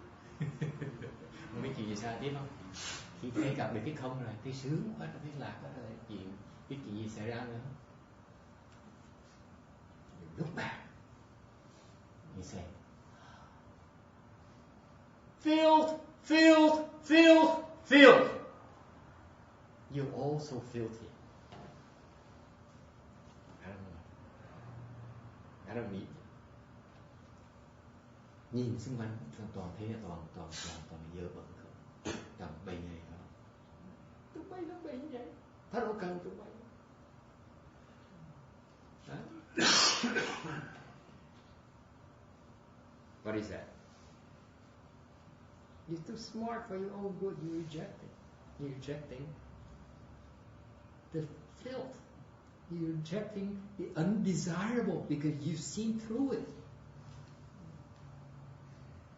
Không biết chuyện gì sao tiếp không? Khi thấy gặp được cái không rồi, thấy sướng quá, thấy lạc quá rồi, biết chuyện gì xảy ra nữa? You look back. You say, filled. you're all so filthy. I don't know. I don't need you. Nhìn xung quanh toàn thấy là toàn dơ bẩn không, toàn bầy này không. Tụi bay nó bầy như vậy, tao đâu cần tụi bay. What is that? You're too smart for your own good. You reject it. You're rejecting the filth. You're rejecting the undesirable because you've seen through it.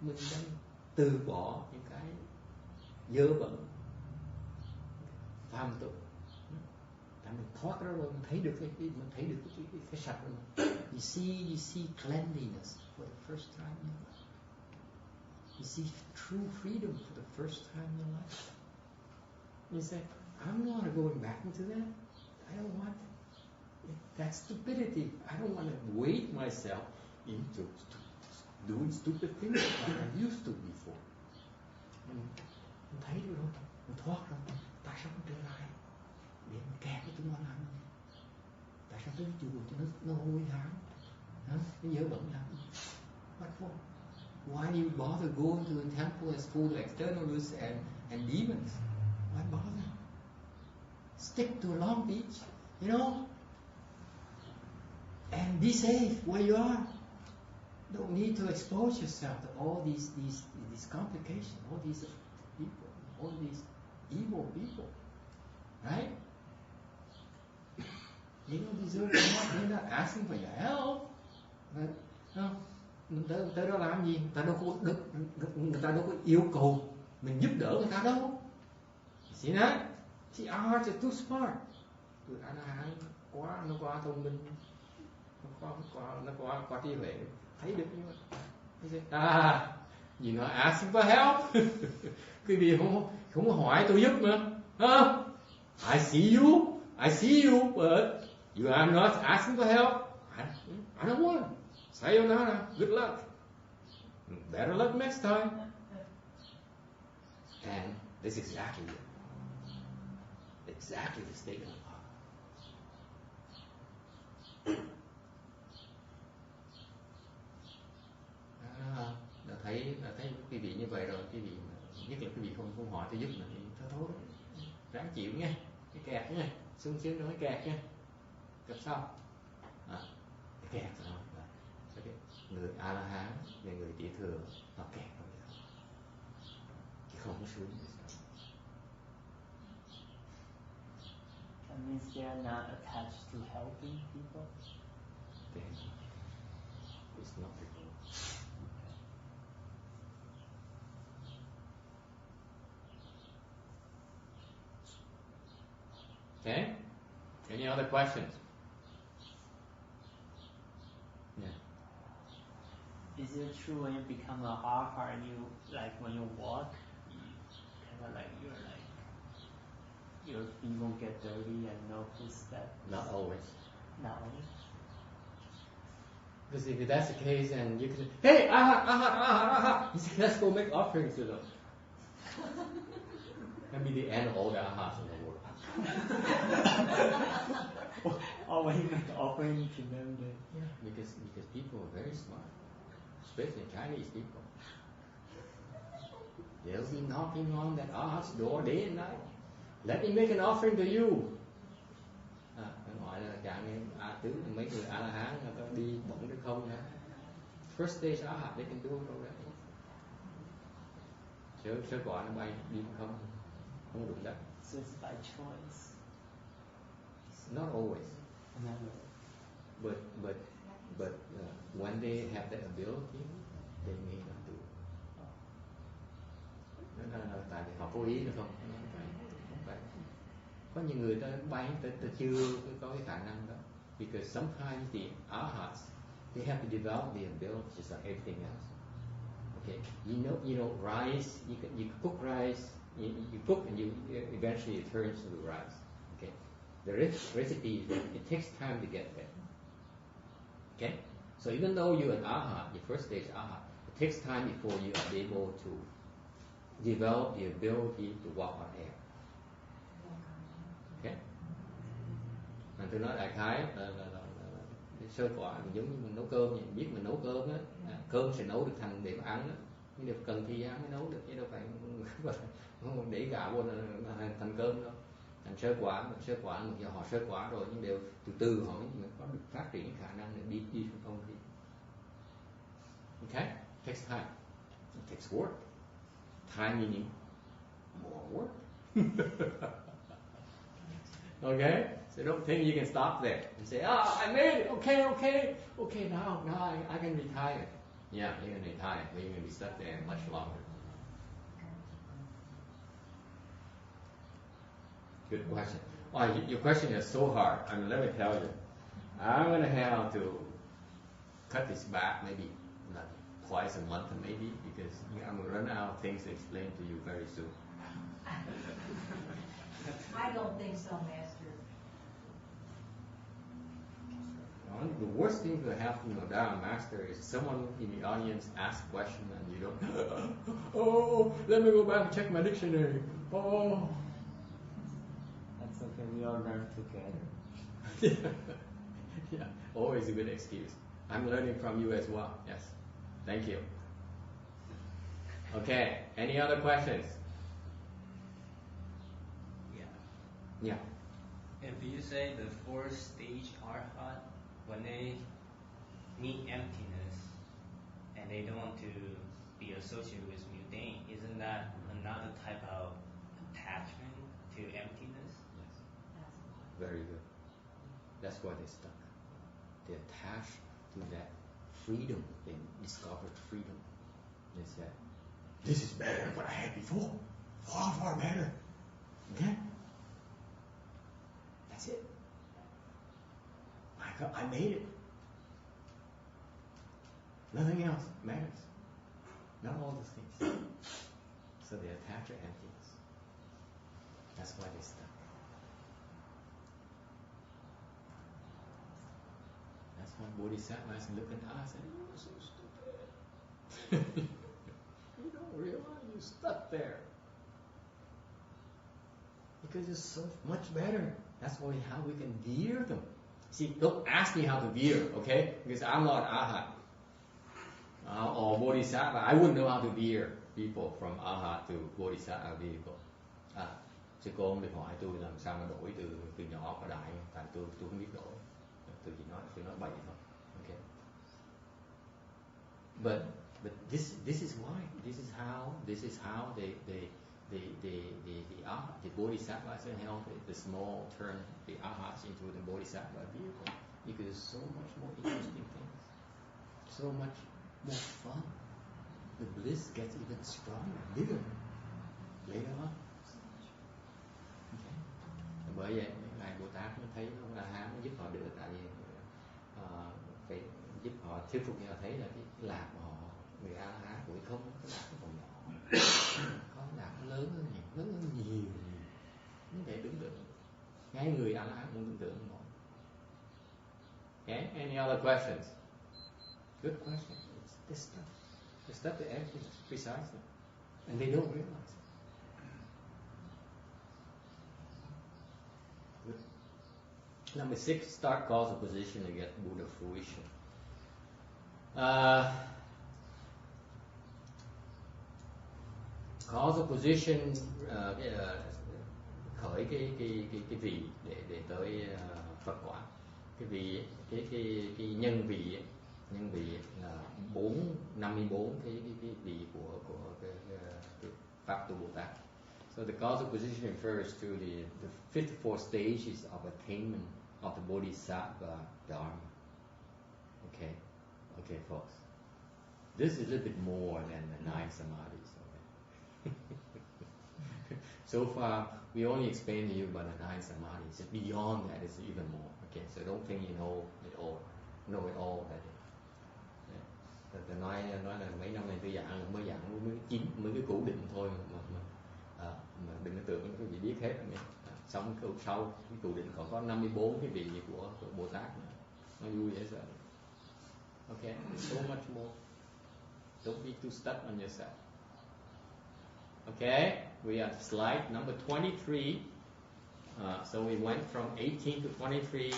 Mình đang từ bỏ những cái dơ bẩn, phàm tục. Tại mình thoát ra rồi, mình thấy được cái sạch rồi. You see cleanliness for the first time in your life. You see true freedom for the first time in your life. You say, I'm not going back into that. I don't want it. That's stupidity. I don't want to wade myself into doing stupid things like I used to before. Mình thấy được rồi, mình thoát rồi. Tại sao mình trở lại để mình kẹt với tụi nó làm gì? Tại sao tới cái chùa cho nó hôi hám? Nó dơ bẩn làm gì? What for? Why do you bother going to the temple that's full of externalists and demons? Why bother? Stick to Long Beach, you know, and be safe where you are. Don't need to expose yourself to all these complications, all these people, all these evil people, right? You don't deserve help. You're not asking for your help, right? No. Người ta đó làm gì? Người ta đâu có yêu cầu mình giúp đỡ người ta đâu. See that? See, our hearts are too smart. Tụi A-la-hán nó quá thông minh, nó quá trí huệ, thấy được như vậy. You're not asking for help. Quý vị không có hỏi tôi giúp mà. I see you, but you are not asking for help. I don't want. Sayonara, good luck. Better luck next time. And this is exactly the state of heart. Đã thấy quý vị như vậy rồi, quý vị nhất là quý vị không hỏi tôi giúp nữa thì thôi, ráng chịu nha, cái kẹt nha, sung sướng nói kẹt nha, gặp sao? Cái kẹt rồi. Người A-la-hán và người tỷ thừa họ kẹt vào vậy chứ không có sướng. That means they are not attached to helping people. It's not the goal. Okay. Any other questions? Yeah. Is it true when you become a heart, you like when you walk, kind of like your feet won't get dirty and notice that? Not always. Not always. Because if that's the case, and you can say, hey, aha, you say, let's go make offerings to them. That'd be the end of all the ahas in the world. Or when you make offering to them, yeah, because people are very smart, especially Chinese people. They'll be knocking on that aha's door day and night. Let me make an offering to you. Gọi là chẳng tướng mấy người A-la-hán người ta đi bỗng được không hả? First stage aha, they can do it already. Sơ quả nó bay đi không đụng đất. So it's by choice. Not always. But when they have that ability, they may not do it. Tại vì họ cố ý được không? Không phải. Có những người ta bay ta chưa có cái khả năng đó. Because sometimes the ahas, they have to develop the ability just like everything else. Okay, you know rice. You cook rice. You cook and you eventually it turns to rice. Okay, the recipe it takes time to get there. Okay, so even though you're an aha, your first stage aha, it takes time before you are able to develop the ability to walk on air. tôi nói đại khái là sơ quả giống như mình nấu cơm, mình biết mình nấu cơm á, cơm sẽ nấu được thành để mà ăn đó, nhưng điều cần thời gian mới nấu được, chứ đâu phải không để gạo vô là thành cơm đâu. Thành sơ quả một giờ họ sơ quả rồi, nhưng đều từ từ họ mới có được phát triển khả năng để đi trong công ty. Okay, takes time, it takes work. Time meaning more work. Okay, so don't think you can stop there and say, "Oh, I made it. Okay. Now I can retire." Yeah, you can retire, but you're gonna be stuck there much longer. Good question. Your question is so hard. I mean, let me tell you, I'm gonna have to cut this back maybe like twice a month, maybe, because I'm gonna run out of things to explain to you very soon. I don't think so, Master. The worst thing to happen to a Dharma master is someone in the audience asks a question and you don't, oh, let me go back and check my dictionary. Oh. That's okay, we all learn together. Yeah, always a good excuse. I'm learning from you as well. Yes. Thank you. Okay, any other questions? Yeah. If you say the fourth stage arhat, when they meet emptiness and they don't want to be associated with mundane, isn't that another type of attachment to emptiness? Yes. Very good. That's why they stuck. They attached to that freedom. They discovered freedom. They said, "This is better than what I had before. Far, far better." Okay? That's it. I made it. Nothing else matters. Not all those things. So they attach to emptiness. That's why they stuck. That's why Bodhisattvas look at us and you're so stupid. You don't realize you're stuck there. Because it's so much better. That's why how we can veer them. See, don't ask me how to veer, okay? Because I'm not Arhat or Bodhisattva. I wouldn't know how to veer people from Arhat to Bodhisattva vehicle. Sư cô không được hỏi tôi làm sao mà đổi từ nhỏ qua đại, tại tôi không biết đổi. Tôi chỉ nói bậy thôi. Okay. But this is why. This is how the Bodhisattvas held the small turn the Arhats into the Bodhisattva vehicle, because there's so much more interesting things, so much more fun. The bliss gets even stronger, bigger later on. Okay. Bởi vậy ngài Bồ Tát mới thấy ông La Hán nó giúp họ được, tại vì phải giúp họ thuyết phục cho họ thấy là cái lạc của họ, người A La Hán của không, cái lạc nó còn nhỏ, có lạc nó lớn hơn nhiều, không thể tưởng tượng. Ngay người A La Hán cũng tưởng tượng nổi. Okay, any other questions? Good question. It's this stuff. The stuff that actually precisely, and they don't realize it. Good. Number 6, start causal position to get Buddha fruition. Causal position khởi cái vị để tới Phật quả. Cái vị cái nhân vị là 54 cái vị của cái pháp tu Bồ Tát. So the causal position refers to the 54 stages of attainment of the Bodhisattva Dharma. Okay, folks. This is a little bit more than the 9 samadhis. Okay? So far, we only explained to you about the 9 samadhis. Beyond that is even more. Okay, so don't think you know it all. Tôi nói là mấy năm này tôi giảng mới mấy cái củ định thôi mà đừng có tưởng cái gì biết hết rồi nha. Xong cái sau cái củ định còn có 54 cái vị của Bồ Tát nữa. Nó vui dễ sợ. Okay, so much more. Don't be too stuck on yourself. Okay, we are slide number 23. So we went from 18 to 23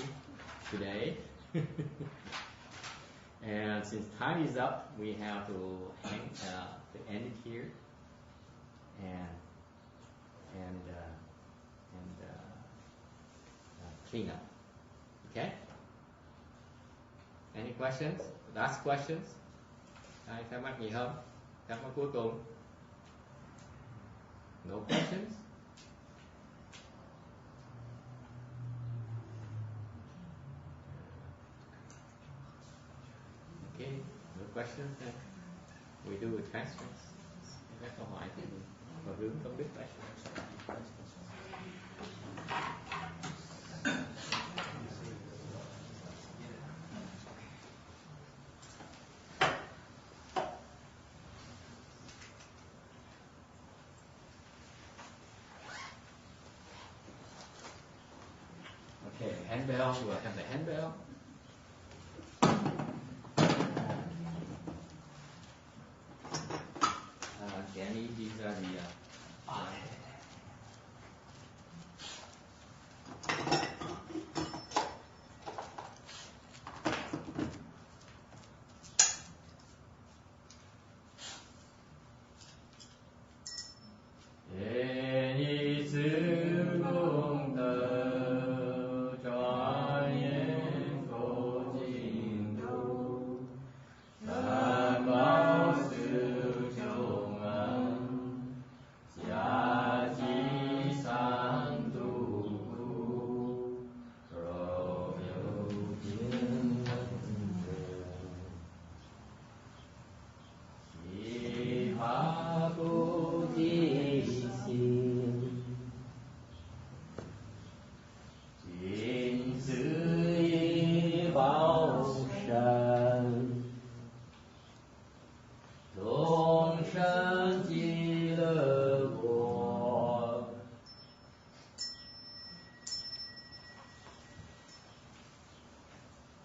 today. And since time is up, we have to end it here and clean up. Okay? Any questions? Last questions? Ai thắc mắc gì không? Thắc mắc cuối cùng? No questions? Okay, no questions then. We do a transference. Các câu hỏi thì vào hướng không biết vậy. Okay, handbell, we'll have the handbell.